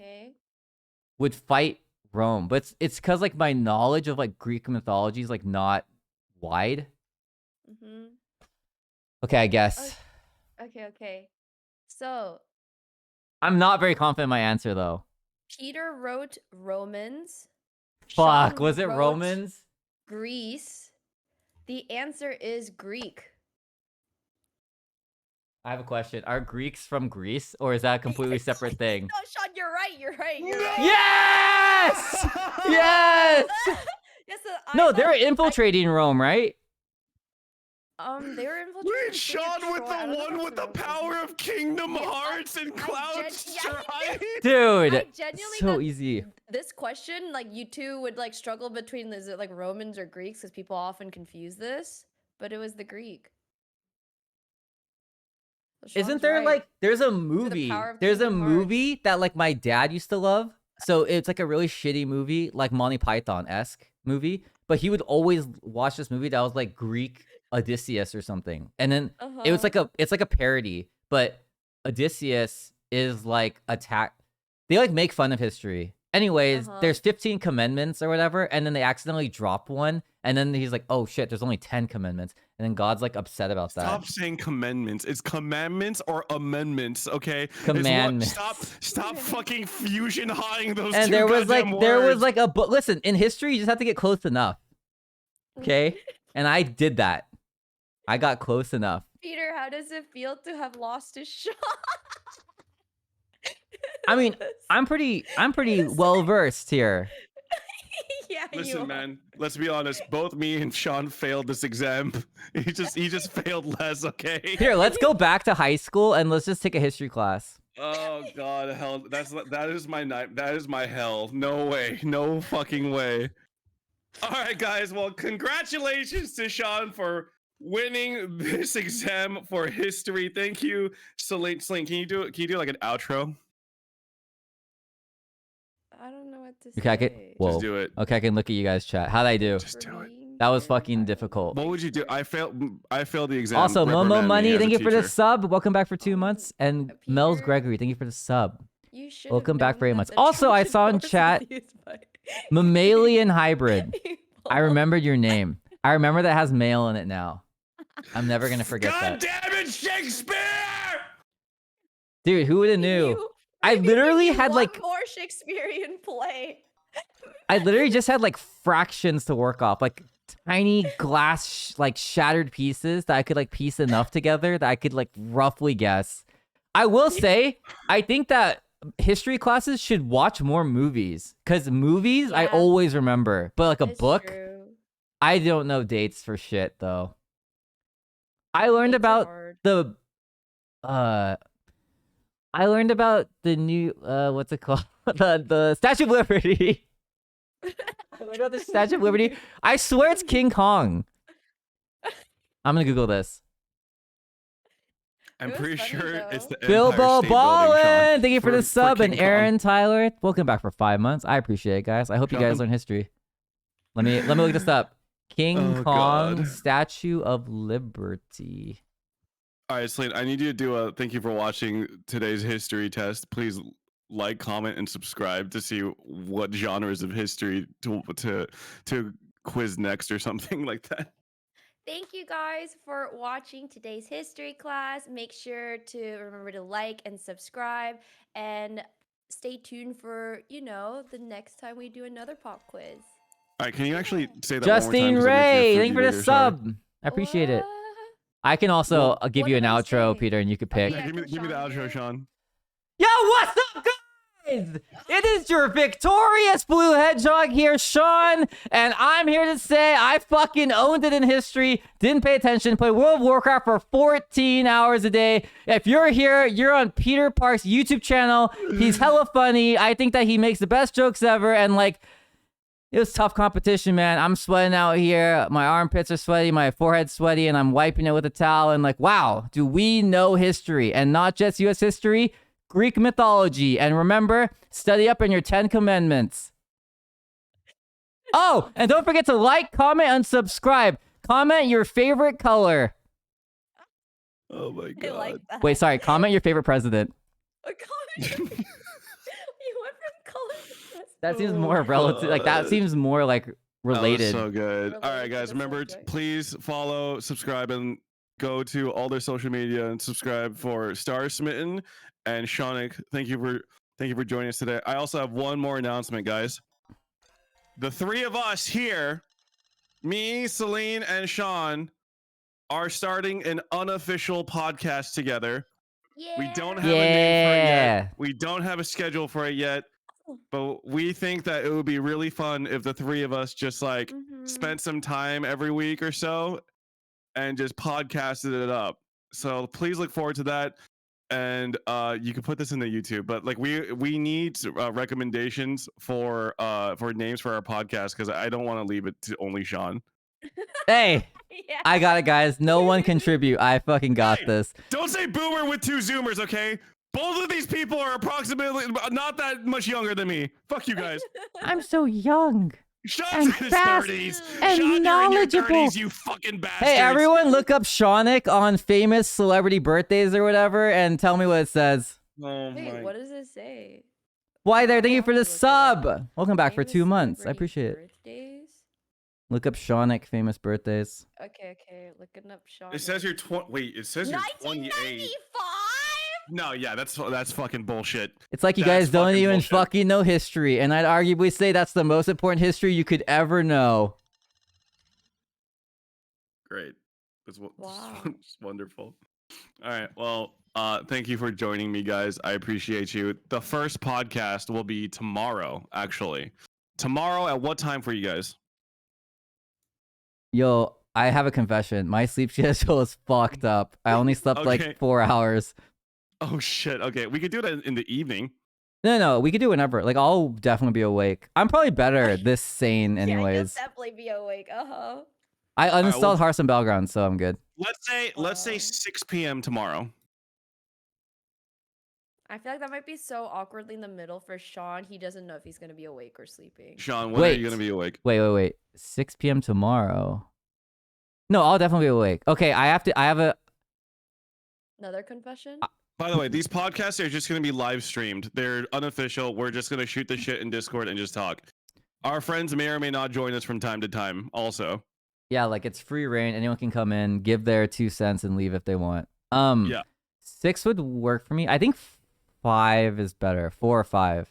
A: would fight Rome. But it's because like my knowledge of like Greek mythology is like not wide. Okay, I guess.
C: Okay. So
A: I'm not very confident in my answer though.
C: Peter wrote Romans.
A: Fuck,
C: Sean
A: was it
C: wrote
A: Romans?
C: Greece. The answer is Greek.
A: I have a question. Are Greeks from Greece, or is that a completely separate thing?
C: No, Sean, you're right.
A: Yes! Yes!
C: Yes,
A: No, they're infiltrating Rome, right?
C: They were infiltrating.
B: Wait, Sean with the one with the power of Kingdom Hearts and Cloud Strife?
A: Dude,
C: genuinely
A: so easy.
C: This question, like, you two would like struggle between, is it like Romans or Greeks? Because people often confuse this, but it was the Greek. So
A: Isn't
C: Sean's
A: there
C: right.
A: like there's a movie? There's a movie that like my dad used to love. So it's like a really shitty movie, like Monty Python-esque movie. But he would always watch this movie that was like Greek Odysseus or something. And then it was like it's like a parody, but Odysseus is like they like make fun of history. Anyways, there's 15 commandments or whatever, and then they accidentally drop one, and then he's like, oh shit, there's only 10 commandments. And then God's like upset about that.
B: Stop saying commandments. It's commandments or amendments, okay?
A: Commandments.
B: Stop fucking fusion hawing those
A: and
B: two
A: there was
B: goddamn
A: like there was
B: words.
A: like a book. Listen, in history, you just have to get close enough. Okay? And I did that. I got close enough.
C: Peter, how does it feel to have lost his shot?
A: I mean, I'm pretty well versed here.
C: Yeah,
B: Listen, man, let's be honest. Both me and Sean failed this exam. He just failed less, okay?
A: Here, let's go back to high school and let's just take a history class.
B: Oh god, hell, that is my night. That is my hell. No way. No fucking way. All right, guys. Well, congratulations to Sean for winning this exam for history. Thank you, Celine. Can you do like an outro?
C: I don't know what to say.
A: Okay, I can. Whoa.
B: Just do it.
A: Okay, I can look at you guys' chat. How'd I do?
B: Just do it.
A: That was fucking difficult.
B: What would you do? I failed the exam.
A: Also, Momo
B: Reprimand me
A: Money,
B: as
A: thank
B: a
A: you for the
B: teacher.
A: sub. Welcome back for 2 months. And Mel's
C: Peter,
A: Gregory, thank you for the sub.
C: You should
A: Welcome back very
C: known
A: much.
C: that the
A: Also, I
C: Trojan
A: saw in
C: horse was
A: chat,
C: used by-
A: Mammalian Hybrid. I remembered your name. I remember that has male in it now. I'm never gonna forget
B: God
A: that.
B: damn it, Shakespeare!
A: Dude, who would have knew? I literally had like
C: more Shakespearean play.
A: I literally just had like fractions to work off, like tiny glass like shattered pieces that I could like piece enough together that I could like roughly guess. I will say, I think that history classes should watch more movies, because movies I
C: Yeah.
A: always remember, but like a
C: It's
A: book,
C: true.
A: I don't know dates for shit though. I learned
C: Dates are
A: about
C: hard.
A: the I learned about the new what's it called? the Statue of Liberty. I learned about the Statue of Liberty. I swear it's King Kong. I'm gonna Google this.
B: I'm
C: It was
B: pretty
C: funny,
B: sure
C: though.
B: it's the
A: Bilbo
B: Empire State Building,
A: Ballin!
B: Sean,
A: Thank you for the sub. And
B: King Kong.
A: Aaron Tyler, welcome back for 5 months. I appreciate it, guys. I hope you guys
B: Sean.
A: learn history. Let me look this up. King
B: Oh,
A: Kong
B: God.
A: Statue of Liberty.
B: All right, Celine, I need you to do a thank you for watching today's history test. Please like, comment, and subscribe to see what genres of history to quiz next or something like that.
C: Thank you guys for watching today's history class. Make sure to remember to like and subscribe, and stay tuned for, the next time we do another pop quiz.
B: All right, can you actually say that
A: Justine
B: one more time? 'Cause I'm
A: Ray,
B: making a
A: thank you for
B: foodie
A: the
B: later, sorry.
A: sub. I appreciate it.
C: What?
A: I can also
B: Well,
A: give
C: what
A: you an
C: did I
A: outro,
C: say?
A: Peter, and you could pick.
C: Yeah,
B: Give me
C: can
B: the
C: Sean do
B: outro,
C: it?
B: Sean.
A: Yo, what's up, guys? It is your victorious blue hedgehog here, Sean, and I'm here to say I fucking owned it in history, didn't pay attention, played World of Warcraft for 14 hours a day. If you're here, you're on Peter Park's YouTube channel. He's hella funny. I think that he makes the best jokes ever, and like, It was tough competition, man. I'm sweating out here. My armpits are sweaty, my forehead's sweaty, and I'm wiping it with a towel. And like, wow, do we know history? And not just U.S. history, Greek mythology. And remember, study up on your 10 commandments. Oh, and don't forget to like, comment, and subscribe. Comment your favorite color.
B: Oh my god.
C: I like that.
A: Wait, sorry. Comment your favorite president.
C: A comment. You went from color to president.
A: That seems
B: Oh
A: more relative. Like that
B: God.
A: seems more like related.
B: That was so good. All right,
C: Related,
B: guys.
C: that's
B: Remember,
C: so good.
B: please follow, subscribe, and go to all their social media and subscribe for Star Smitten and Seanic. Thank you for joining us today. I also have one more announcement, guys. The three of us here, me, Celine, and Sean, are starting an unofficial podcast together.
C: Yeah.
B: We don't have a name for it
A: Yeah.
B: yet. We don't have a schedule for it yet. But we think that it would be really fun if the three of us just like spent some time every week or so and just podcasted it up. So please look forward to that. And you can put this in the YouTube, but like we need recommendations for names for our podcast because I don't want to leave it to only Sean.
A: Hey,
C: Yeah.
A: I got it, guys. No one contribute. I fucking got
B: Hey.
A: this.
B: Don't say boomer with two zoomers, okay? Both of these people are approximately not that much younger than me. Fuck you guys.
A: I'm so young.
B: Sean's
A: And
B: in his
A: fast
B: 30s.
A: and
B: Sean, you're in your
A: knowledgeable.
B: 30s, you fucking bastards.
A: Hey, everyone, look up Seanic on famous celebrity birthdays or whatever and tell me what it says.
B: Oh
C: Wait,
B: my.
C: what does it say?
A: Why there? Thank you for the
C: Look it up.
A: sub. Welcome back for
C: Famous
A: 2 months. I
C: celebrity
A: appreciate it.
C: Birthdays?
A: Look up Seanic famous birthdays.
C: Okay, looking up Sean.
B: It says you're 20. Wait, it says you're 28.
C: 1995.
B: No, yeah, that's fucking bullshit.
A: It's like you
B: That's
A: guys don't
B: fucking
A: even
B: bullshit.
A: fucking know history, and I'd arguably say that's the most important history you could ever know.
B: Great. That's
C: Wow.
B: that's wonderful. All right. Well, thank you for joining me, guys. I appreciate you. The first podcast will be tomorrow, actually. Tomorrow at what time for you guys?
A: Yo, I have a confession. My sleep schedule is fucked up. I only slept
B: Okay.
A: like 4 hours.
B: Oh shit. Okay, we could do it in the evening.
A: No, we could do whenever. Like, I'll definitely be awake. I'm probably better this sane
C: Yeah, you'll
A: anyways.
C: definitely be awake.
A: I uninstalled
B: well-
A: Hearts and Battlegrounds, so I'm good.
B: Let's say
C: Wow.
B: 6 p.m. tomorrow.
C: I feel like that might be so awkwardly in the middle for Sean. He doesn't know if he's gonna be awake or sleeping.
B: Sean, when are you
A: Wait.
B: gonna be awake?
A: Wait. 6 p.m. tomorrow. No, I'll definitely be awake. Okay, I have a...
C: Another confession?
B: By the way, these podcasts are just gonna be live streamed. They're unofficial. We're just gonna shoot the shit in Discord and just talk. Our friends may or may not join us from time to time. Also,
A: Yeah, like it's free reign. Anyone can come in, give their 2 cents, and leave if they want.
B: Yeah.
A: 6 would work for me. I think 5 is better. 4 or 5.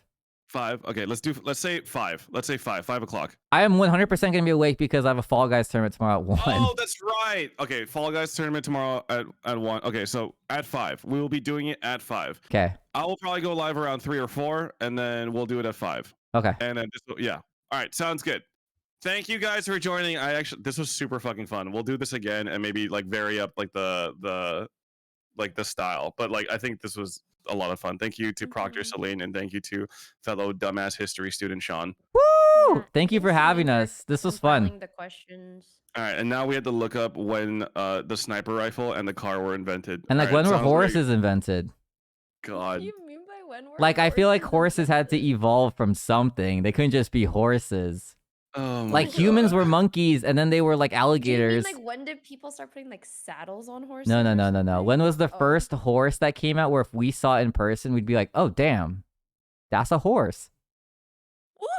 B: 5. Okay, let's say 5. Let's say 5. 5 o'clock.
A: I am 100% gonna be awake because I have a Fall Guys tournament tomorrow at 1.
B: Oh, that's right. Okay, Fall Guys tournament tomorrow at 1. Okay, so at 5. We will be doing it at 5.
A: Okay.
B: I will probably go live around 3 or 4, and then we'll do it at 5.
A: Okay.
B: And then yeah. All right, sounds good. Thank you guys for joining. This was super fucking fun. We'll do this again and maybe like vary up like the style. But like I think this was a lot of fun. Thank you to Proctor
C: Mhm.
B: Celine and thank you to fellow dumbass history student Sean.
A: Woo!
C: Yeah,
A: Thank you for
C: thanks,
A: having
C: Celine, for
A: us. This was fun.
C: compiling the questions.
B: All right, and now we had to look up when the sniper rifle and the car were invented.
A: And like,
B: All right,
A: when were
B: sounds great.
A: horses invented?
C: What
B: God.
C: do you mean by when were
A: Like, I feel like horses had to
C: invented?
A: evolve from something. They couldn't just be horses.
B: Oh my
A: Like, humans
B: God.
A: were monkeys, and then they were like
C: Do you mean,
A: alligators.
C: like, when did people start putting like saddles on horses?
A: No.
C: or
A: When
C: something?
A: was the
C: Oh.
A: first horse that came out where if we saw it in person, we'd be like, oh, damn, that's a horse?
C: What?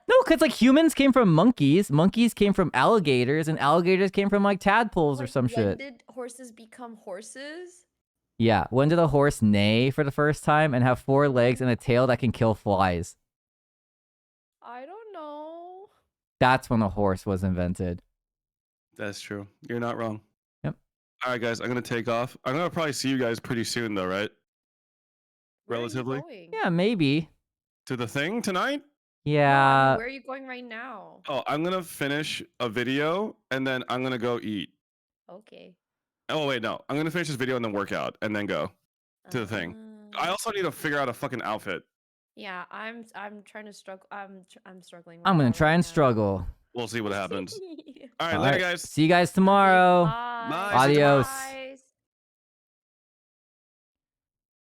A: No, because like humans came from monkeys came from alligators, and alligators came from like tadpoles or
C: Like,
A: some
C: when
A: shit.
C: did horses become horses?
A: Yeah. When did a horse neigh for the first time and have 4 legs and a tail that can kill flies?
C: I don't know.
A: That's when a horse was invented.
B: That's true. You're not wrong.
A: Yep.
B: All right, guys, I'm gonna take off. I'm gonna probably see you guys pretty soon, though, right?
C: Where are you
B: Relatively.
C: going?
A: Yeah, maybe.
B: To the thing tonight?
C: No, I mean,
A: Yeah.
C: where are you going right now?
B: Oh, I'm gonna finish a video and then I'm gonna go eat.
C: Okay.
B: Oh wait, no. I'm gonna finish this video and then work out and then go to the thing. I also need to figure out a fucking outfit.
C: Yeah, I'm trying to struggle. I'm struggling. With
A: I'm gonna
C: that
A: try
C: right
A: and
C: now.
A: struggle.
B: We'll see what happens. All right,
A: All
B: later,
A: right.
B: guys.
A: See you guys
C: Okay,
A: tomorrow.
C: bye.
B: Bye, see you tomorrow.
A: Adios.
C: Guys.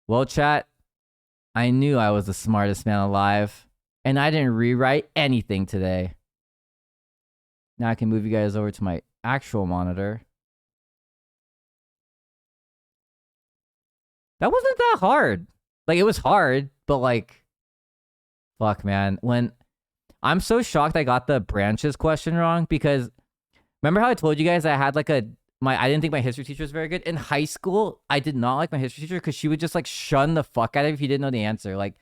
A: Well, chat, I knew I was the smartest man alive, and I didn't rewrite anything today. Now I can move you guys over to my actual monitor. That wasn't that hard. Like, it was hard, but like, fuck, man. When I'm so shocked I got the branches question wrong because remember how I told you guys I had like I didn't think my history teacher was very good. In high school, I did not like my history teacher because she would just like shun the fuck out of you if you didn't know the answer. Like,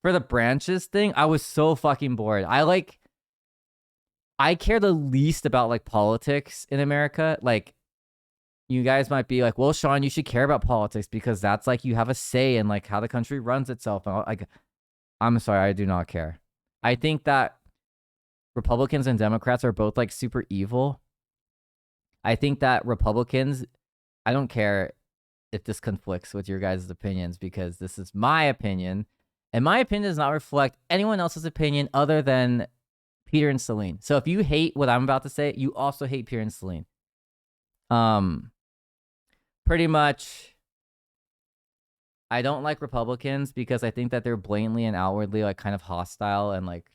A: for the branches thing, I was so fucking bored. I care the least about like politics in America. Like, you guys might be like, well, Sean, you should care about politics because that's like you have a say in like how the country runs itself. And like, I'm sorry, I do not care. I think that Republicans and Democrats are both like super evil. I think that Republicans, I don't care if this conflicts with your guys' opinions because this is my opinion. And my opinion does not reflect anyone else's opinion other than Peter and Celine. So if you hate what I'm about to say, you also hate Peter and Celine. Pretty much, I don't like Republicans because I think that they're blatantly and outwardly like kind of hostile and like,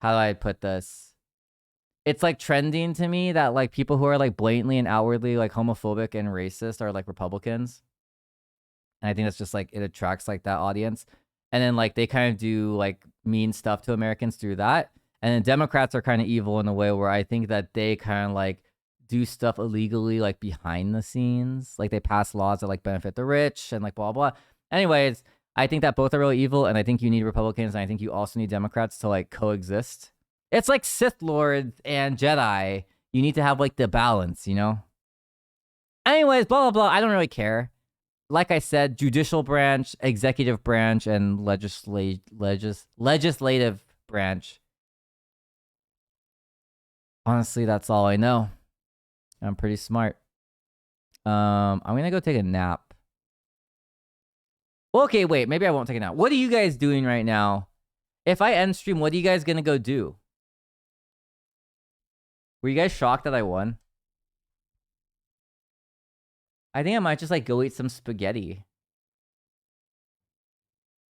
A: how do I put this? It's like trending to me that like people who are like blatantly and outwardly like homophobic and racist are like Republicans. And I think that's just like it attracts like that audience. And then like they kind of do like mean stuff to Americans through that. And then Democrats are kind of evil in a way where I think that they kind of like do stuff illegally like behind the scenes. Like they pass laws that like benefit the rich and like blah blah. Anyways, I think that both are really evil and I think you need Republicans and I think you also need Democrats to like coexist. It's like Sith Lords and Jedi. You need to have like the balance, you know? Anyways, blah, blah, blah. I don't really care. Like I said, judicial branch, executive branch, and legislative branch. Honestly, that's all I know. I'm pretty smart. I'm gonna go take a nap. Okay, wait, maybe I won't take a nap. What are you guys doing right now? If I end stream, what are you guys gonna go do? Were you guys shocked that I won? I think I might just like go eat some spaghetti.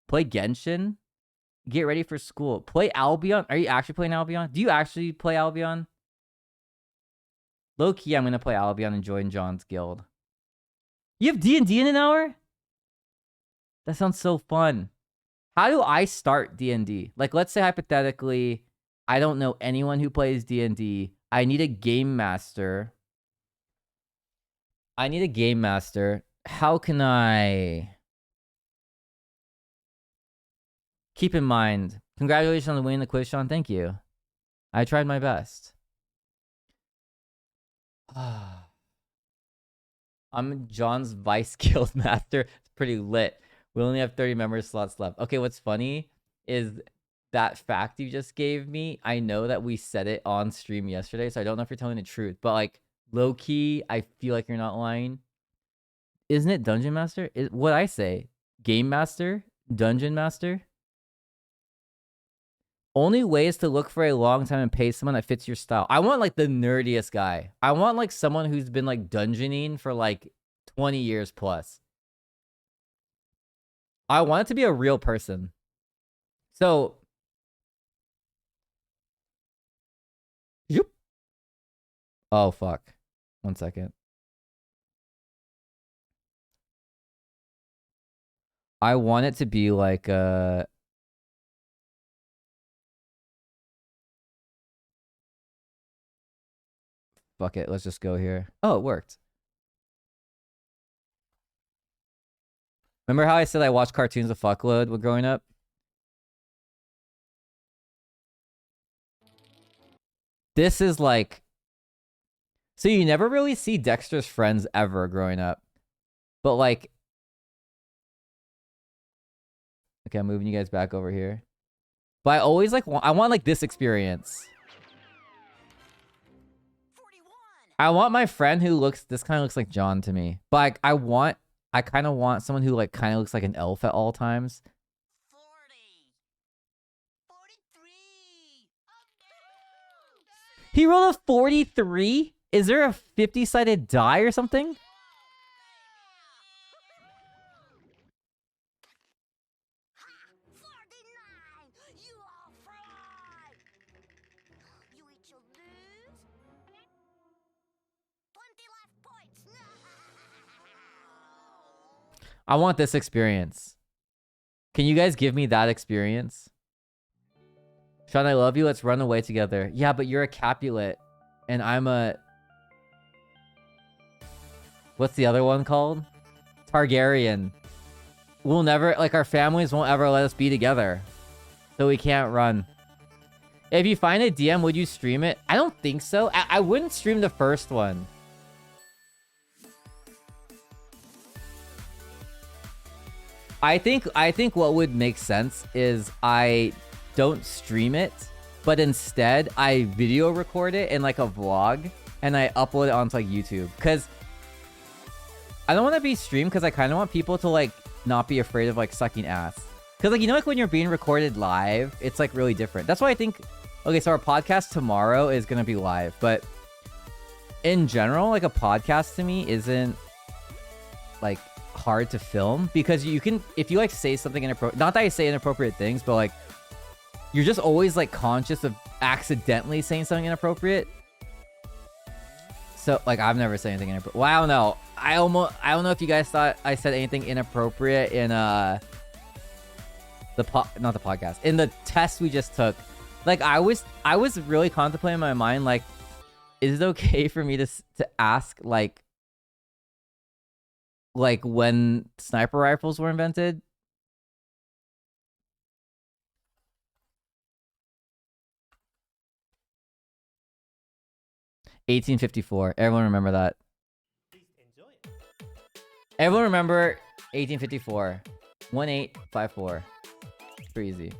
A: Play Genshin? Get ready for school. Play Albion? Are you actually playing Albion? Do you actually play Albion? Low key, I'm gonna play Albion and join John's guild. You have D&D in an hour? That sounds so fun. How do I start D&D? Like, let's say hypothetically, I don't know anyone who plays D&D. I need a game master. How can I... Keep in mind, congratulations on winning the quiz, Sean. Thank you. I tried my best. I'm John's vice guild master. It's pretty lit. We only have 30 member slots left. Okay, what's funny is that fact you just gave me. I know that we said it on stream yesterday, so I don't know if you're telling the truth. But like, low key, I feel like you're not lying. Isn't it Dungeon Master? What I say? Game Master? Dungeon Master? Only ways to look for a long time and pay someone that fits your style. I want like the nerdiest guy. I want like someone who's been like dungeoning for like 20 years plus. I want it to be a real person. So, yep. Oh, fuck. 1 second. I want it to be like fuck it, let's just go here. Oh, it worked. Remember how I said I watched cartoons a fuckload when growing up? This is like... So you never really see Dexter's friends ever growing up. But like... Okay, I'm moving you guys back over here. But I always like... I want like this experience. I want my friend who looks... This kind of looks like John to me. But like, I want I kind of want someone who like kind of looks like an elf at all times.
E: 40. 43.
A: He rolled a 43? Is there a 50-sided die or something?
E: 49. You are fried. You eat your lose. 20 life points.
A: I want this experience. Can you guys give me that experience? Sean, I love you. Let's run away together. Yeah, but you're a Capulet. And I'm a... What's the other one called? Targaryen. We'll never... Like, our families won't ever let us be together. So we can't run. If you find a DM, would you stream it? I don't think so. I wouldn't stream the first one. I think what would make sense is I don't stream it, but instead I video record it in like a vlog and I upload it onto like YouTube. Cause I don't want to be streamed because I kind of want people to like not be afraid of like sucking ass. Cause like, you know, like when you're being recorded live, it's like really different. That's why I think, okay, so our podcast tomorrow is going to be live, but in general, like a podcast to me isn't like hard to film because you can, if you like say something inappropriate, not that I say inappropriate things, but like you're just always like conscious of accidentally saying something inappropriate. So like I've never said anything inappropriate. Well, I don't know. I don't know if you guys thought I said anything inappropriate in not the podcast, in the test we just took. Like I was really contemplating in my mind, like, is it okay for me to ask like when sniper rifles were invented? $1854. Everyone remember that. Everyone remember 1854. 1854. Pretty easy.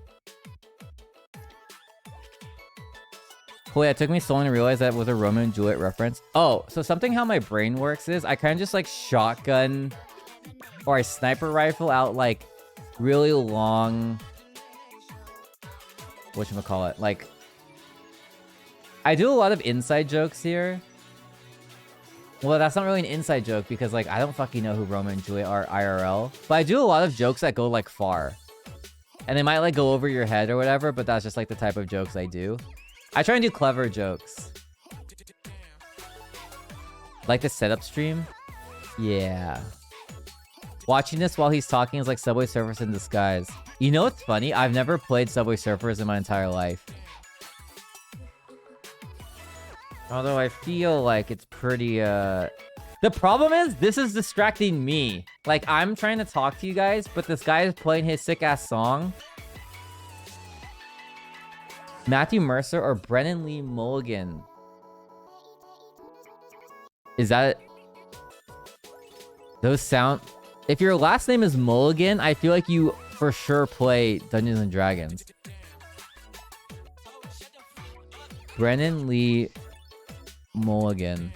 A: Cool, yeah, it took me so long to realize that was a Romeo and Juliet reference. Oh, so something how my brain works is I kind of just like shotgun or I sniper rifle out like really long, whatchamacallit, like I do a lot of inside jokes here. Well, that's not really an inside joke because like I don't fucking know who Romeo and Juliet are IRL, but I do a lot of jokes that go like far. And they might like go over your head or whatever, but that's just like the type of jokes I do. I try and do clever jokes. Like the setup stream? Yeah. Watching this while he's talking is like Subway Surfers in disguise. You know what's funny? I've never played Subway Surfers in my entire life. Although I feel like it's pretty, The problem is, this is distracting me. Like, I'm trying to talk to you guys, but this guy is playing his sick-ass song. Matthew Mercer or Brennan Lee Mulligan? Is that... Those sound... If your last name is Mulligan, I feel like you for sure play Dungeons and Dragons. Brennan Lee Mulligan.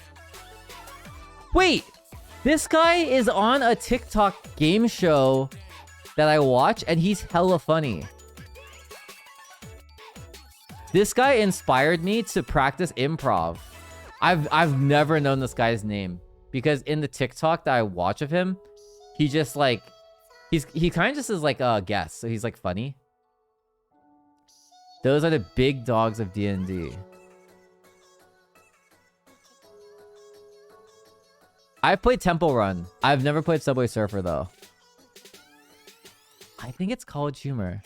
A: Wait! This guy is on a TikTok game show that I watch, and he's hella funny. This guy inspired me to practice improv. I've never known this guy's name because in the TikTok that I watch of him, he just like he kind of just is like a guest, so he's like funny. Those are the big dogs of D&D. I've played Temple Run. I've never played Subway Surfer though. I think it's College Humor.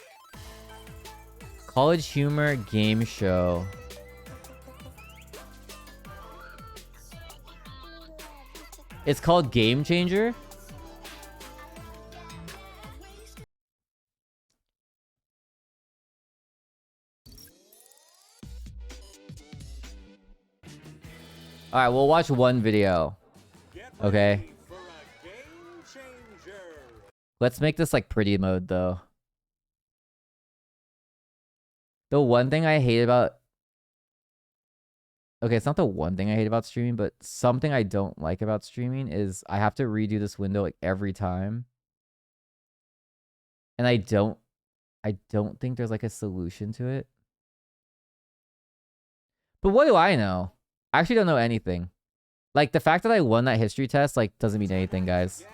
A: College Humor game show. It's called Game Changer. All right, we'll watch one video. Okay. Let's make this like pretty mode though. The one thing I hate about Okay, it's not the one thing I hate about streaming, but something I don't like about streaming is I have to redo this window like every time. And I don't think there's like a solution to it. But what do I know? I actually don't know anything. Like the fact that I won that history test like doesn't mean anything, guys.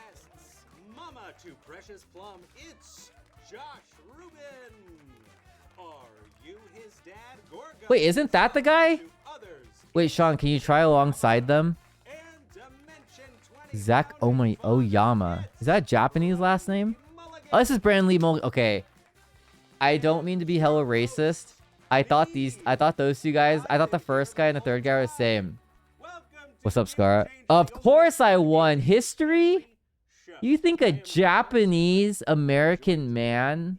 F: Mama to Precious Plum, it's Josh Rubin. Are you his dad, Gorgo?
A: Wait, isn't that the guy? Wait, Sean, can you try alongside them? Zach Oyama. Is that a Japanese last name? Oh, this is Brandon Lee Mulligan. Okay. I don't mean to be hella racist. I thought those two guys, I thought the first guy and the third guy were the same. What's up, Scar? Of course I won history. You think a Japanese American man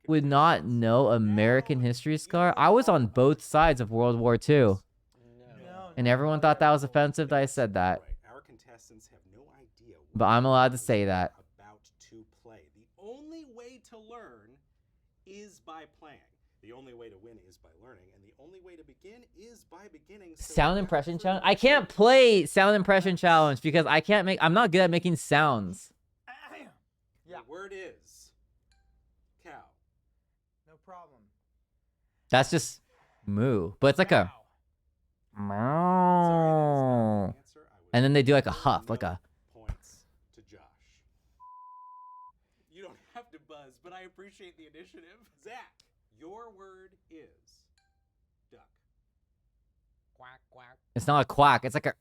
A: would not know American history, Scar? I was on both sides of World War II. And everyone thought that was offensive that I said that.
F: Our contestants have no idea
A: But I'm allowed to say that.
F: about to play. The only way to learn is by playing. The only way to win is by learning, and the only way to begin is by beginning. So
A: Sound impression challenge? I can't play sound impression challenge because I'm not good at making sounds.
F: The word is cow.
G: No problem.
A: That's just moo. But it's like a meow. And then they do like a huff, like a
F: Points to Josh. You don't have to buzz, but I appreciate the initiative. Zach, your word is duck.
G: Quack, quack.
A: it's not a quack, it's like a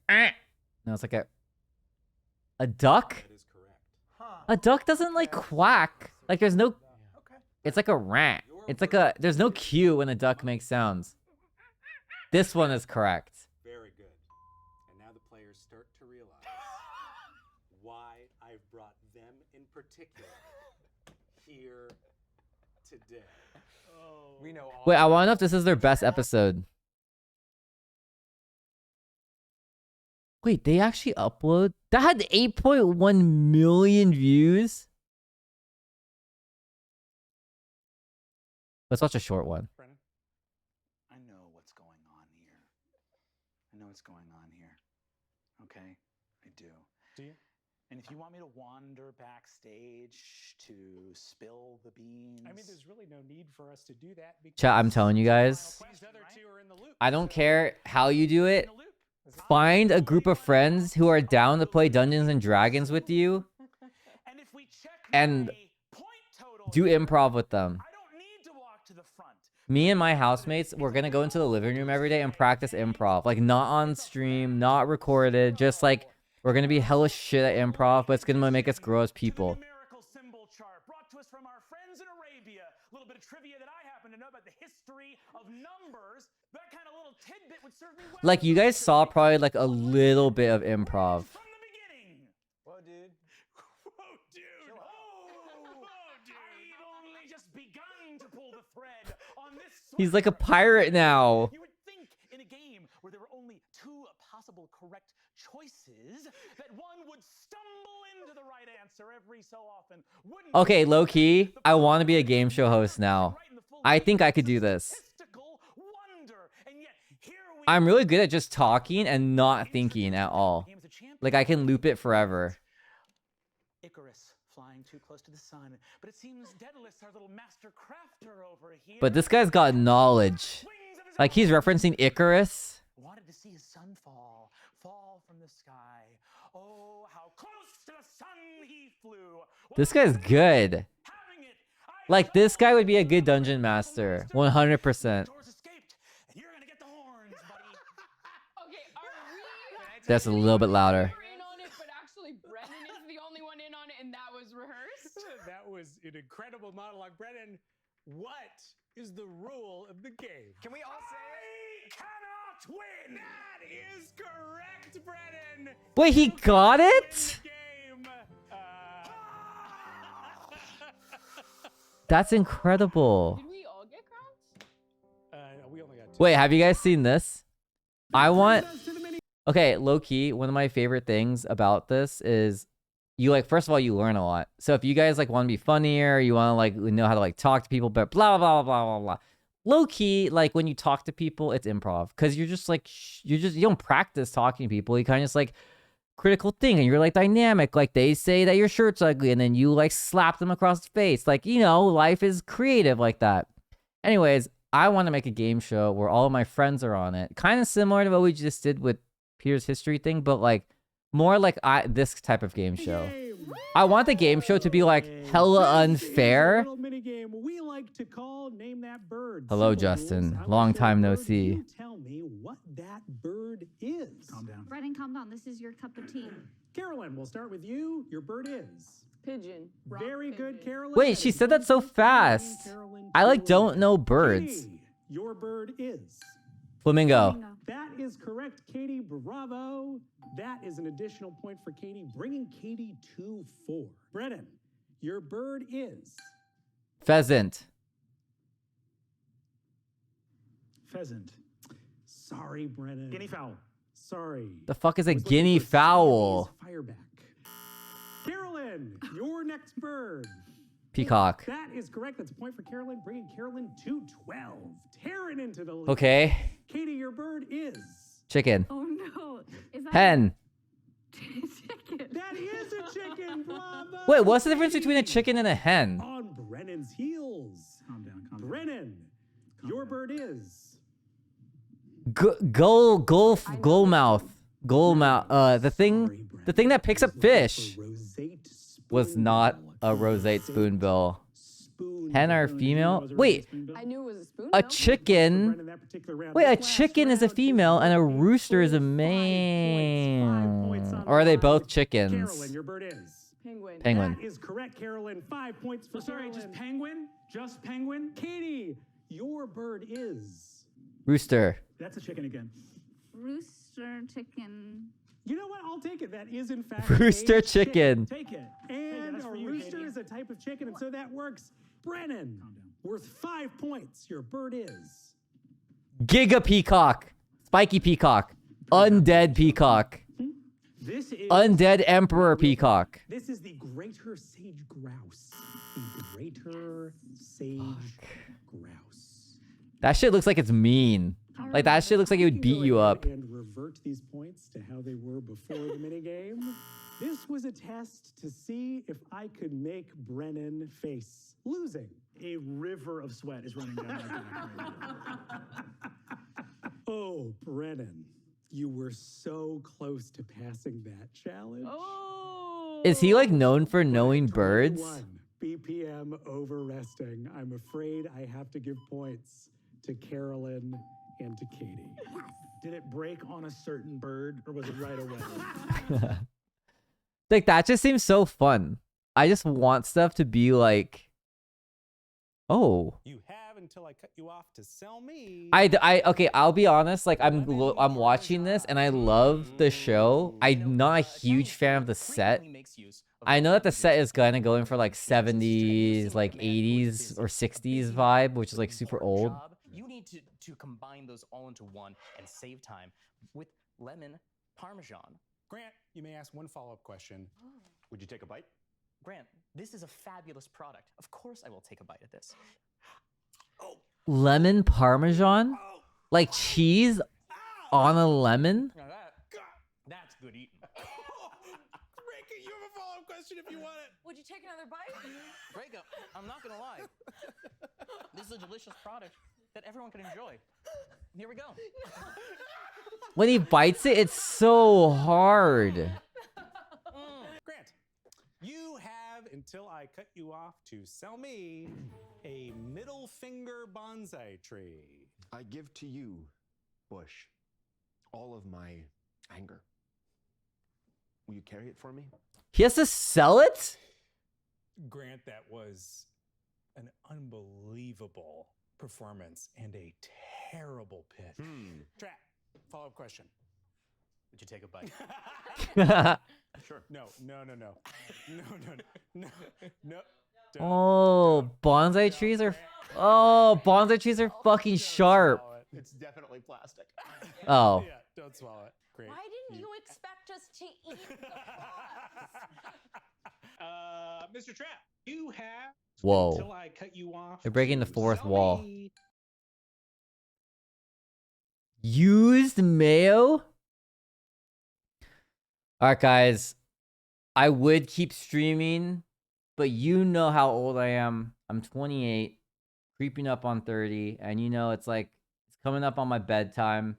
A: no, it's like a duck?
F: That is correct.
G: Huh.
A: A duck doesn't like quack. Like there's no
G: Okay.
A: it's like a rat. It's like a there's no cue when a duck makes sounds. This one is correct.
F: Very good. And now the players start to realize why I've brought them in particular here today.
G: We know all.
A: Wait, I want to know if this is their best episode. Wait, they actually upload? That had 8.1 million views? Let's watch a short one.
F: Brennan?
H: I know what's going on here. I know what's going on here. Okay? I do.
G: Do you?
H: And if you want me to wander backstage to spill the beans.
G: I mean, there's really no need for us to do that.
A: Chat, I'm telling you guys,
G: These other two are in the loop.
A: I don't care how you do it.
G: In the loop.
A: Find a group of friends who are down to play Dungeons and Dragons with you
H: And if we check
A: and
H: my point total
A: do
H: here,
A: improv with them.
H: I don't need to walk to the front.
A: Me and my housemates, we're gonna go into the living room every day and practice improv. Like, not on stream, not recorded, just like, we're gonna be hella shit at improv, but it's gonna make us grow as people.
H: To the numerical symbol chart brought to us from our friends in Arabia. A little bit of trivia that I happen to know about the history of numbers. That kind of little tidbit would serve me well.
A: Like, you guys saw probably like a little bit of improv.
H: From the beginning.
G: Whoa, dude.
F: Whoa, dude!
H: Whoa, dude! I've only just begun to pull the thread on this.
A: He's like a
H: sword.
A: pirate now.
H: You would think in a game where there were only two possible correct choices that one would stumble into the right answer every so often. Wouldn't
A: Okay,
H: you?
A: low key,
H: The
A: I want to be a
H: problem
A: game
H: is
A: show host now.
H: right in the full
A: I
H: game.
A: think I could
H: It's a
A: do this.
H: statistical wonder, and yet here we
A: I'm
H: are.
A: really good at just talking and not
H: Introduced
A: thinking at
H: to
A: all.
H: the game as a champion.
A: Like, I can loop it forever.
H: Icarus flying too close to the sun, but it seems Daedalus, our little master crafter over here.
A: But this guy's got knowledge.
H: wings of his
A: Like, he's
H: own.
A: referencing Icarus.
H: Wanted to see his sun fall from the sky. Oh, how close to the sun he flew.
A: This guy's good.
H: Having it.
A: Like, this guy would be a good dungeon master. 100%.
H: Doors escaped, and you're gonna get the horns, buddy.
I: Okay, are we
A: That's a little bit louder.
I: in on it, but actually Brennan is the only one in on it, and that was rehearsed?
G: That was an incredible monologue. Brennan, what is the rule of the game? Can we all say
H: I cannot win.
G: That is correct, Brennan.
A: Wait, he got it?
G: Game.
A: That's incredible.
I: Did we all get crowns?
G: We only got two.
A: Wait, have you guys seen this? I want... Okay, low-key, one of my favorite things about this is you, like, first of all, you learn a lot. So if you guys, like, want to be funnier, you want to, like, know how to, like, talk to people, but blah, blah, blah, blah, blah, blah. low key, like when you talk to people, it's improv because you're just like you don't practice talking to people. You kind of just like critical thing, and you're like dynamic. Like they say that your shirt's ugly, and then you like slap them across the face. Like, you know, life is creative like that. Anyways, I want to make a game show where all of my friends are on it, kind of similar to what we just did with Peter's history thing, but like more like this type of game show. I want the game show to be like hella unfair.
G: Mini game we like to call Name That Bird.
A: Hello,
G: Simple
A: Justin.
G: rules. I will
A: Long
G: say a
A: time no
G: bird,
A: see.
G: You tell me what that bird is. Calm down.
J: Brennan, calm down. This is your cup of tea.
G: Carolyn, we'll start with you. Your bird is.
I: Pigeon. Rock
G: Very good,
I: pigeon.
G: Carolyn.
A: Wait, she
G: is
A: said that so
G: 1 point for
A: fast.
G: Carolyn.
A: I like
G: Carolyn.
A: don't know birds.
G: Katie, your bird is.
A: Flamingo.
G: That is correct, Katie. Bravo. That is an additional point for Katie, bringing Katie to 4. Brennan, your bird is.
A: Pheasant.
G: Pheasant. Sorry, Brennan. Guinea fowl. Sorry.
A: The fuck is a
G: I was looking
A: guinea
G: for
A: fowl?
G: Siamese Fireback. Carolyn, your next bird.
A: Peacock.
G: That is correct. That's a point for Carolyn, bringing Carolyn to 12. Tearing into the lead.
A: Okay.
G: Katie, your bird is.
A: Chicken.
J: Oh no. Is that
A: Hen.
J: chicken?
G: That is a chicken. Bravo.
A: Wait, what's the difference between a chicken and a hen?
G: On Brennan's heels. Calm down, calm down. Brennan, your bird is.
A: Gull mouth. The thing that picks up fish was not a roseate spoonbill. Hen or female? Wait,
I: I knew it was a spoon.
A: a chicken. Wait, a chicken is a female and a rooster is a male. Or are they both chickens?
G: Carolyn, your bird is.
I: Penguin.
A: Penguin.
G: That is correct, Carolyn. 5 points for Carolyn. Just penguin? Just penguin? Katie, your bird is.
A: Rooster.
G: That's a chicken again.
J: Rooster chicken.
G: You know what? I'll take it. That is, in fact,
A: Rooster
G: a
A: chicken.
G: Take it. And a rooster is a type of chicken, and so that works. Brennan, worth 5 points. Your bird is.
A: Giga peacock. Spiky peacock. Undead peacock.
G: This is.
A: Undead emperor peacock.
G: This is the greater sage grouse. The greater sage grouse.
A: That shit looks like it's mean. Like that shit looks like it would beat you up.
G: And revert these points to how they were before the minigame. This was a test to see if I could make Brennan face losing. A river of sweat is running down my back right now. Oh, Brennan, you were so close to passing that challenge.
I: Oh.
A: Is he like known for knowing birds?
G: 21 BPM over resting. I'm afraid I have to give points to Carolyn and to Katie. Did it break on a certain bird or was it right away?
A: Like that just seems so fun. I just want stuff to be like, oh.
F: You have until I cut you off to sell me.
A: Okay, I'll be honest, like I'm watching this and I love the show. I'm not a huge fan of the set. I know that the set is kind of going for like 70s, like 80s or 60s vibe, which is like super old.
K: You need to combine those all into one and save time with lemon parmesan.
F: Grant, you may ask one follow-up question. Would you take a bite?
K: Grant, this is a fabulous product. Of course I will take a bite of this.
A: Lemon parmesan? Like cheese on a lemon?
K: Now that's good eating.
F: Rika, you have a follow-up question if you want it.
C: Would you take another bite?
K: Rika, I'm not gonna lie. This is a delicious product that everyone can enjoy. Here we go.
A: When he bites it, it's so hard.
F: Grant, you have until I cut you off to sell me a middle finger bonsai tree.
L: I give to you, Bush, all of my anger. Will you carry it for me?
A: He has to sell it?
F: Grant, that was an unbelievable performance and a terrible pitch. Trap, follow-up question.
K: Would you take a bite?
F: Sure. No.
A: Oh, bonsai trees are... Oh, bonsai trees are fucking sharp.
L: It's definitely plastic.
A: Oh.
F: Yeah, don't swallow it. Great.
C: Why didn't you expect us to eat the
G: Mr. Trap, you have
A: Whoa.
G: until I cut you off.
A: They're breaking the
G: to
A: fourth
G: sell
A: wall.
G: me
A: Used mayo? Alright, guys. I would keep streaming, but you know how old I am. I'm 28, creeping up on 30, and you know it's like it's coming up on my bedtime.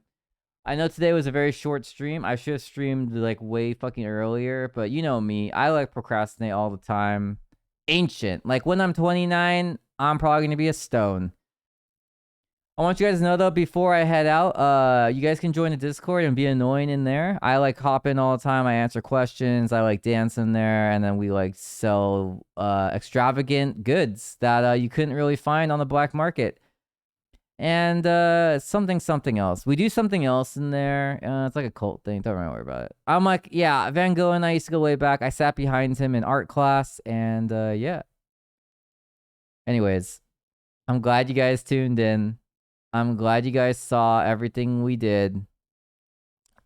A: I know today was a very short stream. I should have streamed like way fucking earlier, but you know me. I like procrastinate all the time. Ancient. Like when I'm 29, I'm probably gonna be a stone. I want you guys to know though, before I head out, you guys can join the Discord and be annoying in there. I like hop in all the time. I answer questions. I like dance in there, and then we like sell extravagant goods that you couldn't really find on the black market. And something else. We do something else in there. It's like a cult thing. Don't worry about it. I'm like, yeah, Van Gogh and I used to go way back. I sat behind him in art class, and yeah. Anyways, I'm glad you guys tuned in. I'm glad you guys saw everything we did.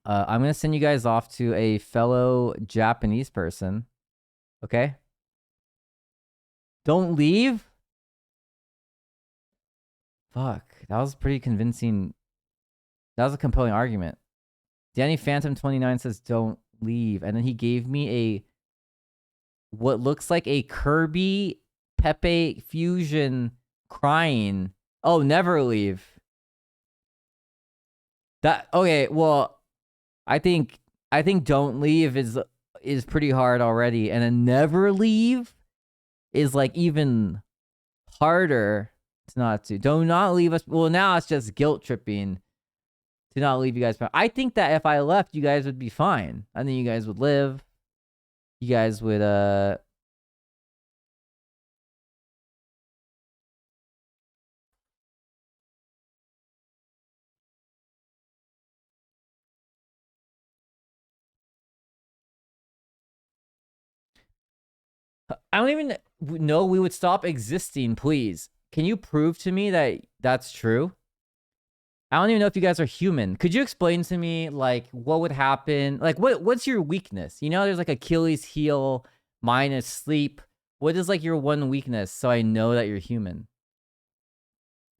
A: I'm going to send you guys off to a fellow Japanese person. Okay? Don't leave? Fuck. That was pretty convincing. That was a compelling argument. Danny Phantom 29 says don't leave. And then he gave me a what looks like a Kirby Pepe fusion crying. Oh, never leave. That okay, well, I think don't leave is pretty hard already, and then never leave is like even harder to not to. Do not leave us. Well, now it's just guilt tripping to not leave you guys. I think that if I left, you guys would be fine. I think you guys would live. You guys would I don't even know we would stop existing, please. Can you prove to me that that's true? I don't even know if you guys are human. Could you explain to me, like, what would happen? Like, what's your weakness? You know, there's like Achilles heel, mine is sleep. What is like your one weakness so I know that you're human?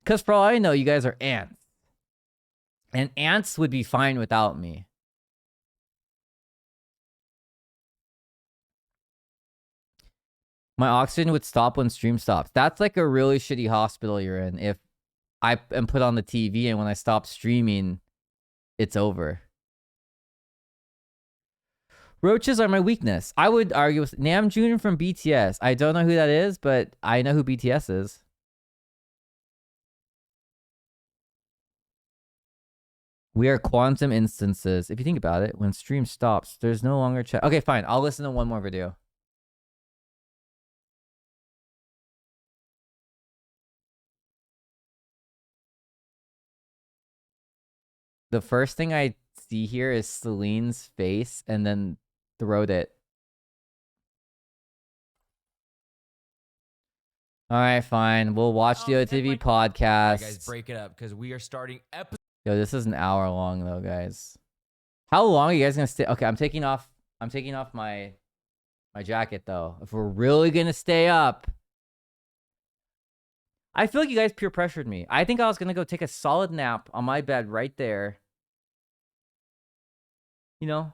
A: Because for all I know, you guys are ants. And ants would be fine without me. My oxygen would stop when stream stops. That's like a really shitty hospital you're in. If I am put on the TV and when I stop streaming, it's over. Roaches are my weakness. I would argue with Namjoon from BTS. I don't know who that is, but I know who BTS is. We are quantum instances. If you think about it, when stream stops, there's no longer chat. Okay, fine. I'll listen to one more video. The first thing I see here is Celine's face and then throat it. All right, fine. We'll watch the OTV podcast.
M: All right, guys, break it up because we are starting episode.
A: Yo, this is an hour long though, guys. How long are you guys gonna stay? Okay, I'm taking off my jacket though. If we're really gonna stay up. I feel like you guys peer pressured me. I think I was gonna go take a solid nap on my bed right there. You know?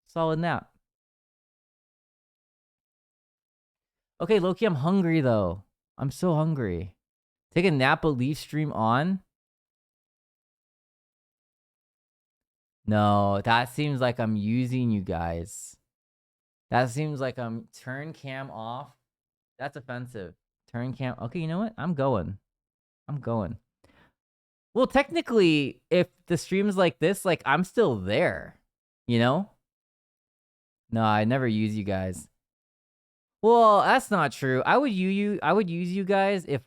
A: Solid nap. Okay, Loki, I'm hungry though. I'm so hungry. Take a nap, but leave stream on? No, that seems like I'm using you guys. That seems like I'm turn cam off. That's offensive. Turn cam. Okay, you know what? I'm going. Well, technically, if the stream's like this, like I'm still there. You know? No, I never use you guys. Well, that's not true. I would use you guys if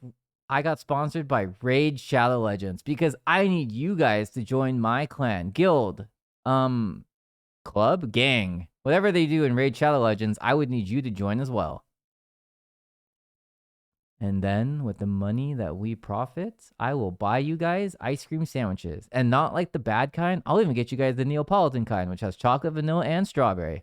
A: I got sponsored by Raid Shadow Legends because I need you guys to join my clan, guild, club, gang, whatever they do in Raid Shadow Legends. I would need you to join as well. And then with the money that we profit, I will buy you guys ice cream sandwiches. And not like the bad kind. I'll even get you guys the Neapolitan kind, which has chocolate, vanilla, and strawberry.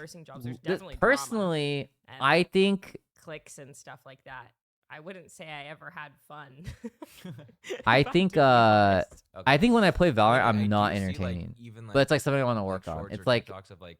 N: nursing jobs, there's definitely drama
A: personally,
N: and
A: I think
N: clicks and stuff like that. I wouldn't say I ever had fun.
A: I
N: if I'm
A: think
N: to be honest.
A: I think when I play Valorant,
M: I
A: I'm
M: do
A: not
M: see, like,
A: entertaining.
M: even,
A: But it's like something I want to work on.
M: shorts
A: It's
M: or
A: like
M: TikToks of like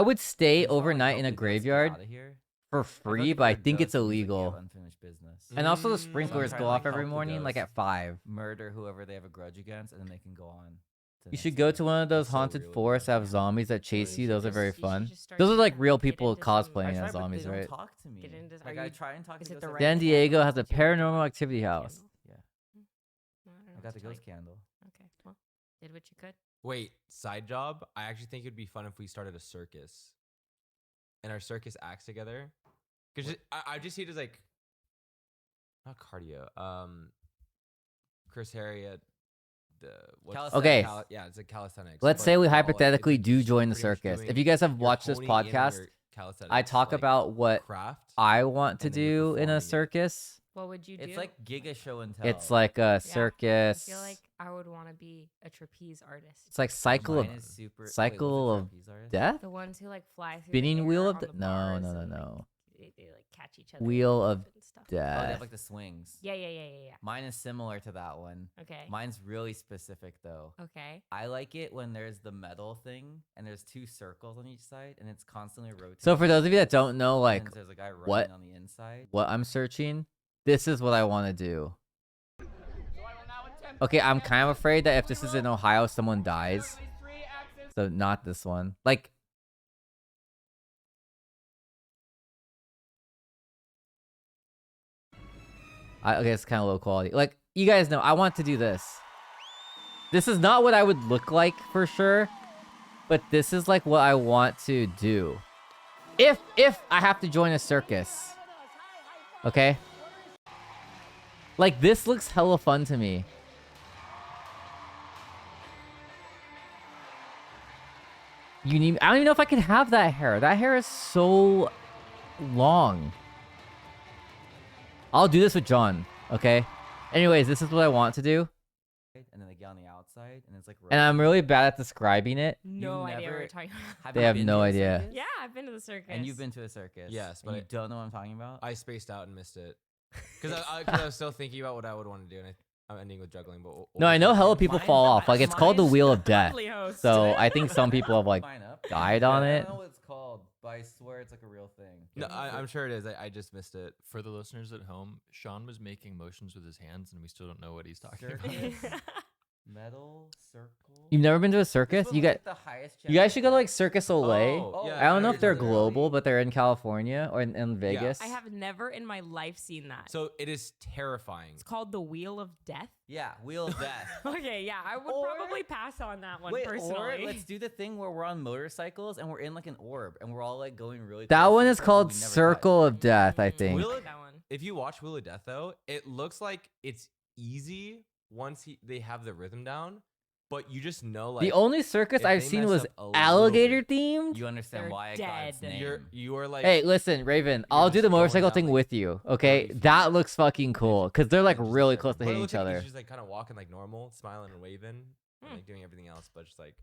A: I would stay
O: It's not like
A: overnight in a
O: helping us get
A: graveyard
O: outta here.
A: for
O: I feel
A: free,
O: like if
A: but I
O: you're a
A: think it's
O: ghost, it means, like, you have
A: illegal.
O: unfinished business.
A: And also the
O: So I'm
A: sprinklers
O: trying
A: go
O: to, like,
A: off every
O: help the
A: morning like
O: ghost
A: at 5.
O: murder whoever they have a grudge against, and then they can go on. To
A: You
O: next
A: should go
O: day.
A: to one of those
O: That's so
A: haunted
O: real.
A: forests that have zombies that chase you. Those are very
N: you should
A: fun.
N: just start
A: Those are
N: to
A: like real
N: get
A: people
N: into some-
A: cosplaying
O: I
A: as
O: try, but
A: zombies,
O: they
A: right?
O: don't talk to me.
N: Get into-
O: Like
N: are
O: I
N: you-
O: try and talk
N: is
O: to
N: it
O: ghosts
N: the
O: every
N: right
A: San
O: day.
A: Diego has a
N: candle? Did you light the
A: paranormal
N: right
A: activity house.
N: candle?
O: Yeah,
N: I don't know
O: I
N: what
O: got the
N: to tell
O: ghost
N: you.
O: candle.
N: Okay, well, did what you could.
M: Wait, side job? I actually think it'd be fun if we started a circus. And our circus acts together. Because I just see it as like not cardio. Chris Harriet.
A: Okay.
M: Yeah, it's like calisthenics.
A: Let's
M: but
A: say we
M: it's
A: hypothetically
M: like
A: do
M: just
A: join the
M: pretty much
A: circus. If
M: doing-
A: you guys have
M: you're
A: watched this
M: honing in on
A: podcast,
M: your
A: I
M: calisthenics,
A: talk
M: like,
A: about what
M: craft,
A: I want to
M: and then you're
A: do in a
M: performing it.
A: circus.
N: What would you do?
O: It's like Giga Show and Tell.
A: It's like a
N: Yeah,
A: circus.
N: I feel like I would want to be a trapeze artist.
A: It's like cycle
O: Mine
A: of
O: is super- wait,
A: cycle
O: what's a
A: of
O: trapeze artist?
A: death.
N: The ones who like fly through
A: Spinning
N: the
A: wheel
N: air
A: of
N: on
A: de-
N: the
A: no,
N: bars
A: no, no,
N: and, like,
A: no.
N: they like catch each other.
A: Wheel
N: and
A: of
N: stuff.
O: Oh, they
A: death.
O: have like the swings.
N: Yeah.
O: Mine is similar to that one.
N: Okay.
O: Mine's really specific though.
N: Okay.
O: I like it when there's the metal thing and there's 2 circles on each side and it's constantly rotating.
A: So for those of you that don't know,
O: And
A: like
O: there's a guy running
A: what
O: on the inside.
A: what I'm searching, this is what I want to do. Okay, I'm kind of afraid that if this is in Ohio, someone dies. So not this one. Like, okay, it's kind of low quality. Like, you guys know, I want to do this. This is not what I would look like for sure, but this is like what I want to do. If I have to join a circus. Okay? Like, this looks hella fun to me. I don't even know if I can have that hair. That hair is so long. I'll do this with John, okay? Anyways, this is what I want to do.
O: And then they get on the outside and it's like
A: And I'm really bad at describing it.
N: No idea what you're talking about.
A: They have no idea.
N: Yeah, I've been to the circus.
O: And you've been to a circus.
M: Yes,
O: and
M: but
O: you don't know what I'm talking about?
M: I spaced out and missed it because I was still thinking about what I would want to do, and I'm ending with juggling. But
A: No, I know hella people fall off. Like, it's called the Wheel of Death.
N: Lovely host.
A: So I think some people have, like,
O: Mine up.
A: died on
O: I
A: it.
O: don't know what it's called, but I swear it's like a real thing.
M: No, I'm sure it is. I just missed it.
P: For the listeners at home, Sean was making motions with his hands, and we still don't know what he's talking
O: Circus.
P: about.
O: Metal circle.
A: You've never been to a circus?
O: This
A: You
O: was,
A: got.
O: like, the highest
A: You guys
O: chance
A: should go to
O: of
A: like Circus Olay.
M: Oh, yeah,
A: I don't know
M: I
A: if they're
M: heard that.
A: global, but they're in California or in Vegas.
N: I have never in my life seen that.
M: So it is terrifying.
N: It's called the Wheel of Death.
O: Yeah, Wheel of Death.
N: Okay, yeah, I would probably pass on that one
O: Wait,
N: personally.
O: or let's do the thing where we're on motorcycles and we're in like an orb and we're all like going really.
A: That
O: close
A: one
O: to
A: is
O: each other,
A: called
O: we never touch.
A: Circle of Death, I think.
M: Wheel of-
N: that one.
M: If you watch Wheel of Death, though, it looks like it's easy once they have the rhythm down. But you just know, like
A: The only circus
M: if
A: I've
M: they
A: seen
M: mess
A: was
M: up a little
A: alligator
M: bit,
A: themed.
O: You understand
N: They're
O: why I got its
N: dead.
O: name.
M: you are like,
A: Hey, listen, Raven, I'll do
M: just
A: the
M: going
A: motorcycle
M: down,
A: thing
M: like,
A: with you, okay?
M: 30 feet.
A: That looks fucking cool because they're like
M: and just,
A: really
M: like-
A: close to
M: but it
A: hitting
M: looks
A: each
M: like
A: other.
M: He's just like kind of walking like normal, smiling and waving, and like doing everything else, but just like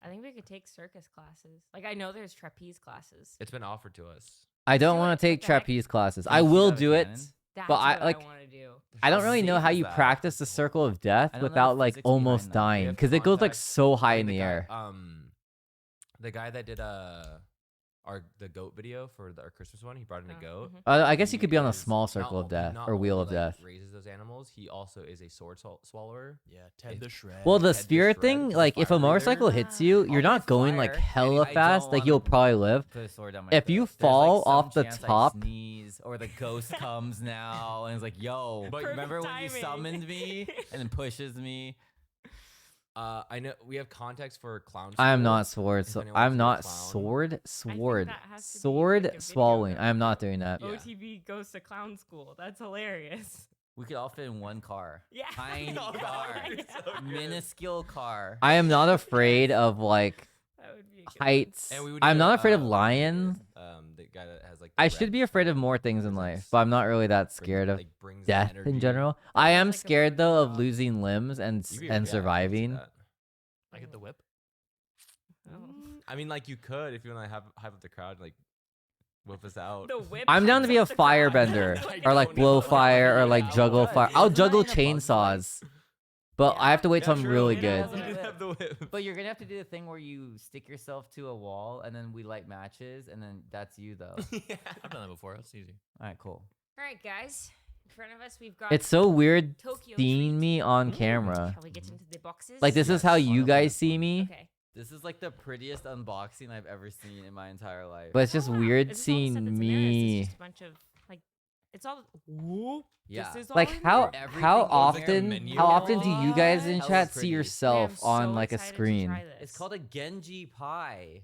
N: I think we could take circus classes. Like I know there's trapeze classes.
M: it's been offered to us.
A: I don't
N: do
A: want
N: it.
A: to take
N: What the heck?
A: trapeze classes.
O: Can
A: I
O: you shoot
A: will
O: out a
A: do it,
O: cannon?
N: That's
A: but I
N: what
A: like.
N: I want to do.
A: I don't
O: How
A: really know
O: safe
A: how
O: is
A: you
O: that?
A: practice the circle of death
O: I don't know the
A: without like
O: physics behind
A: almost
O: that.
A: dying
M: We have
A: because it goes like
M: contacts.
A: so high
M: I
A: in
M: think
A: the air.
M: The guy that did the goat video for our Christmas one, he brought in a goat.
A: I guess you could be on a
M: is
A: small
M: not
A: circle of
M: o-
A: death
M: not
A: or wheel
M: only,
A: of
M: like,
A: death.
M: Raises those animals. He also is a sword swallower.
P: Yeah, Ted the Shred.
A: Well, the
M: Ted the
A: spirit
M: Shred,
A: thing,
M: the
A: like if a
M: fire
A: motorcycle
M: breather.
A: hits you, you're
O: I'll
A: not
O: play
A: going like
O: fire,
A: hella
O: and I
A: fast.
O: don't
A: Like you'll
O: wanna
A: probably live.
O: Put a sword down my
A: If
O: throat.
A: you
O: There's,
A: fall
O: like, some
A: off the
O: chance I
A: top-
O: sneeze, or the ghost comes now and is like, "Yo,
M: But
O: remember when you
N: timing.
O: summoned me?" and then pushes me.
M: I know we have context for clown.
A: I am
M: school,
A: not sword.
M: if
A: So
M: anyone
A: I'm
M: wants
A: not
M: to be a clown.
A: sword.
N: that has to be,
A: Sword
N: like, a video
A: swallowing.
N: game.
A: I am not doing that.
M: Yeah.
N: OTB goes to clown school. That's hilarious.
O: We could all fit in one car.
N: Yeah.
O: Tiny
N: Oh,
O: car.
N: yeah.
O: Minuscule car.
A: I am not afraid of like
N: That would be a good one.
A: heights.
M: And we would
A: I'm
M: need
A: not
M: a,
A: afraid of
M: leader,
A: lions.
M: The guy that has like.
A: I
M: the
A: should
M: red
A: be afraid of
M: flag
A: more things in
M: presence,
A: life, but I'm not really that
M: bring-
A: scared of
M: like, brings the
A: death in
M: energy.
A: general. I am
N: like a
A: scared though of
N: dog.
A: losing limbs and
M: You'd be-
A: and
M: yeah, I could see
A: surviving.
M: that.
P: I get the whip.
N: Oh.
M: I mean, like you could if you want to have hype up the crowd, like whip us out.
N: The whip
A: I'm down to be a
N: comes up the crowd.
A: firebender
N: That's what
A: or
N: I
A: like
N: don't
A: blow
N: know.
A: fire or like
O: Yeah,
A: juggle
O: what?
A: fire.
O: Isn't
A: I'll
O: that
A: juggle
O: in a Bug's Life?
A: chainsaws, but I have to wait till I'm
M: true,
A: really
M: you
A: good.
M: know, you did have the whip.
O: But you're gonna have to do the thing where you stick yourself to a wall and then we light matches and then that's you though.
M: Yeah.
P: I've done that before. That's easy.
O: All right, cool.
N: All right, guys. In front of us, we've got.
A: It's so weird
N: Tokyo
A: seeing
N: treat.
A: me on camera.
N: Shall we get into the boxes?
A: Like this is
O: Yes,
A: how
O: one
A: you
O: of
A: guys
O: them.
A: see me,
N: Okay.
O: This is like the prettiest unboxing I've ever seen in my entire life.
A: but it's just
N: Oh, wow.
A: weird
N: Is this all the
A: seeing
N: stuff that's in there, or is this
A: me.
N: just a bunch of like. It's all. Whoop.
O: Yeah.
N: This is all
A: Like
N: in
A: how
N: there?
O: Everything
A: how
O: goes in there.
A: often
M: Menu.
A: how often do you guys in
O: Hella
A: chat see
O: pretty.
A: yourself
N: I'm
A: on
N: so
A: like a
N: excited to
A: screen?
N: try this.
O: It's called a Genji pie.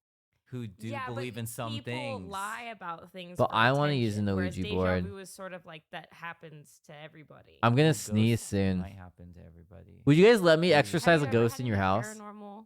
O: who do
N: yeah,
O: believe in some
N: people
O: things.
N: lie about things.
A: But
N: for
A: I wanna use
N: attention,
A: an
N: whereas
A: Ouija
N: deja
A: board.
N: vu is sort of like that happens to everybody.
A: I'm gonna
O: Well,
A: sneeze
O: ghosts
A: soon.
O: might happen to everybody.
A: Would you guys let me
O: Maybe.
A: exercise
N: Have
A: a
N: you ever
A: ghost
N: had
A: in your
N: any
A: house?
N: paranormal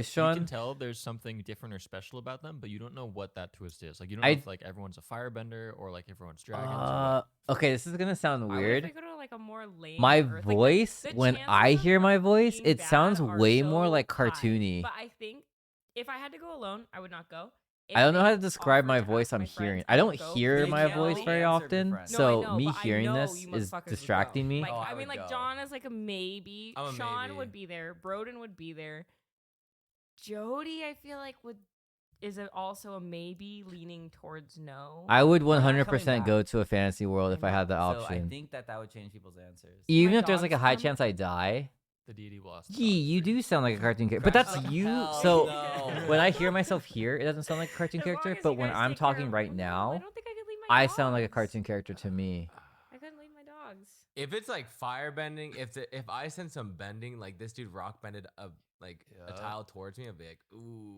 A: voice,
P: You
A: Sean?
P: can tell there's something different or special about them, but you don't know what that twist is. Like you don't know if like everyone's a firebender or like everyone's dragons. Or what.
A: Okay, this is gonna sound
N: Why would
A: weird.
N: we go to like a more lame
A: My
N: Earth? Like,
A: voice,
N: the
A: when
N: chances
A: I
N: of
A: hear my voice,
N: being
A: it
N: bad
A: sounds
N: are
A: way more
N: so
A: like
N: high.
A: cartoony.
N: But I think if I had to go alone, I would not go. If
A: I don't know
N: they
A: how to describe
N: offered
A: my
N: to
A: voice
N: ask
A: I'm
N: my
A: hearing.
N: friends,
A: I don't
N: would go.
A: hear
N: They
A: my
N: know.
A: voice very often,
N: No, I
A: so
N: know,
A: me
N: but I
A: hearing
N: know
A: this
N: you
A: is
N: motherfuckers would go.
A: distracting me.
N: Like
O: Oh, I
N: I mean,
O: would
N: like
O: go.
N: John is like a maybe.
M: I'm a
N: Sean
M: maybe.
N: would be there. Broden would be there. Jody, I feel like is also a maybe, leaning towards no.
A: I would
O: We're not coming
A: 100% go
O: back.
A: to a fantasy world if I had the
O: So I
A: option.
O: think that would change people's answers.
A: Even
N: My
A: if there's like a
N: dogs
A: high
N: come.
A: chance I die.
P: The deity will ask.
A: Gee, you do sound like a cartoon character, but that's
O: Crash like
A: you.
O: hell
A: So
O: no.
A: when I hear myself here, it doesn't sound like a cartoon
N: As long
A: character.
N: as
A: But
N: you
A: when
N: guys
A: I'm
N: take care
A: talking
N: of-
A: right
N: I
A: now,
N: don't think I could leave my
A: I
N: dogs.
A: sound like a cartoon character to me.
N: I couldn't leave my dogs.
M: If it's like firebending, if I send some bending, like this dude rock bended a tile towards me, I'd be like, ooh.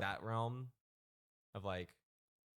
A: Yep.
M: that realm of like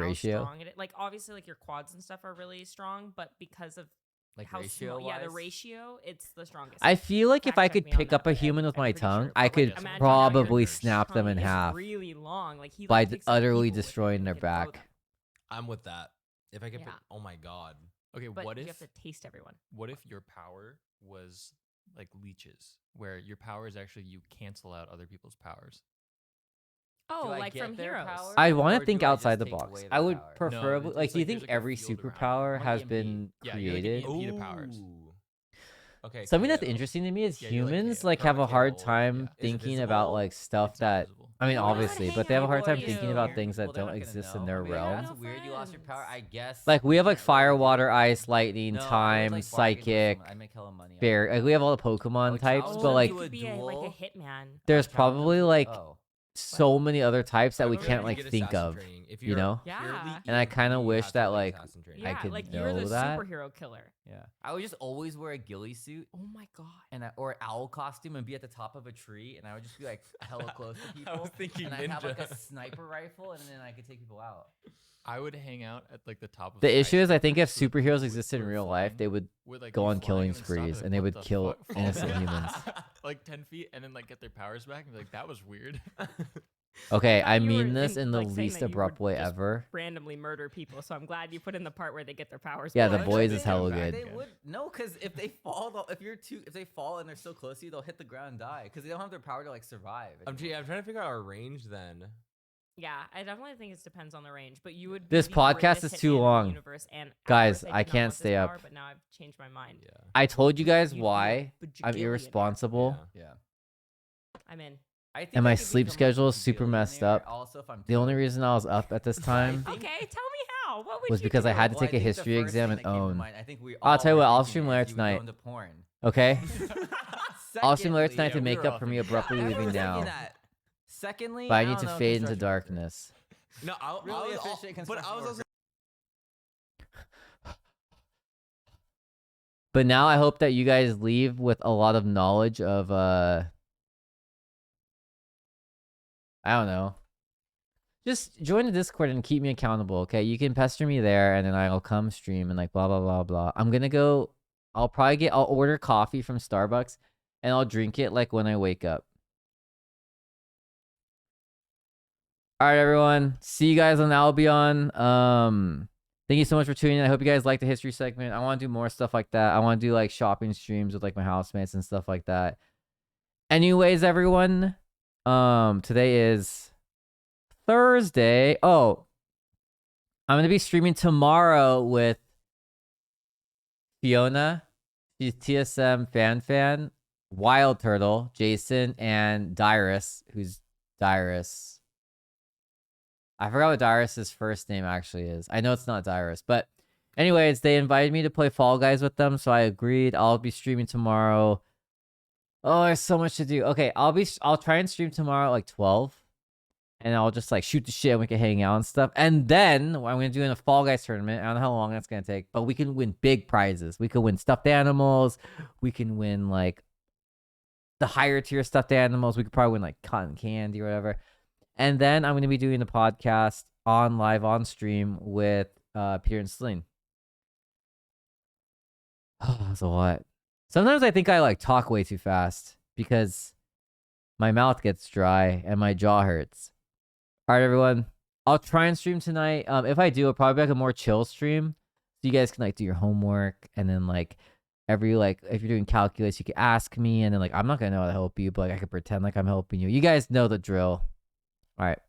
N: how
A: ratio?
N: strong it is. Like obviously, like your quads and stuff are really strong, but because of
O: Like
N: how small, yeah, the
O: ratio-wise?
N: ratio, it's the strongest.
A: I feel like if
N: Fact
A: I
N: check
A: could
N: me on
A: pick
N: that,
A: up a
N: but
A: human with
N: I'm
A: my
N: pretty
A: tongue,
N: sure.
A: I
N: But,
A: could
N: like, imagine how your
A: probably snap them in
N: tongue is
A: half
N: really long. Like he
A: by
N: like, picks up
A: utterly
N: people with it
A: destroying
N: and
A: their
N: can throw
A: back.
N: them.
M: I'm with that. If I could,
N: Yeah.
M: oh my god.
Q: Okay,
N: But
Q: what
N: you
Q: if
N: have to taste everyone.
Q: What if your power was like leeches, where your power is actually you cancel out other people's powers?
N: Oh,
O: I
N: like
O: get
N: from
O: their
N: Heroes.
O: powers?
A: I want
O: Or
A: to think
O: do I just
A: outside the
O: take
A: box.
O: away
A: I
O: their
A: would
O: power?
A: preferably
Q: it's
A: like. Do you
Q: like there's
A: think
Q: like a
A: every
Q: field around you.
A: superpower
O: Like
A: has
O: EMP.
A: been
Q: Yeah, you're like an
A: created?
Q: EMP to powers.
M: Ooh.
P: Okay.
A: Something that's
P: KO.
A: interesting to me is
P: Yeah, you're like
A: humans
P: KO.
A: like have a hard
P: Perma-KO,
A: time
P: yeah. Is it
A: thinking about
P: visible?
A: like stuff
Q: It's not
A: that
Q: visible.
A: I mean
C: Oh my God,
A: obviously, but
C: hey,
A: they have a
C: how
A: hard time
C: are
A: thinking
C: you?
A: about things
O: Well,
A: that
O: they're
A: don't
O: not gonna
A: exist in
O: know.
A: their
O: I mean,
A: realm.
O: That's weird. You lost your power. I guess.
A: Like we have like
O: can't really
A: fire,
O: do
A: water,
O: anything.
A: ice, lightning,
O: No, I would,
A: time,
O: like, bargain with
A: psychic,
O: someone. I make hella money.
A: fair. Like we have all the
O: I
A: Pokemon
O: would
A: types,
O: challenge
A: but
O: them
A: like
O: to a
N: be like a
O: duel.
N: hitman.
A: there's
O: challenge them
A: probably
O: to-
A: like
O: oh.
A: so many other types that
P: I
A: we
P: remember
A: can't
P: you
A: like
P: get
A: think
P: assassin
A: of,
P: training. If
A: you
P: you're
A: know?
N: Yeah.
P: purely
A: And I kind of
P: EMP, you
A: wish
P: have to
A: that
P: have,
A: like
P: assassin training.
A: I
N: Yeah,
A: could
N: like
A: know
N: you're the
A: that.
N: superhero killer.
O: Yeah, I would just always wear a ghillie suit
N: Oh my god.
O: and or owl costume and be at the top of a tree, and I would just be like hella close to people.
Q: I was thinking
O: and I'd have like a
Q: ninja.
O: sniper rifle, and then I could take people out.
Q: I would hang out at like the top of.
A: The issue is I think if
Q: skyscrapers
A: superheroes
Q: with-
A: existed in
Q: with
A: real life,
Q: flying-
A: they would
Q: like,
A: go
Q: be
A: on
Q: flying
A: killing
Q: and then stop
A: sprees
Q: like,
A: and they
Q: what
A: would
Q: the
A: kill
Q: fuck? Fall
A: innocent
Q: down.
A: humans.
Q: Like 10 feet and then like get their powers back and be like, that was weird.
A: Okay,
N: thought
A: I
N: you were
A: mean this in the
N: like, saying
A: least
N: that you would
A: abrupt way
N: just
A: ever.
N: randomly murder people, so I'm glad you put in the part where they get their powers.
A: Yeah, the
N: back.
A: boys is hella
O: They
A: good.
O: would no, because if they fall, if they fall and they're so close to you, they'll hit the ground and die because they don't have their power to like survive.
P: I'm trying to figure out our range then.
N: Yeah, I definitely think it depends on the range, but you would.
A: This
N: be the
A: podcast
N: greatest
A: is too
N: hitman in the
A: long.
N: universe, and at
A: Guys,
N: first
A: I
N: did not
A: can't
N: want this
A: stay up.
N: power, but now I've changed my mind.
P: Yeah.
A: I told you guys
N: You'd be a
A: why I'm
N: bajillionaire.
A: irresponsible.
P: Yeah.
N: I'm in.
O: I think
A: And
O: I
A: my
O: could
A: sleep
O: become,
A: schedule
O: like,
A: is
O: a
A: super messed
O: billionaire
A: up.
O: Also, if I'm
A: The only reason I was up at this time
N: Okay, tell me how. What would
A: was
N: you
A: because
N: do?
A: I had to
O: Well,
A: take a
O: think the
A: history
O: first
A: exam
O: thing
A: and
O: that came to
A: own.
O: mind- I think we
A: I'll tell you
O: all
A: what,
O: were
A: I'll
O: thinking
A: stream later
O: is you would go
A: tonight.
O: into porn.
A: Okay? I'll stream later
O: Secondly-
A: tonight to
Q: yeah,
A: make
Q: we were
A: up
Q: all
A: for me
Q: thinking
A: abruptly
O: Everyone
A: leaving
O: was thinking
A: now.
O: that. Secondly,
A: But I
O: don't
A: need to
O: know,
A: fade into
O: construction worker.
A: darkness.
P: No,
O: Really
P: I was
O: efficient
P: but I was
O: construction
P: also
A: But now I hope that you guys leave with a lot of knowledge of I don't know. Just join the Discord and keep me accountable, okay? You can pester me there and then I'll come stream and like blah blah blah blah. I'm gonna go I'll order coffee from Starbucks and I'll drink it like when I wake up. Alright everyone. See you guys on Albion. Thank you so much for tuning in. I hope you guys like the history segment. I want to do more stuff like that. I want to do like shopping streams with like my housemates and stuff like that. Anyways, everyone, today is Thursday. Oh, I'm gonna be streaming tomorrow with Fiona, she's TSM fan, Wild Turtle, Jason, and Dyrus, who's Dyrus. I forgot what Dyrus's first name actually is. I know it's not Dyrus, but anyways, they invited me to play Fall Guys with them, so I agreed. I'll be streaming tomorrow. Oh, there's so much to do. Okay, I'll try and stream tomorrow at like 12. And I'll just like shoot the shit and we can hang out and stuff. And then what I'm gonna do in a Fall Guys tournament. I don't know how long that's gonna take, but we can win big prizes. We could win stuffed animals. We can win like the higher tier stuffed animals. We could probably win like cotton candy or whatever. And then I'm gonna be doing the podcast live on stream with Peter and Celine. Oh, that's a lot. Sometimes I think I like talk way too fast because my mouth gets dry and my jaw hurts. All right, everyone. I'll try and stream tonight. If I do, it'll probably be like a more chill stream, so you guys can like do your homework, and then like if you're doing calculus, you can ask me, and then like I'm not gonna know how to help you, but like I can pretend like I'm helping you. You guys know the drill. All right.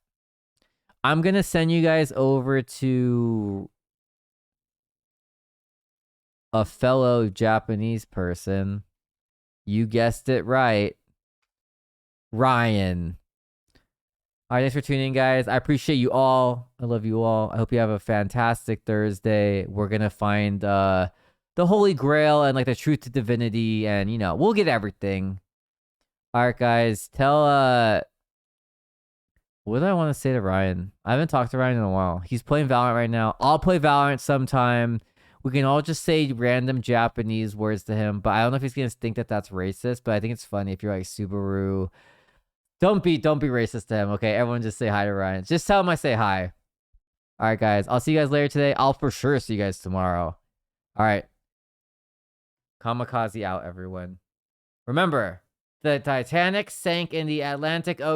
A: I'm gonna send you guys over to a fellow Japanese person. You guessed it right, Ryan. All right, thanks for tuning in, guys. I appreciate you all. I love you all. I hope you have a fantastic Thursday. We're gonna find the Holy Grail and like the truth to divinity, and you know, we'll get everything. All right, guys. What do I want to say to Ryan? I haven't talked to Ryan in a while. He's playing Valorant right now. I'll play Valorant sometime. We can all just say random Japanese words to him, but I don't know if he's gonna think that that's racist. But I think it's funny if you're like Subaru. Don't be racist to him, okay? Everyone just say hi to Ryan. Just tell him I say hi. All right, guys. I'll see you guys later today. I'll for sure see you guys tomorrow. All right. Kamikaze out, everyone. Remember, the Titanic sank in the Atlantic Ocean.